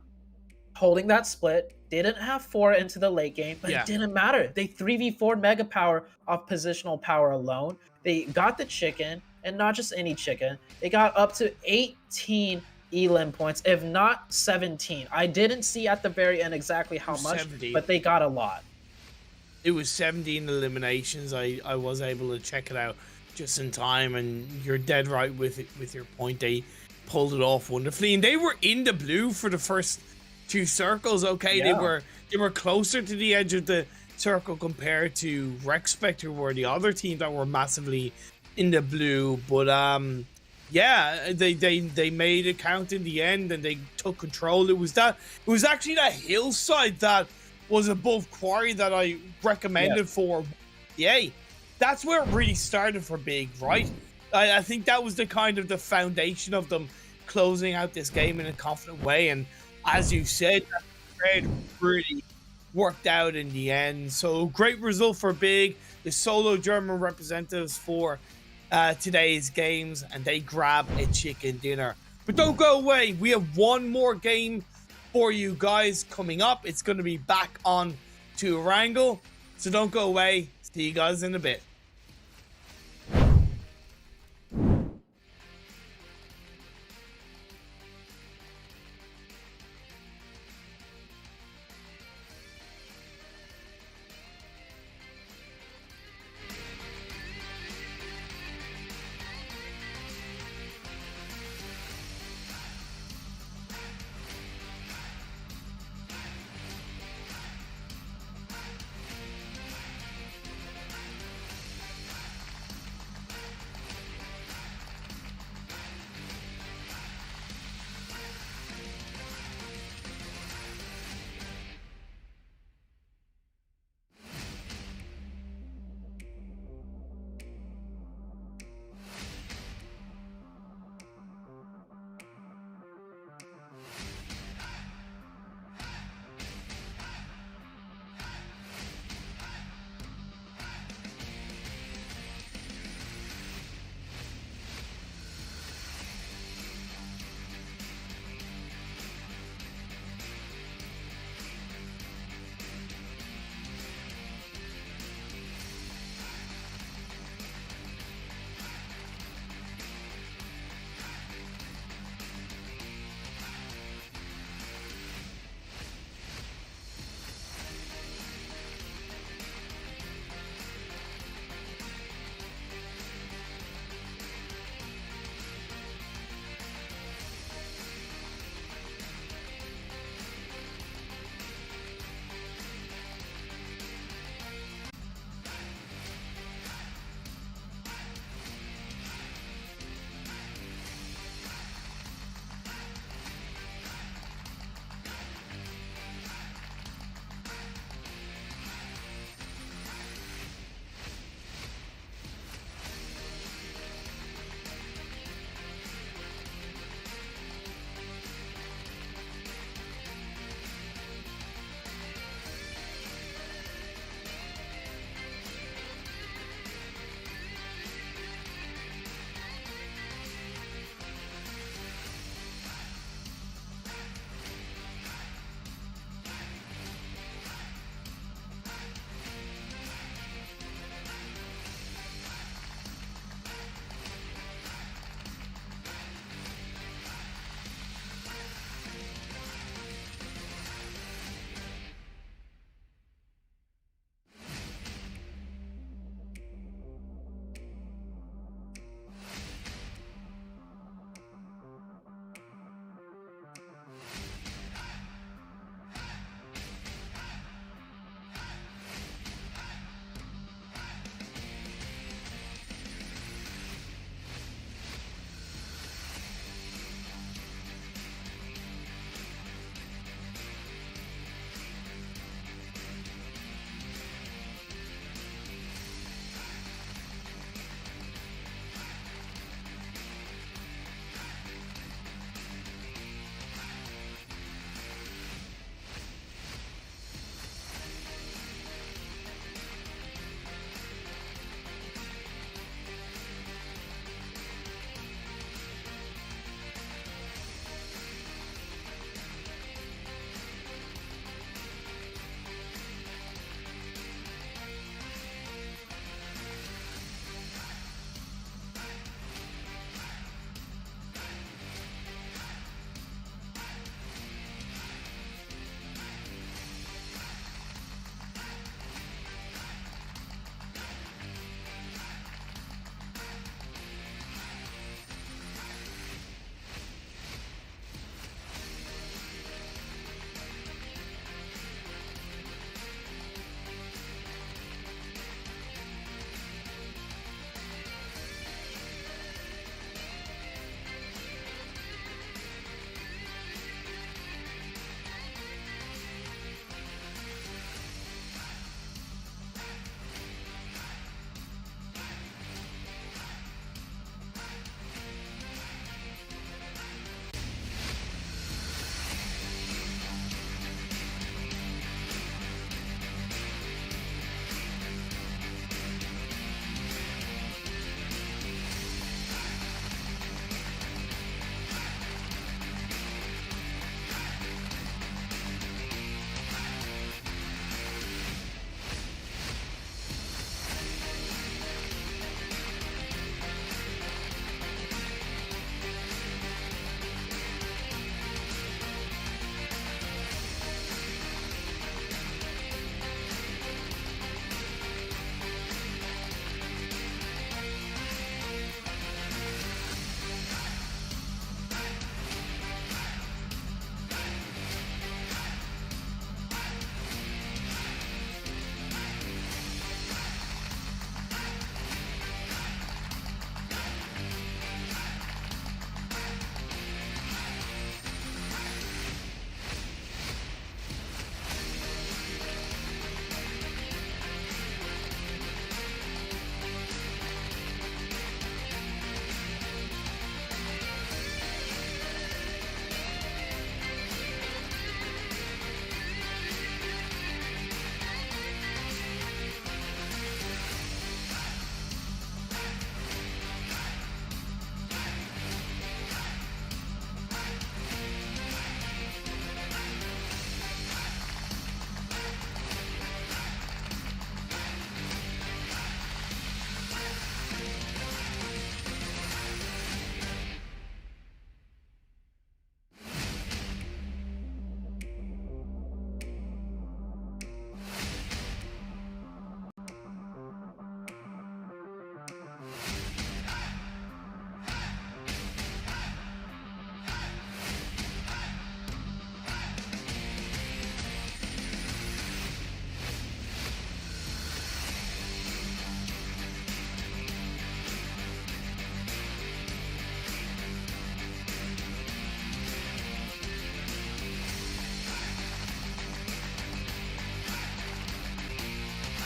holding that split. Didn't have 4 into the late game, but it didn't matter. They 3v4 Mega Power off positional power alone. They got the chicken, and not just any chicken. They got up to 18 elim points, if not 17. I didn't see at the very end exactly how much, 70. But they got a lot. It was 17 eliminations. I was able to check it out just in time, and you're dead right with it, with your point. They pulled it off wonderfully, and they were in the blue for the first 2 circles. Okay, they were closer to the edge of the circle compared to Rexpect, who were the other team that were massively in the blue. But they made it count in the end, and they took control. It was actually that hillside that was above Quarry that I recommended for. That's where it really started for Big, right? I think that was the kind of the foundation of them closing out this game in a confident way. And as you said, that trade really worked out in the end. So great result for Big, the solo German representatives for today's games, and they grab a chicken dinner. But don't go away. We have one more game for you guys coming up. It's going to be back on to Wrangle. So don't go away. See you guys in a bit.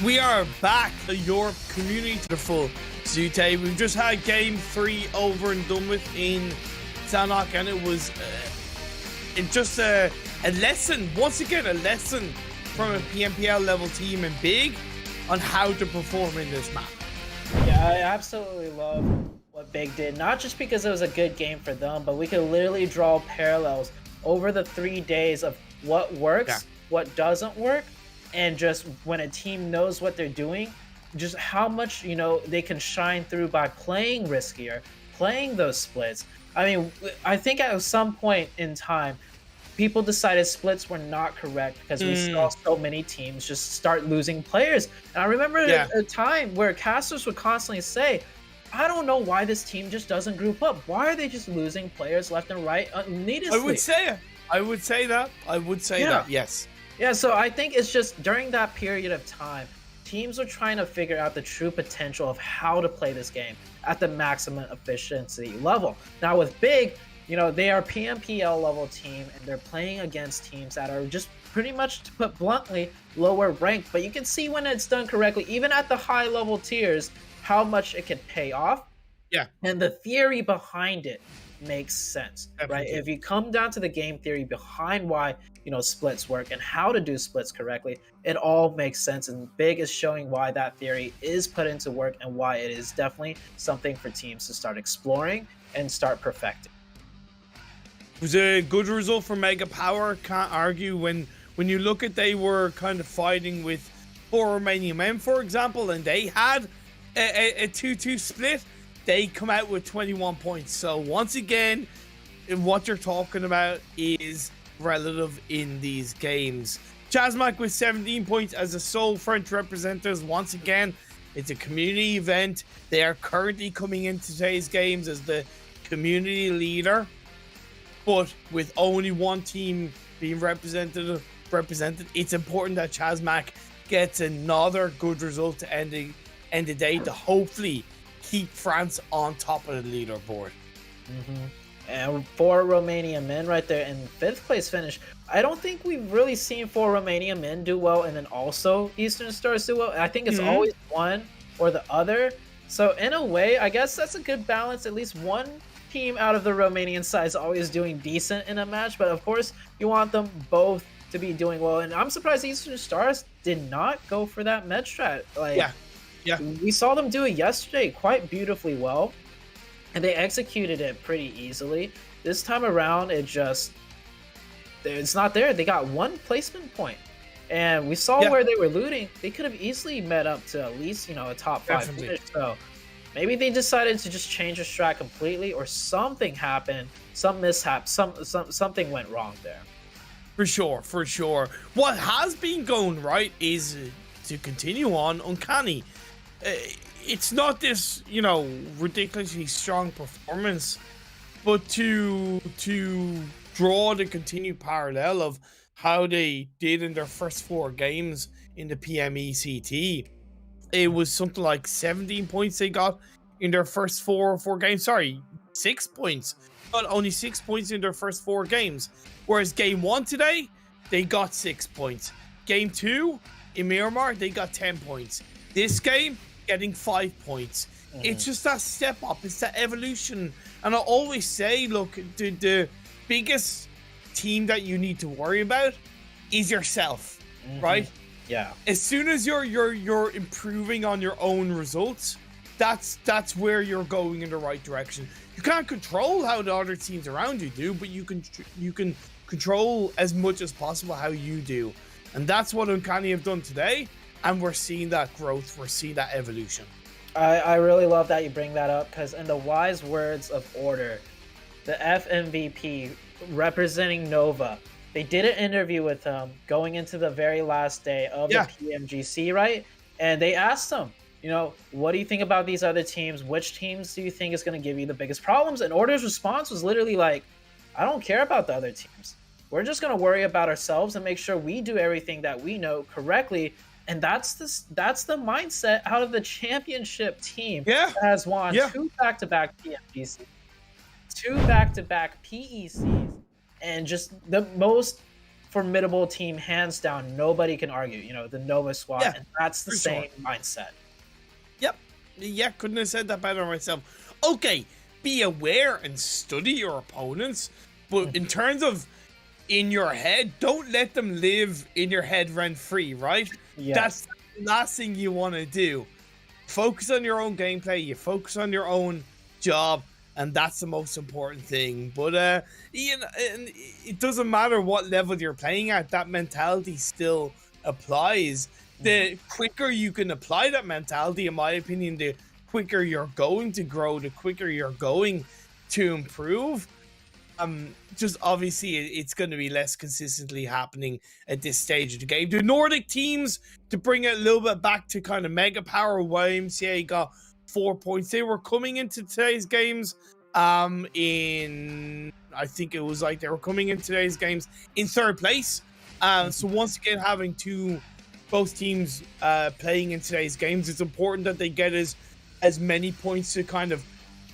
We are back to your community to the full Zute. We've just had game 3 over and done with in Sanok, and it was just a lesson, once again, a lesson from a PMPL level team and big on how to perform in this map. Yeah, I absolutely love what Big did, not just because it was a good game for them, but we could literally draw parallels over the 3 days of what works, what doesn't work, and just when a team knows what they're doing, just how much, you know, they can shine through by playing riskier, playing those splits. I mean, I think at some point in time, people decided splits were not correct because we saw so many teams just start losing players. And I remember a time where casters would constantly say, I don't know why this team just doesn't group up. Why are they just losing players left and right needlessly? I would say it. I would say that. I would say that, yes. Yeah, so I think it's just during that period of time, teams are trying to figure out the true potential of how to play this game at the maximum efficiency level. Now with Big, you know, they are PMPL level team and they're playing against teams that are just pretty much, to put bluntly, lower ranked. But you can see when it's done correctly, even at the high level tiers, how much it can pay off. Yeah. And the theory behind it makes sense, right? If you come down to the game theory behind why, you know, splits work and how to do splits correctly, it all makes sense. And Big is showing why that theory is put into work and why it is definitely something for teams to start exploring and start perfecting. It was a good result for Mega Power, can't argue. When you look at, they were kind of fighting with 4 Romanian men, for example, and they had a 2-2 split. They come out with 21 points. So once again, what you're talking about is relative in these games. Chazmak with 17 points as the sole French representatives. Once again, it's a community event. They are currently coming into today's games as the community leader, but with only one team being represented, it's important that Chazmak gets another good result to end the day to hopefully keep France on top of the leaderboard. And 4 Romanian men right there in 5th place finish. I don't think we've really seen 4 Romanian men do well and then also Eastern Stars do well. I think it's always one or the other. So in a way, I guess that's a good balance. At least one team out of the Romanian side is always doing decent in a match. But of course, you want them both to be doing well. And I'm surprised Eastern Stars did not go for that med strat. Like, we saw them do it yesterday quite beautifully well, and they executed it pretty easily. This time around, it's not there. They got 1 placement point, and we saw where they were looting. They could have easily met up to at least, you know, a top 5 finish. So maybe they decided to just change the strat completely, or something happened, some mishap, something went wrong there. For sure. What has been going right is to continue on Uncanny. It's not this, you know, ridiculously strong performance, but to draw the continued parallel of how they did in their first 4 games in the PMECT, it was something like 17 points they got in their first four games. Sorry, 6 points. Got only 6 points in their first 4 games. Whereas game 1 today, they got 6 points. Game 2 in Miramar, they got 10 points. This game, getting 5 points. It's just that step up. It's that evolution. And I always say, look, the biggest team that you need to worry about is yourself, right? Yeah. As soon as you're improving on your own results, that's where you're going in the right direction. You can't control how the other teams around you do, but you can control as much as possible how you do. And that's what Uncanny have done today. And we're seeing that growth. We're seeing that evolution. I really love that you bring that up, because in the wise words of Order, the FMVP representing Nova, they did an interview with him going into the very last day of the PMGC, right? And they asked him, you know, what do you think about these other teams? Which teams do you think is going to give you the biggest problems? And Order's response was literally like, I don't care about the other teams. We're just going to worry about ourselves and make sure we do everything that we know correctly. And that's the mindset out of the championship team that has won 2 back-to-back PMGC, 2 back-to-back PECs, and just the most formidable team, hands down. Nobody can argue. The Nova squad, Yeah, and that's the for same sure. mindset. Yep. Yeah, couldn't have said that better myself. Okay, be aware and study your opponents, but in terms of in your head, don't let them live in your head rent-free, right? Yes. That's the last thing you want to do. Focus on your own gameplay, you focus on your own job, and that's the most important thing. But it doesn't matter what level you're playing at, that mentality still applies. The quicker you can apply that mentality, in my opinion, the quicker you're going to grow, the quicker you're going to improve. Just obviously it's going to be less consistently happening at this stage of the game. The Nordic teams, to bring it a little bit back to kind of mega power, YMCA got 4 points. They were coming into today's games in third place. So once again, having both teams playing in today's games, it's important that they get as many points to kind of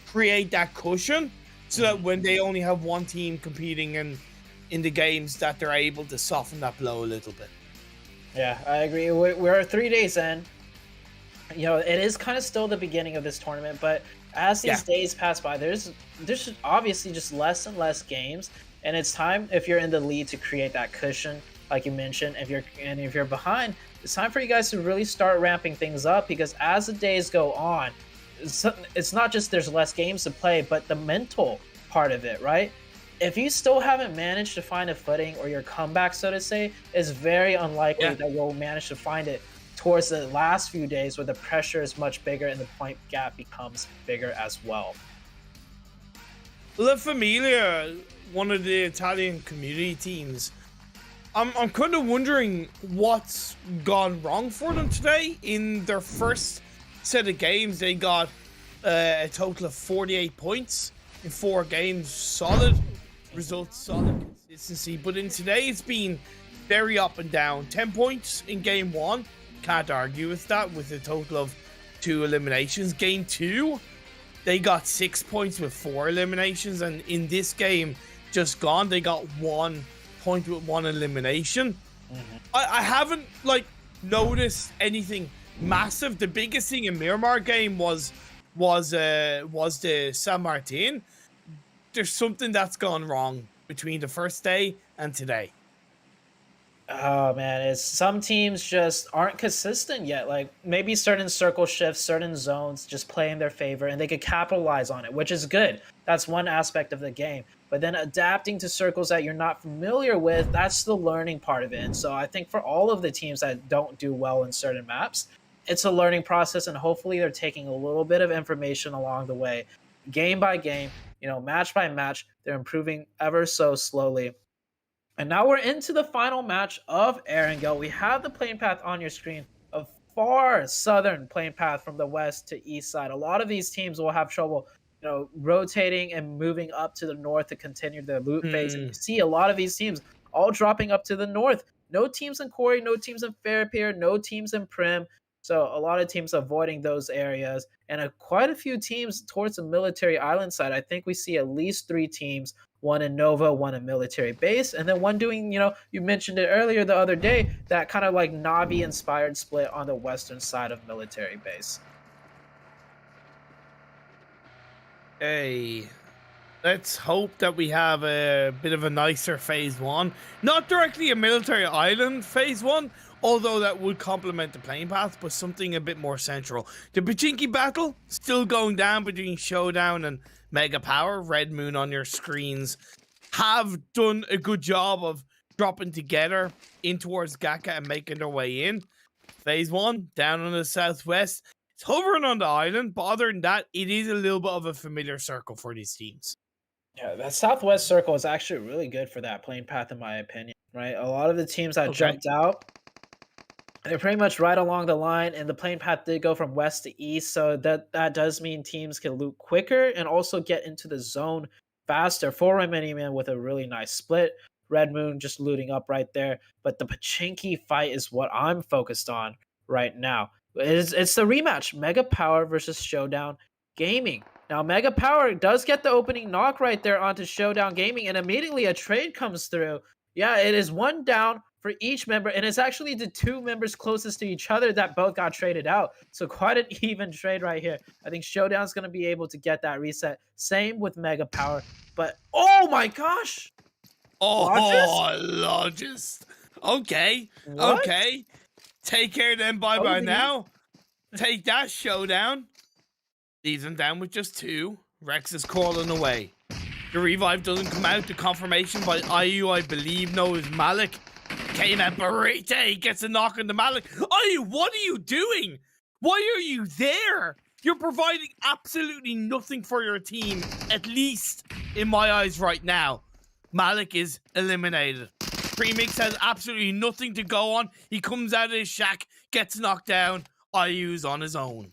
create that cushion, so that when they only have one team competing in the games, that they're able to soften that blow a little bit. Yeah, I agree. We're 3 days in. It is kind of still the beginning of this tournament, but as these days pass by, there's obviously just less and less games, and it's time, if you're in the lead, to create that cushion, like you mentioned. If you're behind, it's time for you guys to really start ramping things up, because as the days go on, it's not just there's less games to play, but the mental part of it, right? If you still haven't managed to find a footing, or your comeback, so to say, is very unlikely that you'll manage to find it towards the last few days, where the pressure is much bigger and the point gap becomes bigger as well. La Familia, one of the Italian community teams, I'm kind of wondering what's gone wrong for them today. In their first set of games, they got a total of 48 points in 4 games. Solid results, solid consistency. But in today, it's been very up and down. 10 points in game 1. Can't argue with that, with a total of 2 eliminations. Game 2, they got 6 points with 4 eliminations. And in this game just gone, they got 1 point with 1 elimination. I haven't noticed anything massive. The biggest thing in Miramar game was the San Martin. There's something that's gone wrong between the first day and today. Oh man, it's some teams just aren't consistent yet. Like maybe certain circle shifts, certain zones just play in their favor, and they could capitalize on it, which is good. That's one aspect of the game. But then adapting to circles that you're not familiar with, that's the learning part of it. And so I think for all of the teams that don't do well in certain maps, it's a learning process, and hopefully they're taking a little bit of information along the way, game by game, match by match. They're improving ever so slowly. And now we're into the final match of Erangel. We have the playing path on your screen, a far southern playing path from the west to east side. A lot of these teams will have trouble, rotating and moving up to the north to continue their loot phase. And you see a lot of these teams all dropping up to the north. No teams in Quarry, no teams in Fairpier, no teams in Prim. So a lot of teams avoiding those areas, and quite a few teams towards the military island side. I think we see at least 3 teams, one in Nova, one in military base, and then one doing, you mentioned it earlier the other day, that kind of like Navi inspired split on the western side of military base. Hey, let's hope that we have a bit of a nicer phase 1. Not directly a military island phase 1, although that would complement the playing path, but something a bit more central. The Pachinki battle still going down between Showdown and Mega Power. Red Moon on your screens have done a good job of dropping together in towards Gaka and making their way in. Phase 1, down on the southwest. It's hovering on the island, but other than that, it is a little bit of a familiar circle for these teams. Yeah, that southwest circle is actually really good for that playing path, in my opinion, right? A lot of the teams that jumped out, they're pretty much right along the line, and the playing path did go from west to east, so that does mean teams can loot quicker and also get into the zone faster. 4 Miniman with a really nice split. Red Moon just looting up right there, but the Pachinki fight is what I'm focused on right now. It's the rematch, Mega Power versus Showdown Gaming. Now, Mega Power does get the opening knock right there onto Showdown Gaming, and immediately a trade comes through. Yeah, it is 1 down for each member, and it's actually the 2 members closest to each other that both got traded out. So quite an even trade right here. I think Showdown's gonna be able to get that reset. Same with Mega Power. But oh my gosh! Lodges? Oh, Lodges. Okay. What? Okay. Take care then. Bye-bye now. Take that, Showdown. Leaves him down with just 2. Rex is calling away. The revive doesn't come out. The confirmation by IU, I believe, knows Malik. Came out Barita. He gets a knock on the Malik. IU, what are you doing? Why are you there? You're providing absolutely nothing for your team, at least in my eyes right now. Malik is eliminated. Premix has absolutely nothing to go on. He comes out of his shack, gets knocked down. IU's on his own.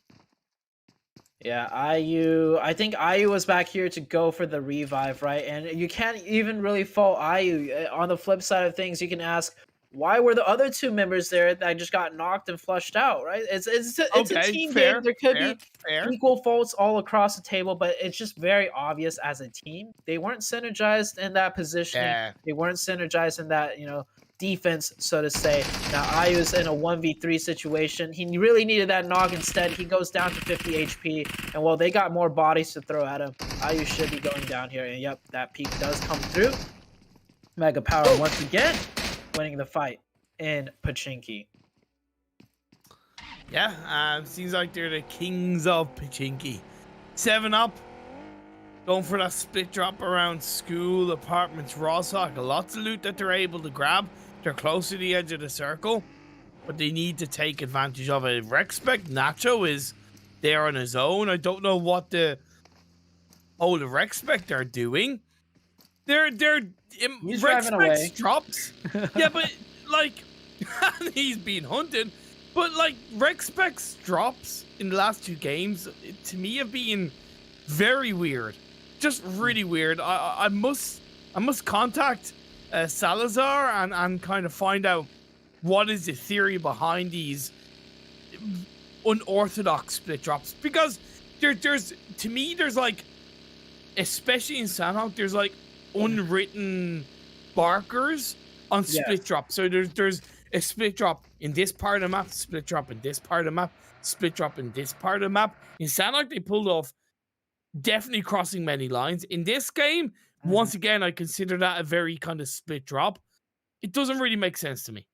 Yeah, IU. I think IU was back here to go for the revive, right? And you can't even really fault IU. On the flip side of things, you can ask, why were the other 2 members there that just got knocked and flushed out, right? It's a team game. There could be equal faults all across the table, but it's just very obvious as a team. They weren't synergized in that position. Yeah. They weren't synergized in that, defense, so to say. Now, IU's in a 1v3 situation. He really needed that knock. Instead, he goes down to 50 HP. And while they got more bodies to throw at him, IU should be going down here. And yep, that peak does come through. Mega Power once again winning the fight in Pachinki. Yeah, seems like they're the kings of Pachinki. 7-Up. Going for that split drop around school, apartments, Rawsock. Lots of loot that they're able to grab. They're close to the edge of the circle, but they need to take advantage of it. Rexpect Nacho is there on his own. I don't know what the Rexpect are doing. He's driving away. Drops. Yeah, but like he's being hunted. But like Rexpect's drops in the last 2 games to me have been very weird. Just really weird. I must contact Salazar and kind of find out what is the theory behind these unorthodox split drops, because there's to me there's like, especially in Sanhok, there's like unwritten markers on split drop. So there's a split drop in this part of the map, split drop in this part of the map, split drop in this part of the map. In Sanhok they pulled off definitely crossing many lines. In this game, once again, I consider that a very kind of split drop. It doesn't really make sense to me.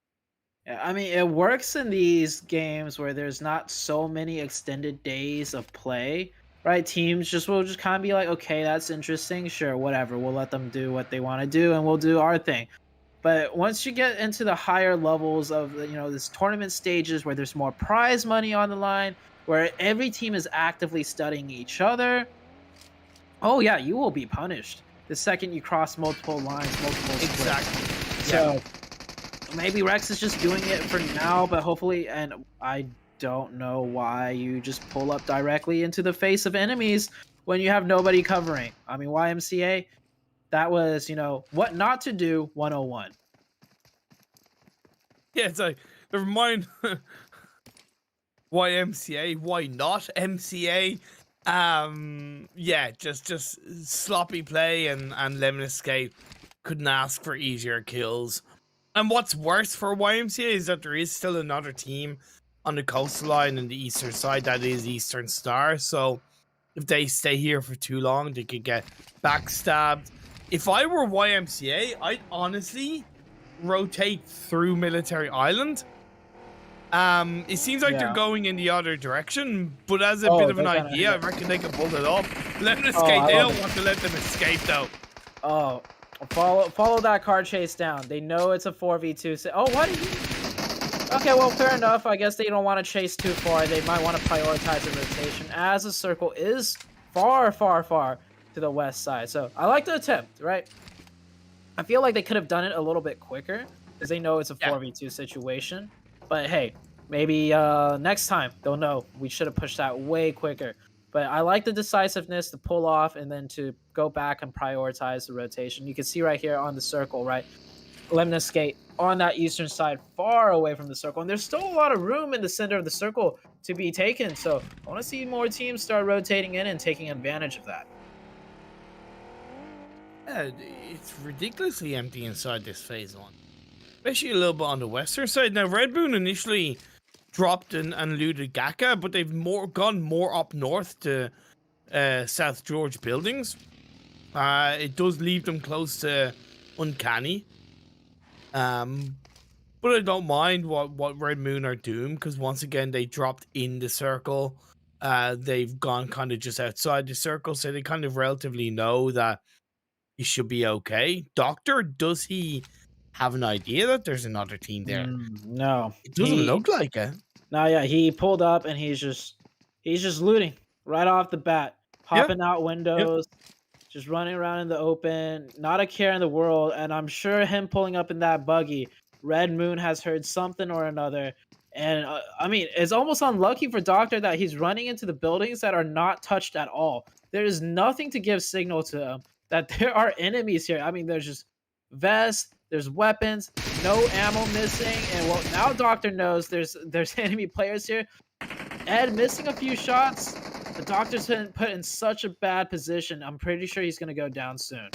Yeah, I mean, it works in these games where there's not so many extended days of play, right? Teams will just kind of be like, okay, that's interesting. Sure, whatever. We'll let them do what they want to do, and we'll do our thing. But once you get into the higher levels of, this tournament stages where there's more prize money on the line, where every team is actively studying each other, oh yeah, you will be punished the second you cross multiple lines, multiple splits. Exactly. So maybe Rex is just doing it for now, but hopefully, and I don't know why you just pull up directly into the face of enemies when you have nobody covering. I mean, YMCA, that was, what not to do 101. Yeah, it's like, never mind. YMCA, why not MCA? Yeah, just sloppy play and Lemon Escape couldn't ask for easier kills. And what's worse for YMCA is that there is still another team on the coastline in the eastern side, that is Eastern Star. So if they stay here for too long, they could get backstabbed. If I were YMCA, I'd honestly rotate through Military Island. It seems like they're going in the other direction, but as a bit of an idea, I reckon they can pull it off. Let them escape. They don't want to let them escape, though. Oh, follow that car chase down. They know it's a 4v2. Oh, what? Okay, well, fair enough. I guess they don't want to chase too far. They might want to prioritize the rotation, as the circle is far, far, far to the west side. So I like the attempt, right? I feel like they could have done it a little bit quicker, because they know it's a 4v2 situation. But hey, maybe next time they'll know we should have pushed that way quicker. But I like the decisiveness to pull off and then to go back and prioritize the rotation. You can see right here on the circle, right? Lemon Skate on that eastern side, far away from the circle. And there's still a lot of room in the center of the circle to be taken. So I want to see more teams start rotating in and taking advantage of that. It's ridiculously empty inside this phase 1. Especially a little bit on the western side. Now, Red Moon initially dropped and looted Gaka, but they've gone more up north to South George buildings. It does leave them close to Uncanny. But I don't mind what Red Moon are doing, because once again, they dropped in the circle. They've gone kind of just outside the circle, so they kind of relatively know that he should be okay. Doctor, does he have an idea that there's another team there? No. It doesn't look like it. No, yeah, he pulled up and he's just looting right off the bat, hopping out windows, just running around in the open, not a care in the world. And I'm sure him pulling up in that buggy, Red Moon has heard something or another. And I mean, it's almost unlucky for Doctor that he's running into the buildings that are not touched at all. There is nothing to give signal to him that there are enemies here. I mean, there's just vests, there's weapons, no ammo missing, and well, now Doctor knows there's enemy players here. Ed missing a few shots. The Doctor's been put in such a bad position. I'm pretty sure he's gonna go down soon.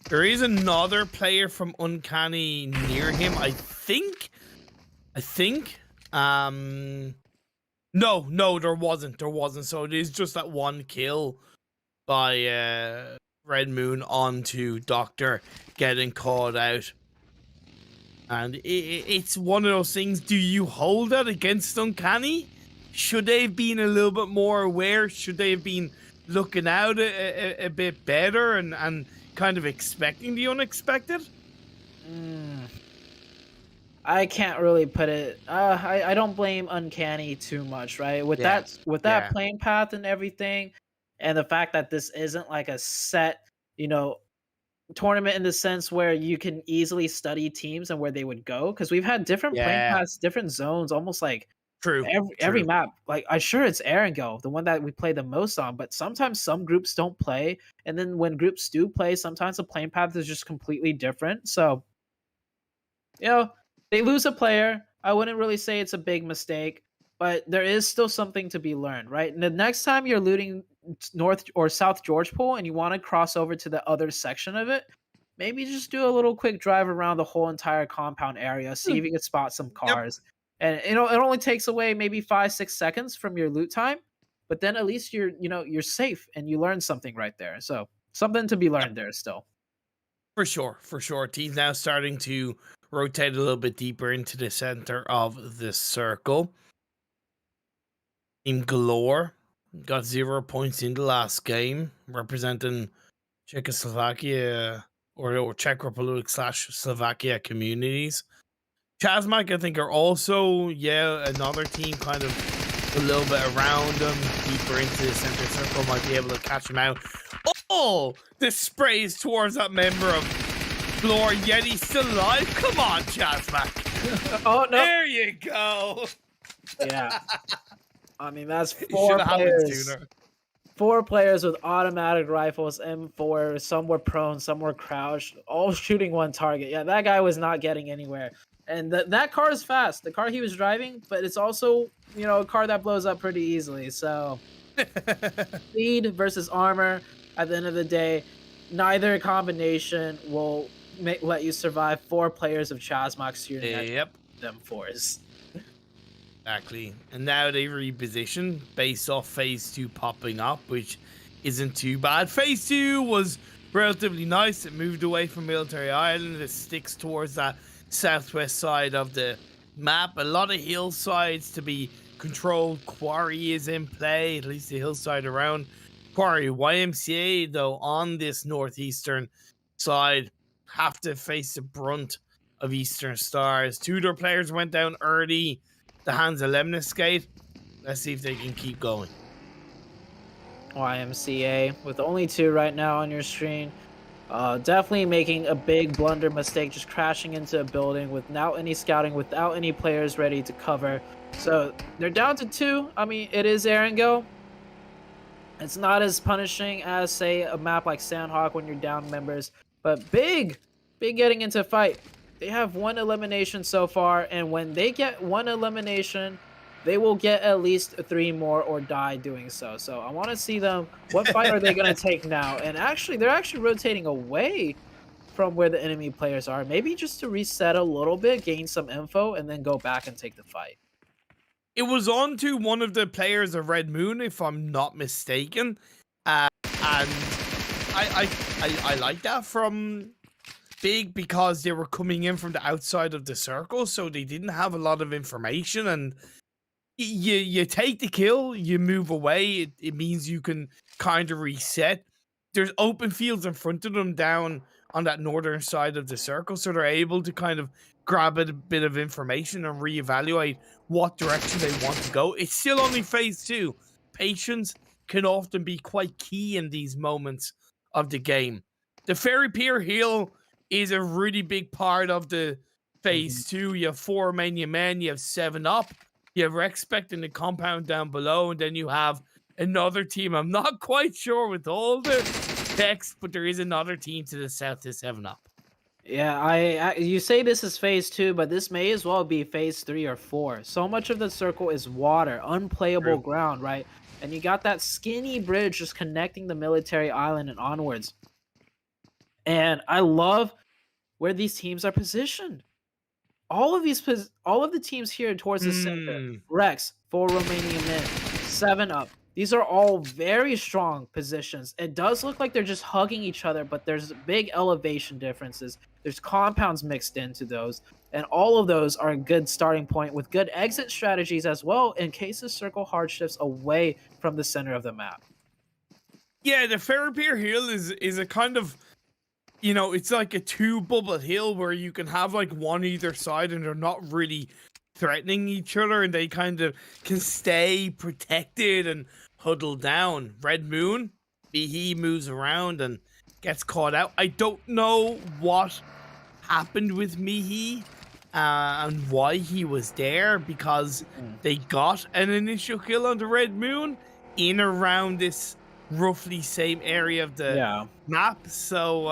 There is another player from Uncanny near him, I think. No, there wasn't. So it is just that one kill by Red Moon onto Doctor getting caught out. And it's one of those things, do you hold that against Uncanny? Should they have been a little bit more aware? Should they have been looking out a bit better and kind of expecting the unexpected? I can't really put it. I don't blame Uncanny too much, right? With that playing path and everything, and the fact that this isn't like a set, tournament in the sense where you can easily study teams and where they would go, because we've had different playing paths, different zones, almost like every map. Like, I'm sure it's Erangel, the one that we play the most on, but sometimes some groups don't play, and then when groups do play, sometimes the playing path is just completely different. So, they lose a player. I wouldn't really say it's a big mistake, but there is still something to be learned, right? And the next time you're looting North or South George Pool and you want to cross over to the other section of it, maybe just do a little quick drive around the whole entire compound area, see if you can spot some cars. And it only takes away maybe 5-6 seconds from your loot time, but then at least you're safe and you learn something right there. So something to be learned there still. For sure. Team's now starting to rotate a little bit deeper into the center of the circle. Team Galore got 0 points in the last game, representing Czechoslovakia or Czech Republic / Slovakia communities. Chasmac, I think, are also, another team kind of a little bit around them, deeper into the center circle, might be able to catch them out. Oh, the sprays towards that member of Floor, yet he's still alive. Come on, Chasmac. Oh, no. There you go. Yeah. I mean, that's 4 players. 4 players with automatic rifles, M4. Some were prone, some were crouched, all shooting one target. Yeah, that guy was not getting anywhere. And that car is fast. The car he was driving, but it's also, a car that blows up pretty easily. So, speed versus armor. At the end of the day, neither combination will let you survive 4 players of Chasmac shooting at them 4s. Exactly. And now they reposition based off phase 2 popping up, which isn't too bad. Phase 2 was relatively nice. It moved away from Military Island. It sticks towards that southwest side of the map. A lot of hillsides to be controlled. Quarry is in play, at least the hillside around Quarry. YMCA, though, on this northeastern side, have to face the brunt of Eastern Stars. 2 of their players went down early. The hands of Lemniscate. Let's see if they can keep going. YMCA with only 2 right now on your screen. Definitely making a big blunder mistake, just crashing into a building without any scouting, without any players ready to cover. So they're down to 2. I mean, it is Erangel. It's not as punishing as, say, a map like Sandhawk when you're down members, but big getting into a fight. They have 1 elimination so far, and when they get 1 elimination, they will get at least 3 more or die doing so. So I want to see them. What fight are they going to take now? And actually, they're actually rotating away from where the enemy players are. Maybe just to reset a little bit, gain some info, and then go back and take the fight. It was on to one of the players of Red Moon, if I'm not mistaken. And I like that from Big, because they were coming in from the outside of the circle, so they didn't have a lot of information, and you take the kill, you move away, it means you can kind of reset. There's open fields in front of them down on that northern side of the circle, so they're able to kind of grab a bit of information and reevaluate what direction they want to go. It's still only phase 2. Patience can often be quite key in these moments of the game. The Fairy Pier Hill is a really big part of the phase 2. You have 4 menu men, you have 7 up, you have Respect in the compound down below, and then you have another team. I'm not quite sure with all the text, but there is another team to the south to 7 up. Yeah, you say this is phase 2, but this may as well be phase 3 or 4. So much of the circle is water, unplayable ground, right? And you got that skinny bridge just connecting the military island and onwards. And I love where these teams are positioned. All of the teams here towards the center. Rex, 4 Romanian men, 7 up. These are all very strong positions. It does look like they're just hugging each other, but there's big elevation differences. There's compounds mixed into those, and all of those are a good starting point with good exit strategies as well in case of circle hardships away from the center of the map. Yeah, the Fairy Pier Hill is a kind of, you know, it's like a 2-bubble hill where you can have like one either side and they're not really threatening each other, and they kind of can stay protected and huddled down. Red Moon, he moves around and gets caught out. I don't know what happened with Mihi and why he was there, because they got an initial kill on the Red Moon in around this roughly same area of the map. So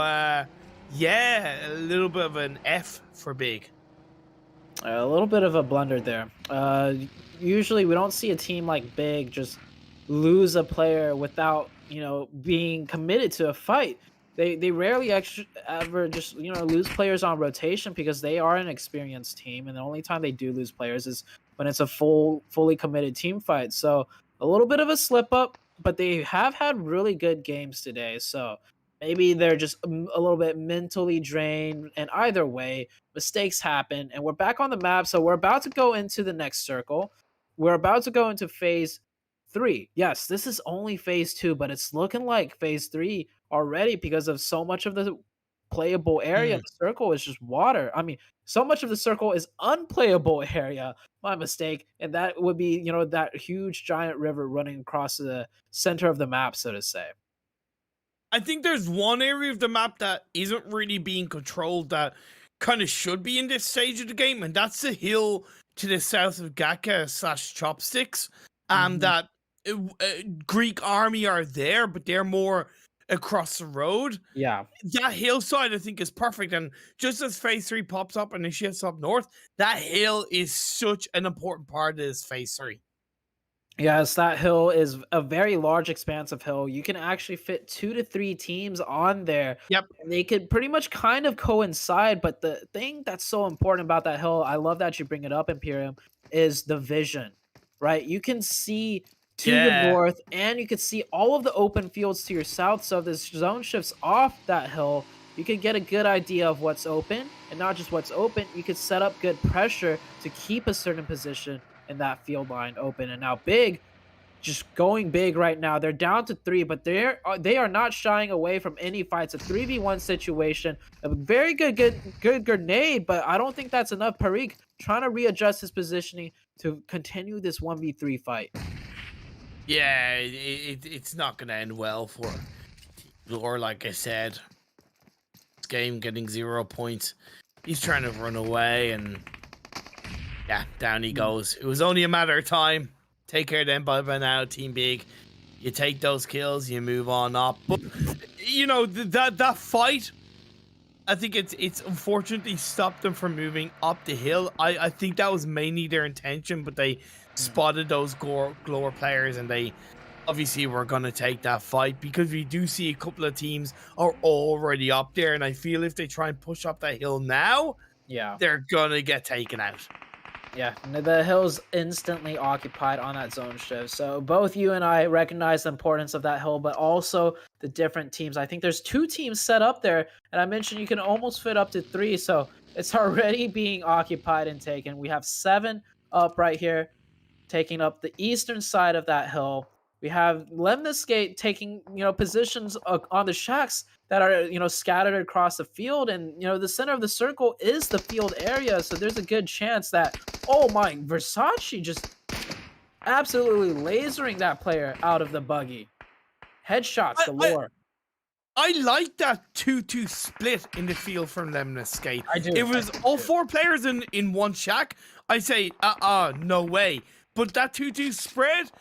yeah, a little bit of an F for Big. A little bit of a blunder there. Usually we don't see a team like Big just lose a player without, you know, being committed to a fight. They rarely ever just, you know, lose players on rotation because they are an experienced team, and the only time they do lose players is when it's a fully committed team fight. So a little bit of a slip up, but they have had really good games today. So maybe they're just a little bit mentally drained, and either way, mistakes happen, and we're back on the map. So we're about to go into the next circle. We're about to go into phase 3. Yes, this is only phase 2, but it's looking like phase 3 already because of so much of the playable area of the circle is just water. I mean, so much of the circle is unplayable area. My mistake. And that would be, you know, that huge giant river running across the center of the map, so to say. I think there's one area of the map that isn't really being controlled that kind of should be in this stage of the game, and that's the hill to the south of Gaka/Chopsticks. That Greek army are there, but they're more across the road. Yeah. That hillside, I think, is perfect. And just as phase 3 pops up and it shifts up north, that hill is such an important part of this phase 3. Yes, that hill is a very large, expansive hill. You can actually fit 2 to 3 teams on there. Yep. And they could pretty much kind of coincide. But the thing that's so important about that hill, I love that you bring it up, Imperium, is the vision, right? You can see to the north, and you can see all of the open fields to your south. So if this zone shifts off that hill, you can get a good idea of what's open, and not just what's open, you could set up good pressure to keep a certain position in that field line open. And now Big, just going big right now. They're down to 3, but they are not shying away from any fights. A 3v1 situation, a very good grenade, but I don't think that's enough. Parik trying to readjust his positioning to continue this 1v3 fight. Yeah, it's not going to end well for Jour, like I said. This game getting 0 points. He's trying to run away, and yeah, down he goes. It was only a matter of time. Take care of them by now, Team Big. You take those kills, you move on up. But, you know, that fight, I think it's unfortunately stopped them from moving up the hill. I think that was mainly their intention, but they spotted those Glower players and they obviously were going to take that fight, because we do see a couple of teams are already up there, and I feel if they try and push up that hill now, they're going to get taken out. Yeah, the hill's instantly occupied on that zone shift. So both you and I recognize the importance of that hill, but also the different teams. I think there's 2 teams set up there, and I mentioned you can almost fit up to 3, so it's already being occupied and taken. We have 7 up right here, taking up the eastern side of that hill. We have Lemniscate taking, positions on the shacks that are, scattered across the field. And, the center of the circle is the field area. So there's a good chance that, oh my, Versace just absolutely lasering that player out of the buggy. Headshots galore. I like that 2-2 split in the field from Lemniscate. I do. It was all 4 players in one shack. I say, no way. But that 2-2 spread,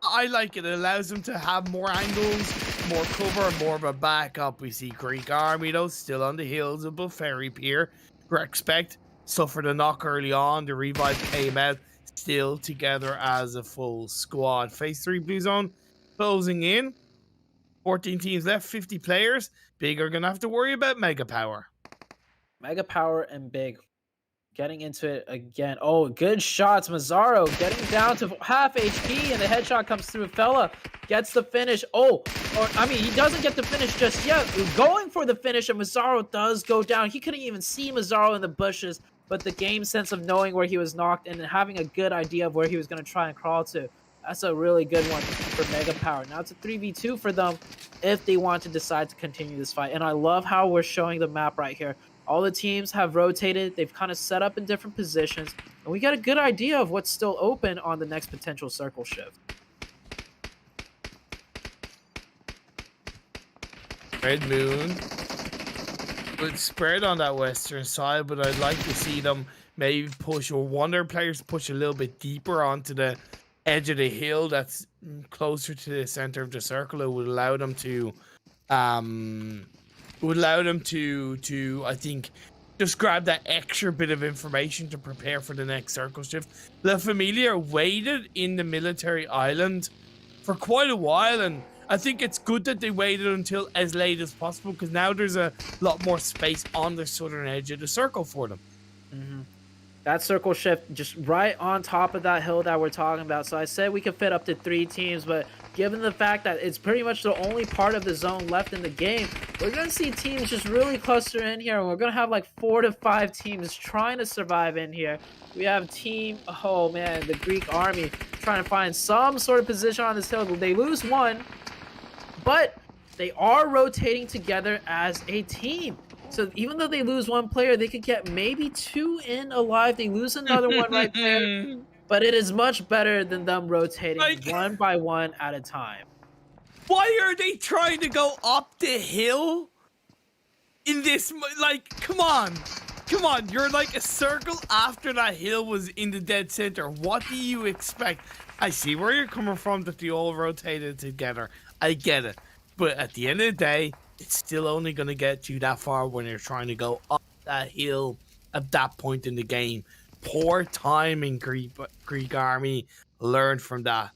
I like it. It allows them to have more angles, more cover, more of a backup. We see Greek Army, though, still on the hills above Ferry Pier. Respect suffered a knock early on. The revive came out, still together as a full squad. Phase 3 Blue Zone closing in. 14 teams left, 50 players. Big are going to have to worry about Mega Power. Mega Power and Big getting into it again. Oh, good shots. Mazzaro getting down to half HP, and the headshot comes through. Fella gets the finish. He doesn't get the finish just yet. Going for the finish, and Mazzaro does go down. He couldn't even see Mazzaro in the bushes, but the game sense of knowing where he was knocked and having a good idea of where he was going to try and crawl to. That's a really good one for Mega Power. Now it's a 3v2 for them if they want to decide to continue this fight. And I love how we're showing the map right here. All the teams have rotated. They've kind of set up in different positions. And we got a good idea of what's still open on the next potential circle shift. Red Moon would spread on that western side, but I'd like to see them maybe push, or one of their players push a little bit deeper onto the edge of the hill that's closer to the center of the circle. It would allow them to I think, just grab that extra bit of information to prepare for the next circle shift. La Familia waited in the military island for quite a while, and I think it's good that they waited until as late as possible, because now there's a lot more space on the southern edge of the circle for them. That circle shift just right on top of that hill that we're talking about. So I said we could fit up to 3 teams, but given the fact that it's pretty much the only part of the zone left in the game, we're going to see teams just really cluster in here. And we're going to have like 4 to 5 teams trying to survive in here. We have the Greek Army trying to find some sort of position on this hill. They lose 1, but they are rotating together as a team. So even though they lose 1 player, they could get maybe 2 in alive. They lose another one right there. But it is much better than them rotating one by one at a time. Why are they trying to go up the hill in this? Come on. You're like a circle after that hill was in the dead center. What do you expect? I see where you're coming from, that they all rotated together. I get it. But at the end of the day, it's still only going to get you that far when you're trying to go up that hill at that point in the game. Poor timing, Greek Army. Learn from that.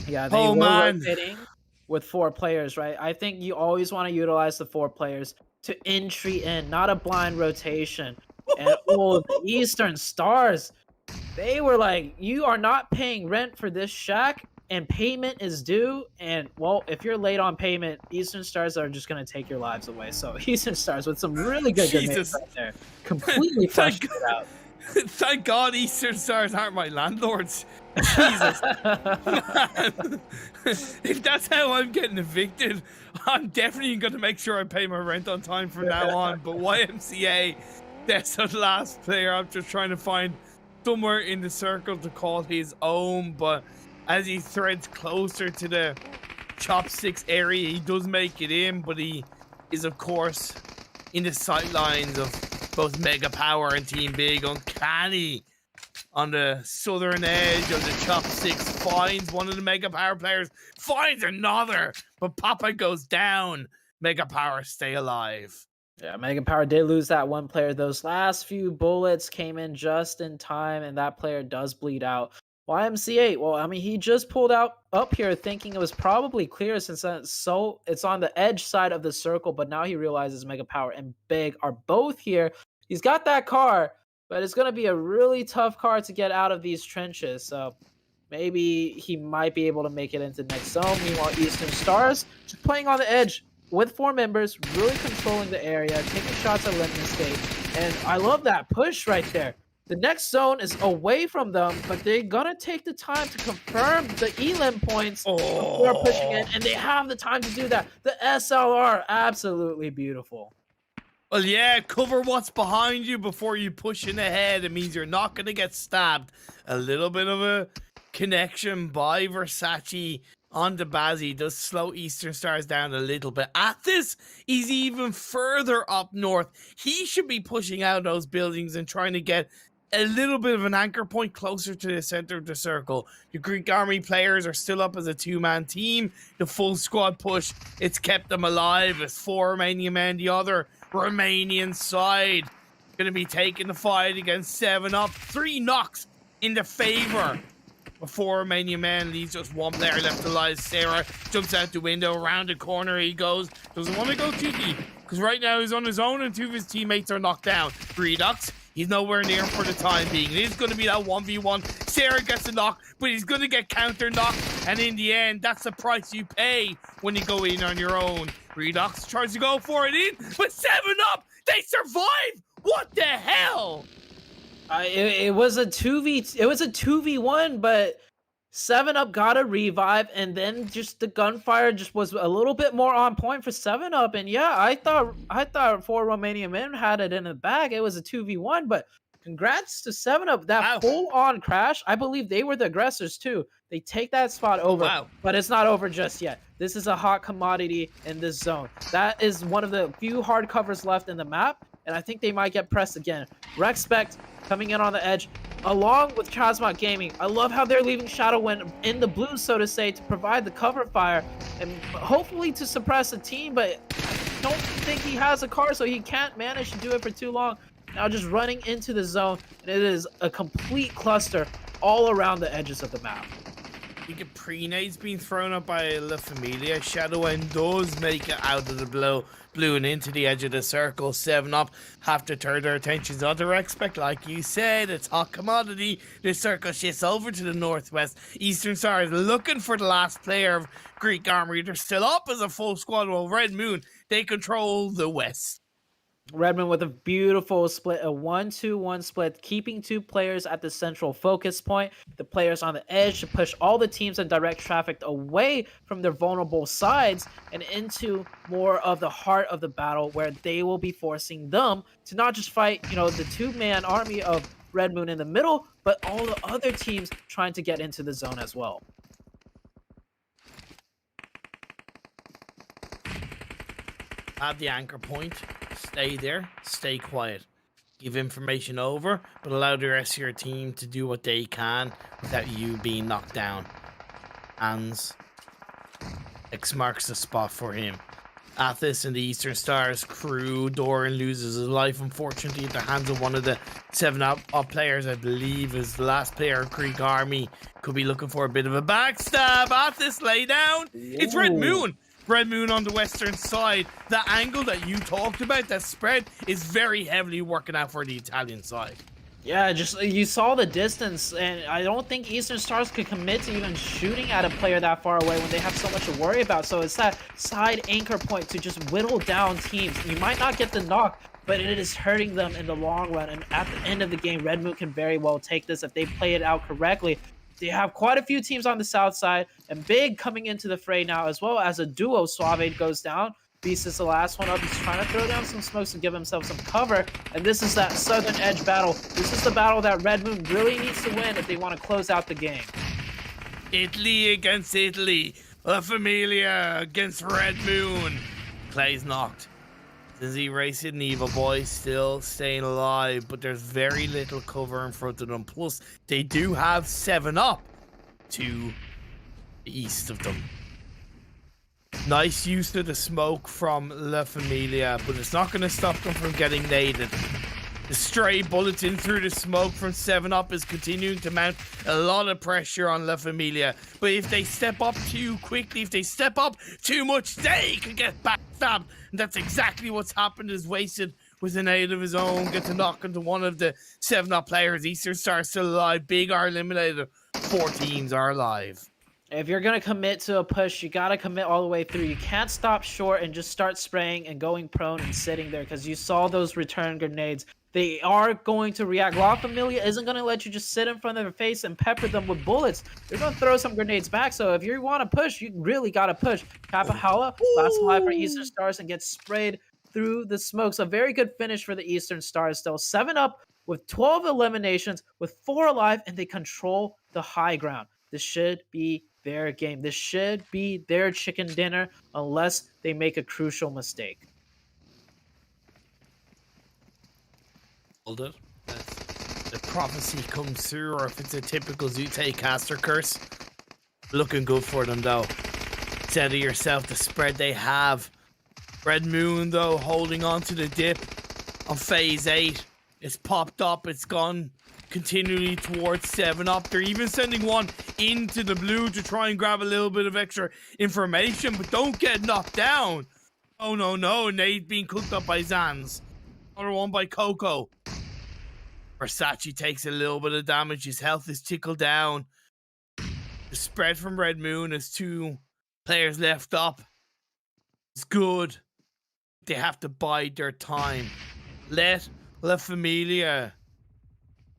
Yeah, they were rotating with 4 players, right? I think you always want to utilize the 4 players to entry in, not a blind rotation. And the Eastern Stars, they were like, you are not paying rent for this shack, and payment is due. And well, if you're late on payment, Eastern Stars are just going to take your lives away. So Eastern Stars with some really good grenades right there, completely flushed it out. Thank God Eastern Stars aren't my landlords. Jesus. Man, if that's how I'm getting evicted, I'm definitely going to make sure I pay my rent on time from now on. But YMCA, that's the last player. I'm just trying to find somewhere in the circle to call his own. But as he threads closer to the chopsticks area, he does make it in, but he is, of course, in the sightlines of both Mega Power and Team Big. Uncanny on the southern edge of the chopsticks, finds one of the Mega Power players, finds another, but Papa goes down. Mega Power stay alive. Yeah, Mega Power did lose that one player. Those last few bullets came in just in time, and that player does bleed out. YMCA, well, I mean, he just pulled out up here thinking it was probably clear since it's on the edge side of the circle, but now he realizes Mega Power and Big are both here. He's got that car, but it's going to be a really tough car to get out of these trenches, so maybe he might be able to make it into the next zone. Meanwhile, Eastern Stars just playing on the edge with 4 members, really controlling the area, taking shots at Lemon State. And I love that push right there. The next zone is away from them, but they're gonna take the time to confirm the elim points before pushing in, and they have the time to do that. The SLR, absolutely beautiful. Well, yeah, cover what's behind you before you push in ahead. It means you're not gonna get stabbed. A little bit of a connection by Versace on the Bazzi does slow Eastern Stars down a little bit. At this, he's even further up north. He should be pushing out those buildings and trying to get a little bit of an anchor point closer to the center of the circle. The Greek Army players are still up as a 2-man team. The full squad push, it's kept them alive. It's 4 Romanian men, the other Romanian side going to be taking the fight against 7 Up. 3 knocks in the favor of 4 Romanian men. Leaves just 1 player left alive. Sarah jumps out the window, around the corner he goes. Doesn't want to go too deep, because right now he's on his own and 2 of his teammates are knocked down. Redux, he's nowhere near for the time being. It is going to be that 1v1. Sarah gets a knock, but he's going to get counter-knocked. And in the end, that's the price you pay when you go in on your own. Redux tries to go for it in, but 7 Up, they survive! What the hell? It was a 2v1, but 7 Up got a revive, and then just the gunfire just was a little bit more on point for 7 Up. And yeah, I thought 4 Romanian men had it in the bag. It was a 2v1, but congrats to 7 Up. That full-on crash, I believe they were the aggressors too. They take that spot over, but it's not over just yet. This is a hot commodity in this zone. That is one of the few hard covers left in the map, and I think they might get pressed again. Respect coming in on the edge, along with Chasmot Gaming. I love how they're leaving Shadowwind in the blue, so to say, to provide the cover fire and hopefully to suppress the team, but I don't think he has a car, so he can't manage to do it for too long. Now just running into the zone, and it is a complete cluster all around the edges of the map. I think a pre-nade's being thrown up by La Familia. Shadowwind does make it out of the blue and into the edge of the circle. 7 Up have to turn their attentions on the Respect. Like you said, it's hot commodity. The circle shifts over to the northwest. Eastern Stars looking for the last player of Greek Army. They're still up as a full squad, while Red Moon, they control the west. Redmond with a beautiful split, a 1-2-1 split, keeping 2 players at the central focus point. The players on the edge to push all the teams and direct traffic away from their vulnerable sides and into more of the heart of the battle, where they will be forcing them to not just fight, the 2-man army of Red Moon in the middle, but all the other teams trying to get into the zone as well. Have the anchor point. Stay there, stay quiet, give information over, but allow the rest of your team to do what they can without you being knocked down. Hands X marks the spot for him. Athos and the Eastern Stars crew, Doran loses his life, unfortunately, at the hands of one of the 7 Up players. I believe is the last player of Greek Army. Could be looking for a bit of a backstab. Athos lay down. It's Red Moon. Red Moon on the western side. The angle that you talked about, that spread, is very heavily working out for the Italian side. Yeah, just you saw the distance, and I don't think Eastern Stars could commit to even shooting at a player that far away when they have so much to worry about. So it's that side anchor point to just whittle down teams. You might not get the knock, but it is hurting them in the long run. And at the end of the game, Red Moon can very well take this if they play it out correctly. They have quite a few teams on the south side, and Big coming into the fray now, as well as a duo. Suave goes down. Beast is the last one up. He's trying to throw down some smokes to give himself some cover. And this is that southern edge battle. This is the battle that Red Moon really needs to win if they want to close out the game. Italy against Italy. La Familia against Red Moon. Clay's knocked. Dizzy Racing Neva boy still staying alive, but there's very little cover in front of them. Plus, they do have 7 Up to the east of them. Nice use of the smoke from La Familia, but it's not going to stop them from getting naded. The stray bullets in through the smoke from 7up is continuing to mount a lot of pressure on La Familia. But if they step up too quickly, if they step up too much, they could get backstabbed. And that's exactly what's happened. Is Wasted with a nade of his own, gets a knock into one of the 7up players. Eastern Star still alive. Big are eliminated. 4 teams are alive. If you're going to commit to a push, you got to commit all the way through. You can't stop short and just start spraying and going prone and sitting there, because you saw those return grenades. They are going to react. La Familia isn't going to let you just sit in front of their face and pepper them with bullets. They're going to throw some grenades back. So if you want to push, you really got to push. Kapahala, last alive for Eastern Stars and gets sprayed through the smoke. So very good finish for the Eastern Stars still. 7up with 12 eliminations with 4 alive, and they control the high ground. This should be their game. This should be their chicken dinner unless they make a crucial mistake. Hold it. The prophecy comes through, or if it's a typical Zute caster curse. Looking good for them though. Said to yourself, the spread they have. Red Moon though holding on to the dip on phase 8. It's popped up, it's gone continually towards 7up. They're even sending one into the blue to try and grab a little bit of extra information, but don't get knocked down. Oh no, Nate being cooked up by Zans. Another one by Coco. Versace takes a little bit of damage. His health is tickled down. The spread from Red Moon is 2 players left up. It's good. They have to bide their time. Let La Familia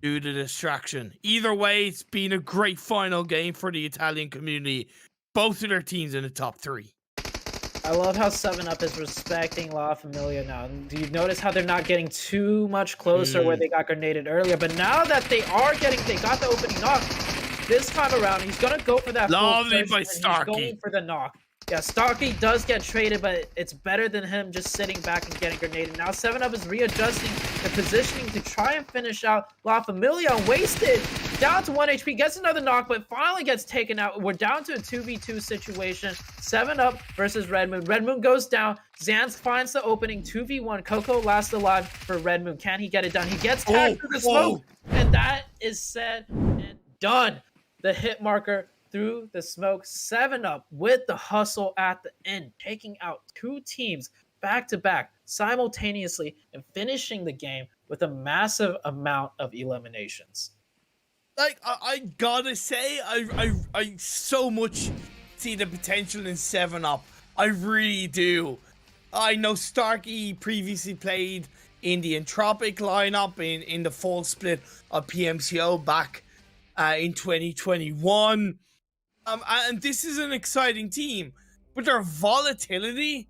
do the distraction. Either way, it's been a great final game for the Italian community. Both of their teams in the top 3. I love how 7up is respecting La Familia now. Do you notice how they're not getting too much closer where they got grenaded earlier? But now that they got the opening knock, this time around, he's going to go for that Lovely by Starkey. He's going for the knock. Yeah, Starkey does get traded, but it's better than him just sitting back and getting grenaded. Now 7up is readjusting the positioning to try and finish out La Familia. Wasted down to 1 HP, gets another knock, but finally gets taken out. We're down to a 2v2 situation. 7up versus Red Moon. Red Moon goes down. Zans finds the opening. 2v1. Coco last alive for Red Moon. Can he get it done? He gets tagged through the smoke. And that is said and done. The hit marker through the smoke. 7up with the hustle at the end, taking out 2 teams back to back simultaneously and finishing the game with a massive amount of eliminations. Like, I gotta say, I so much see the potential in 7up. I really do. I know Starkey previously played in the Entropic lineup in the fall split of PMCO back in 2021. And this is an exciting team, but their volatility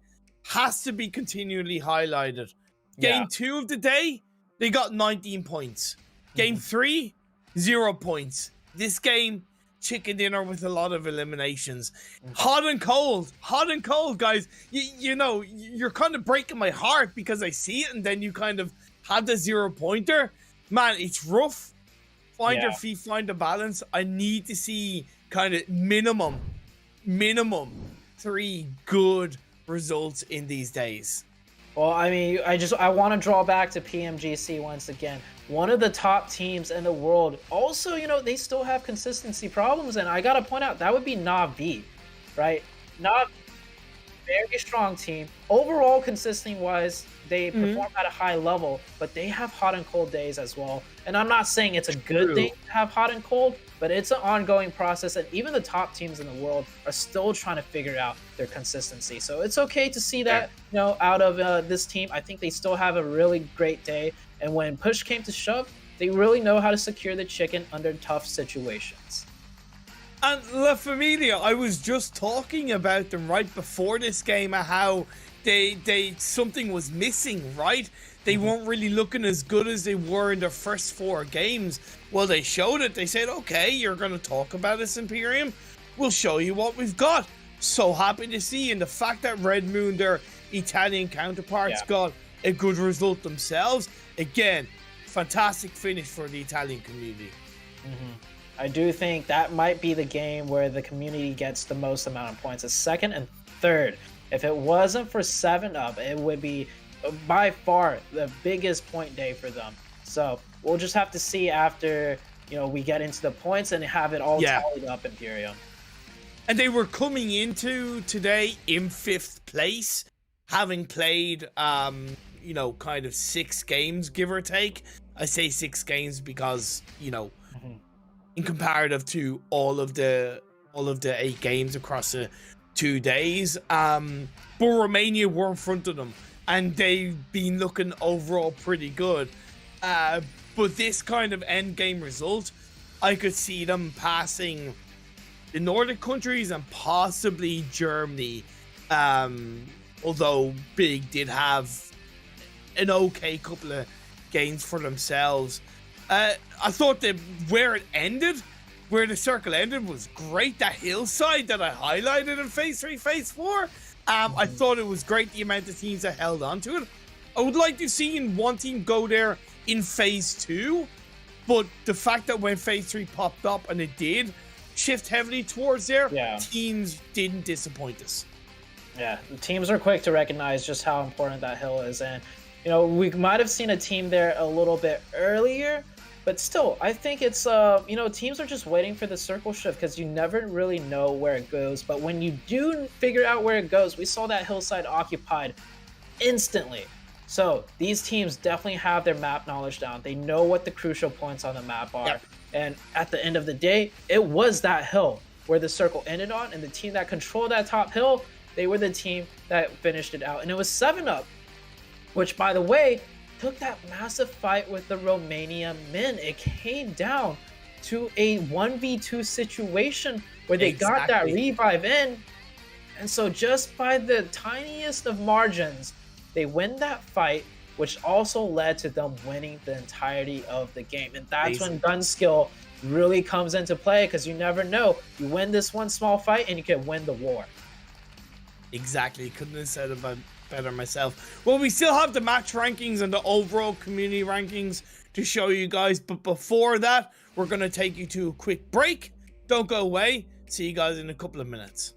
has to be continually highlighted. Game 2 of the day, they got 19 points. Game 3, 0 points. This game, chicken dinner with a lot of eliminations. Hot and cold, guys. You know, you're kind of breaking my heart because I see it, and then you kind of have the 0-pointer. Man, it's rough. Find your feet, find the balance. I need to see kind of minimum 3 good results in these days. Well, I mean, I want to draw back to PMGC once again. One of the top teams in the world. Also, you know, they still have consistency problems, and I gotta point out that would be Na'Vi, right? Na'Vi, very strong team. Overall, consistency-wise, they perform at a high level, but they have hot and cold days as well. And I'm not saying it's a good thing to have hot and cold, but it's an ongoing process, and even the top teams in the world are still trying to figure out their consistency. So it's okay to see that, you know, out of this team. I think they still have a really great day, and when push came to shove, they really know how to secure the chicken under tough situations. And La Familia, I was just talking about them right before this game, how they something was missing, right? They weren't really looking as good as they were in their first 4 games. Well, they showed it. They said, okay, you're going to talk about this, Imperium. We'll show you what we've got. So happy to see. And the fact that Red Moon, their Italian counterparts, got a good result themselves. Again, fantastic finish for the Italian community. I do think that might be the game where the community gets the most amount of points. A second and third. If it wasn't for 7-Up, it would be by far the biggest point day for them. So we'll just have to see after, you know, we get into the points and have it all tallied up, Imperium. And they were coming into today in 5th place, having played, you know, kind of 6 games, give or take. I say 6 games because, you know, in comparative to all of the 8 games across the 2 days, but Romania were in front of them, and they've been looking overall pretty good. But this kind of end game result, I could see them passing the Nordic countries and possibly Germany. Although Big did have an okay couple of games for themselves. I thought that where the circle ended was great. That hillside that I highlighted in phase 3, phase 4. I thought it was great, the amount of teams that held on to it. I would like to see one team go there in phase 2, but the fact that when phase 3 popped up and it did shift heavily towards there, teams didn't disappoint us. Yeah, the teams are quick to recognize just how important that hill is, and you know, we might have seen a team there a little bit earlier, but still, I think it's you know, teams are just waiting for the circle shift because you never really know where it goes. But when you do figure out where it goes, we saw that hillside occupied instantly. So these teams definitely have their map knowledge down. They know what the crucial points on the map are. Yep. And at the end of the day, it was that hill where the circle ended on, and the team that controlled that top hill, they were the team that finished it out. And it was 7-Up, which, by the way, took that massive fight with the Romania men. It came down to a 1v2 situation where they got that revive in. And so just by the tiniest of margins, they win that fight, which also led to them winning the entirety of the game. And that's when gun skill really comes into play, because you never know. You win this one small fight and you can win the war. Exactly. Couldn't have said it better myself. Well, we still have the match rankings and the overall community rankings to show you guys. But before that, we're going to take you to a quick break. Don't go away. See you guys in a couple of minutes.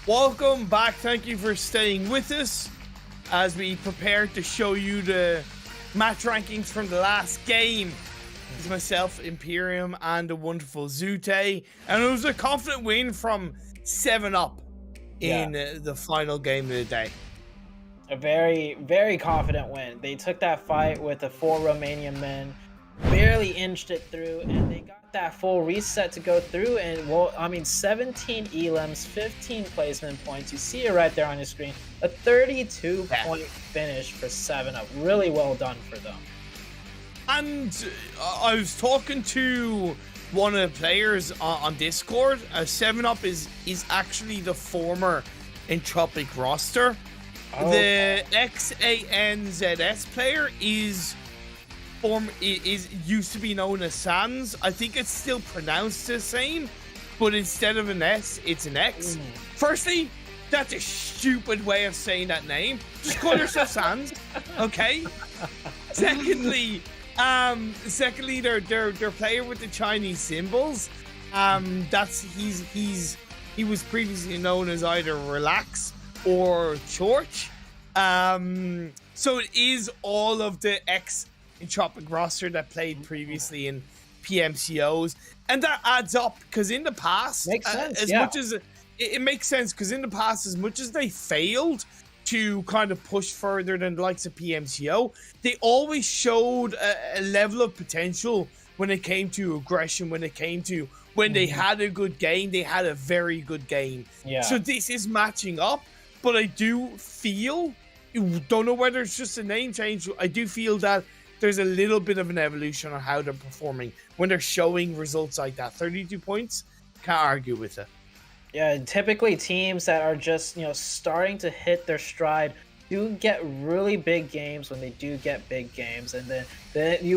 Welcome back. Thank you for staying with us as we prepare to show you the match rankings from the last game. It's myself, Imperium, and the wonderful Zute. And it was a confident win from 7-Up in the final game of the day. A very, very confident win. They took that fight with the 4 Romanian men, barely inched it through, and they got that full reset to go through. And, well, I mean, 17 elims, 15 placement points. You see it right there on your screen. A 32-point finish for 7-Up. Really well done for them. And I was talking to one of the players on Discord. 7-Up is actually the former Entropic roster. Oh, the XANZS player is used to be known as Sans. I think it's still pronounced the same, but instead of an S, it's an X. Firstly, that's a stupid way of saying that name. Just call yourself Sans, okay? Secondly, their player with the Chinese symbols. He was previously known as either Relax or Chorch. So it is all of the ex-Entropic roster that played previously in PMCOs, and that adds up because in the past, makes sense, much as it makes sense, because in the past, as much as they failed to kind of push further than the likes of PMCO, they always showed a level of potential when it came to aggression, when they had a good game. They had a very good game. So this is matching up, but I do feel, don't know whether it's just a name change, I do feel that there's a little bit of an evolution on how they're performing when they're showing results like that. 32 points, can't argue with it. Yeah, typically teams that are just, starting to hit their stride do get really big games when they do get big games. And then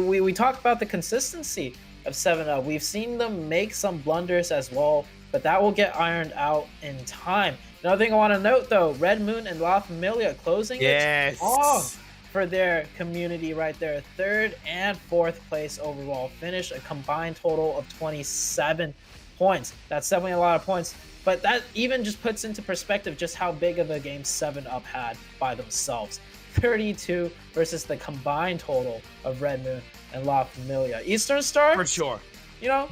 we talked about the consistency of 7-Up. We've seen them make some blunders as well, but that will get ironed out in time. Another thing I want to note, though, Red Moon and La Familia closing it off for their community right there. 3rd and 4th place overall finish, a combined total of 27 points. That's definitely a lot of points, but that even just puts into perspective just how big of a game 7-Up had by themselves. 32 versus the combined total of Red Moon and La Familia. Eastern Star, for sure,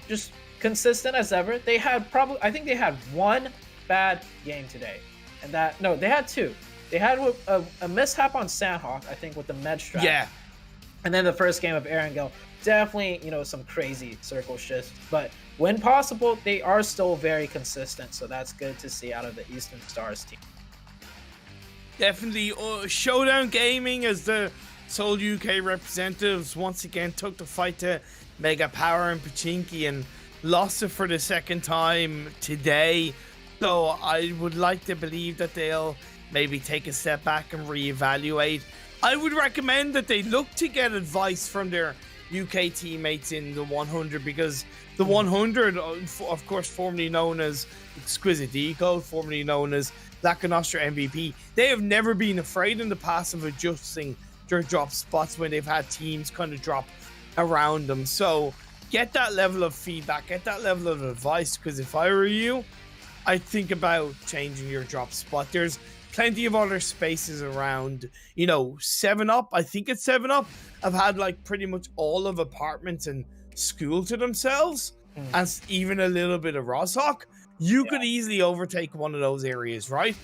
just consistent as ever. They had I think they had one bad game today, and they had 2. They had a mishap on Sandhawk, I think, with the med strap. Yeah. And then the first game of Erangel, definitely, some crazy circle shifts. But when possible, they are still very consistent. So that's good to see out of the Eastern Stars team. Definitely. Showdown Gaming, as the sole UK representatives, once again took the fight to Mega Power and Pachinki and lost it for the 2nd time today. So I would like to believe that they'll maybe take a step back and reevaluate. I would recommend that they look to get advice from their UK teammates in the 100, because the 100, of course, formerly known as Exquisite Decode, formerly known as Black and Nostra MVP, they have never been afraid in the past of adjusting their drop spots when they've had teams kind of drop around them. So get that level of feedback, get that level of advice, because if I were you, I'd think about changing your drop spot. There's plenty of other spaces around. 7-Up, I think it's 7-Up, have had like pretty much all of apartments and school to themselves, and even a little bit of Roshawk. You could easily overtake one of those areas, right?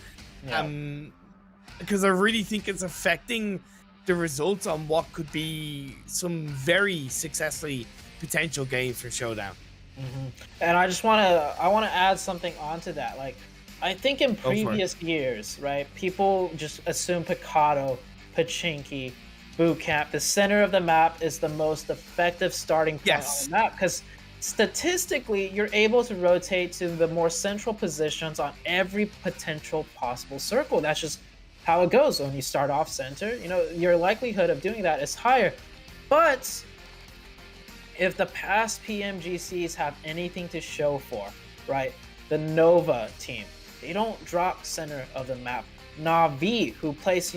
Because I really think it's affecting the results on what could be some very successfully potential games for Showdown. And I want to add something onto that. Like, I think in previous years, right, people just assume Picado, Pachinki, Boot Camp, the center of the map is the most effective starting point on the map, because statistically you're able to rotate to the more central positions on every potential possible circle. That's just how it goes when you start off center. Your likelihood of doing that is higher. But if the past PMGCs have anything to show for, right, the Nova team, they don't drop center of the map. Na'Vi, who placed,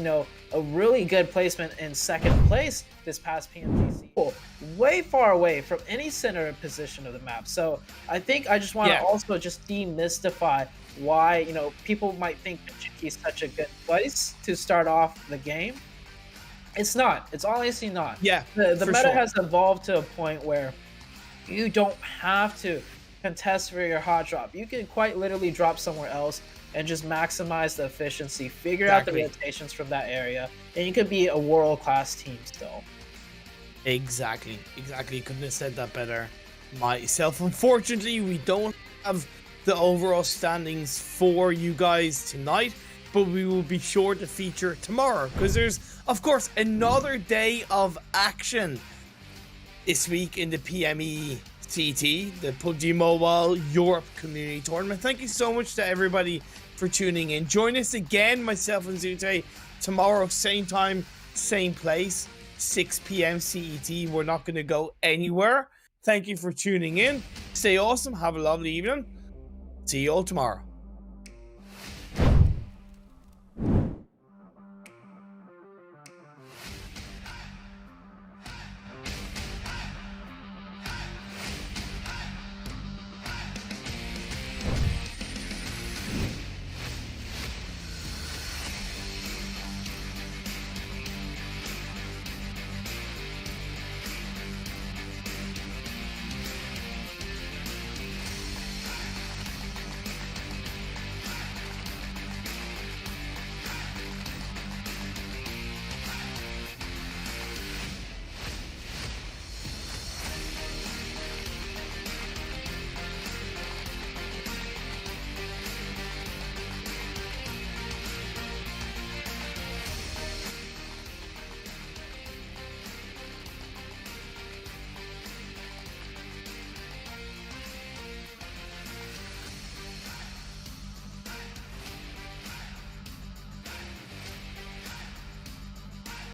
a really good placement in second place this past PMTC. Way far away from any center position of the map. So I think I just want to also just demystify why, you know, people might think Tajiki is such a good place to start off the game. It's not. It's honestly not. Yeah, the meta has evolved to a point where you don't have to contest for your hot drop. You can quite literally drop somewhere else and just maximize the efficiency, figure out the rotations from that area, and you could be a world-class team still. Exactly. Couldn't have said that better myself. Unfortunately, we don't have the overall standings for you guys tonight, but we will be sure to feature tomorrow because there's, of course, another day of action this week in the PMECT, the PUBG Mobile Europe Community Tournament. Thank you so much to everybody for tuning in. Join us again, myself and Zute, tomorrow, same time, same place, 6 p.m. CET. We're not going to go anywhere. Thank you for tuning in. Stay awesome. Have a lovely evening. See you all tomorrow.